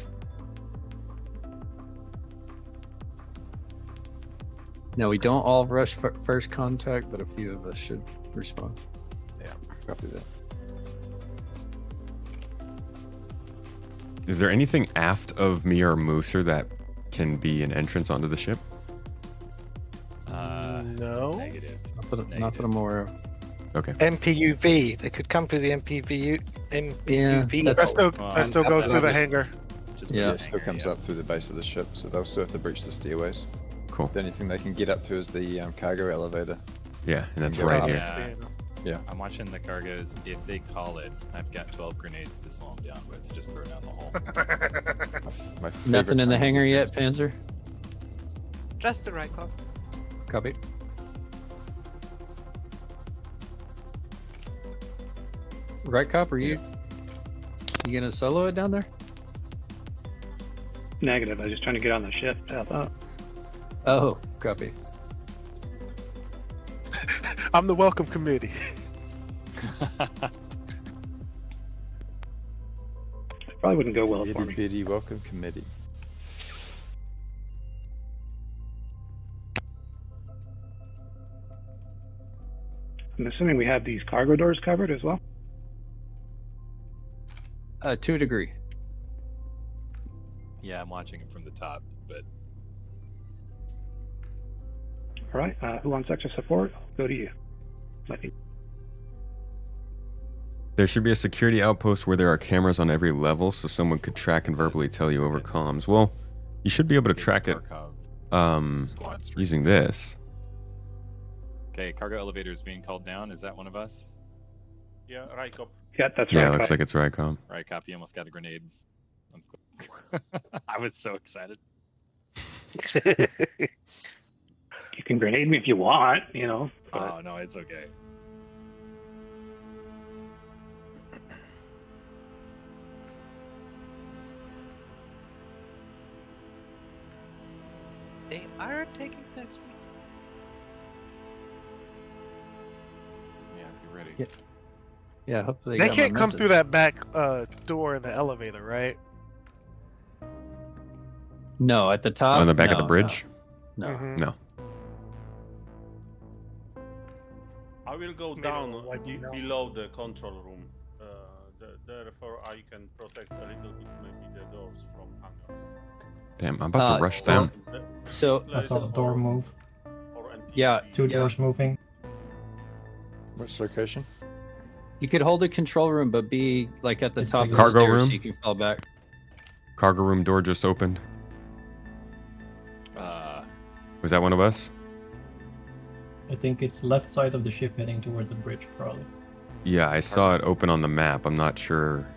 Now we don't all rush first contact, but a few of us should respond. Yeah, copy that. Is there anything aft of me or Mooser that can be an entrance onto the ship? No. Negative. Not that I'm aware of. Okay. MPUV. They could come through the MPUV. That still goes through the hangar. Yeah, it still comes up through the base of the ship, so they'll still have to breach the stairways. Cool. The only thing they can get up to is the cargo elevator. Yeah, and that's right here. Yeah. I'm watching the cargoes. If they call it, I've got 12 grenades to slow them down with. Just throw down the hole. my Nothing in the hangar yet, Panzer? Just the right cop. Copy. Right cop, are you gonna solo it down there? Negative. I was just trying to get on the ship to help out. Oh, copy. I'm the welcome committee. Probably wouldn't go well for Itty me. bitty welcome committee. I'm assuming we have these cargo doors covered as well. To a degree. Yeah, I'm watching it from the top, but All right. Who wants extra support? I'll go to you. There should be a security outpost where there are cameras on every level, so someone could track and verbally tell you over comms. Well, you should be able to track it using this. okay. Cargo elevator is being called down. Is that one of us? Yeah, right cop. Yeah, that's Yeah, right. it looks like it's Rycom. Right, copy. Almost got a grenade. I was so excited. You can grenade me if you want, but Oh no, it's okay. They are taking their sweet. Yeah, be ready. Yeah, hopefully They got can't my come message. through that back door in the elevator, right? No, at the top. On the back of no, the bridge? No. Mhm. No. I will go down below the control room. Therefore, I can protect a little bit maybe the doors from hangars. Damn, I'm about to rush them. So I saw the door move. yeah, Two doors moving. Which location? you could hold a control room, but be like at the It's top like of Cargo the stairs room? so you can fall back. Cargo room door just opened. Was that one of us? I think it's left side of the ship heading towards the bridge, probably. Yeah, I saw it open on the map. I'm not sure.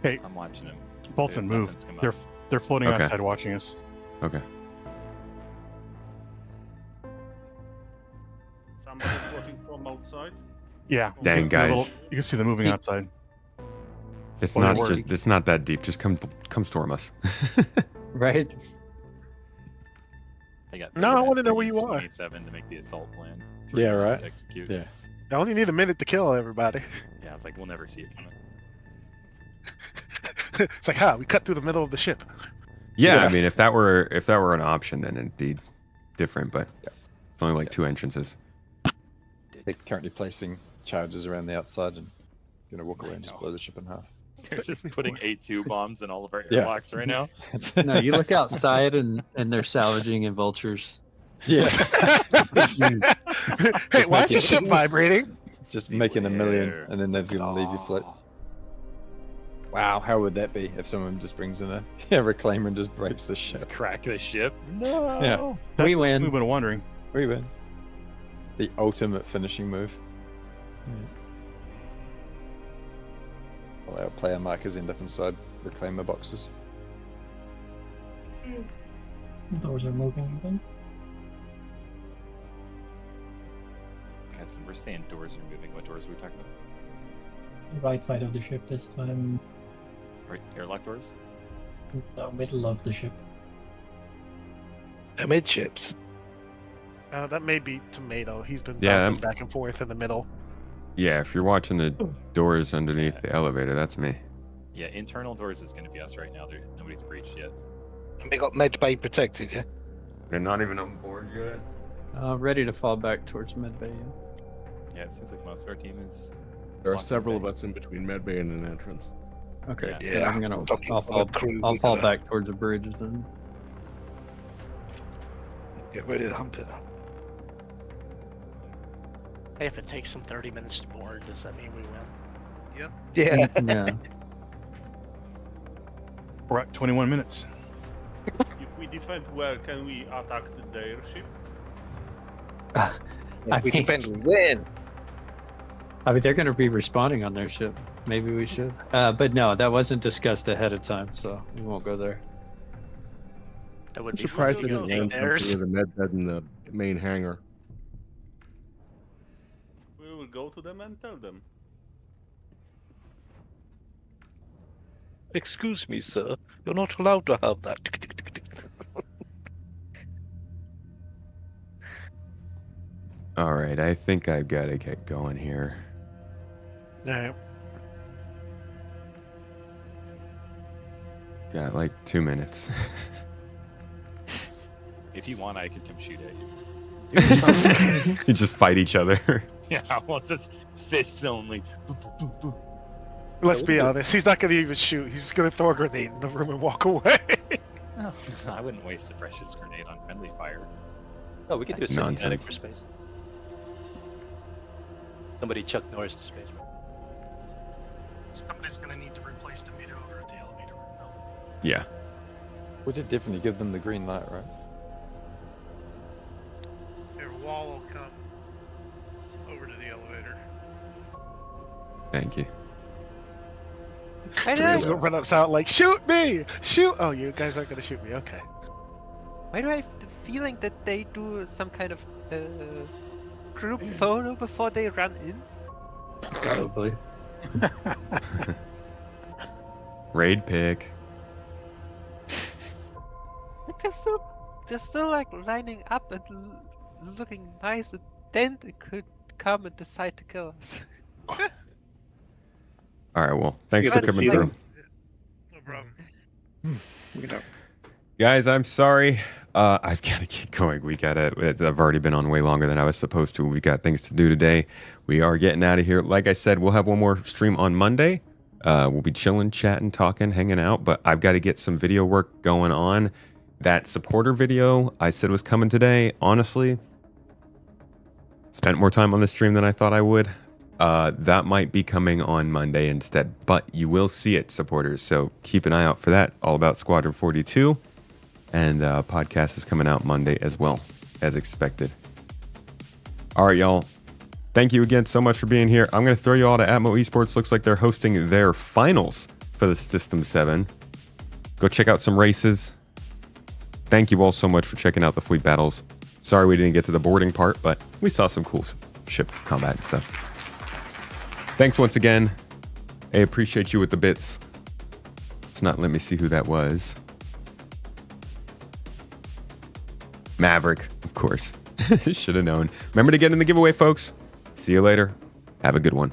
Hey, I'm watching him. Bolton, Their move. weapons come They're up. they're floating Okay. outside watching us. Okay. Somebody's watching from outside. Yeah. Dang, You can see the guys. little- you can see them moving outside. It's Well, not don't worry. just. It's not that deep. Just come storm us. Right? They got No, I 30 want to know minutes where you use are. 27 to make the assault plan. 3 Yeah, minutes right. to execute. Yeah. I only need a minute to kill everybody. Yeah, I was like, we'll never see it coming. It's like, we cut through the middle of the ship. Yeah, Yeah. I mean, if that were an option, then it'd be different. But it's only like 2 entrances. They're currently placing charges around the outside and gonna walk away and just blow the ship in half. They're just putting A2 bombs in all of our Yeah. airlocks right now. No, you look outside and they're salvaging in vultures. Yeah. Hey, why is your ship vibrating? Just making $1 million, and then they're just gonna leave you float. Wow, how would that be if someone just brings in a reclaimer and just breaks the ship? Just crack the ship. No. Yeah. We win. We've been wondering. We win. The ultimate finishing move. Well, our player markers end up inside reclaimer boxes. Doors are moving again. Guys, we're saying doors are moving. What doors are we talking about? The right side of the ship this time. Right, airlock doors? No, middle of the ship. Amidships. That may be Tomato. He's been Yeah, bouncing back and forth in the middle. Yeah, if you're watching the doors underneath the elevator, that's me. Yeah, internal doors is going to be us right now. Nobody's breached yet. We got medbay protected, yeah? They're not even on board yet. Ready to fall back towards medbay. Yeah, it seems like most of our team is. There are several of us in between medbay and an entrance. Okay. Yeah. I'm gonna. I'll fall back towards the bridge then. Get ready to hump it. Hey, if it takes them 30 minutes to board, does that mean we win? Yep. Yeah. Yeah. We're at 21 minutes. If we defend well, can we attack the airship? If we defend, we win. I mean, they're going to be responding on their ship. Maybe we should. But no, that wasn't discussed ahead of time, so we won't go there. That would I'm be surprised they fun. didn't run There's- through the med bed in the main hangar. We will go to them and tell them. Excuse me, sir. You're not allowed to have that. All right, I think I've got to get going here. Alright. Got like 2 minutes. If you want, I could come shoot at you. You just fight each other. Yeah, well, just fists only. Let's be honest. He's not going to even shoot. He's just going to throw a grenade in the room and walk away. No, I wouldn't waste a precious grenade on friendly fire. Oh, we could do a That's semi-kinetic nonsense. for space. Somebody Chuck Norris to space. Somebody's gonna need to replace the meter over at the elevator room, though. Yeah. We did definitely give them the green light, right? Your wall will come over to the elevator. Thank you. I He's know. going to run outside like, shoot me! Shoot! Oh, you guys aren't going to shoot me. Okay. Why do I have the feeling that they do some kind of group photo before they run in? Probably. Raid pick. Like they're still like lining up and looking nice, and then they could come and decide to kill us. All right, well, thanks You for got a coming feeling? through. No problem. Guys, I'm sorry. I've got to get going. I've already been on way longer than I was supposed to. We got things to do today. We are getting out of here. Like I said, we'll have one more stream on Monday. We'll be chilling, chatting, talking, hanging out. But I've got to get some video work going on. That supporter video I said was coming today. Honestly, spent more time on the stream than I thought I would. That might be coming on Monday instead. But you will see it, supporters. So keep an eye out for that. All about Squadron 42. And podcast is coming out Monday as well, as expected. All right, y'all. Thank you again so much for being here. I'm going to throw you all to Atmo Esports. Looks like they're hosting their finals for the System 7. Go check out some races. Thank you all so much for checking out the fleet battles. Sorry we didn't get to the boarding part, but we saw some cool ship combat and stuff. Thanks once again. I appreciate you with the bits. It's not let me see who that was. Maverick, of course. Should have known. Remember to get in the giveaway, folks. See you later. Have a good one.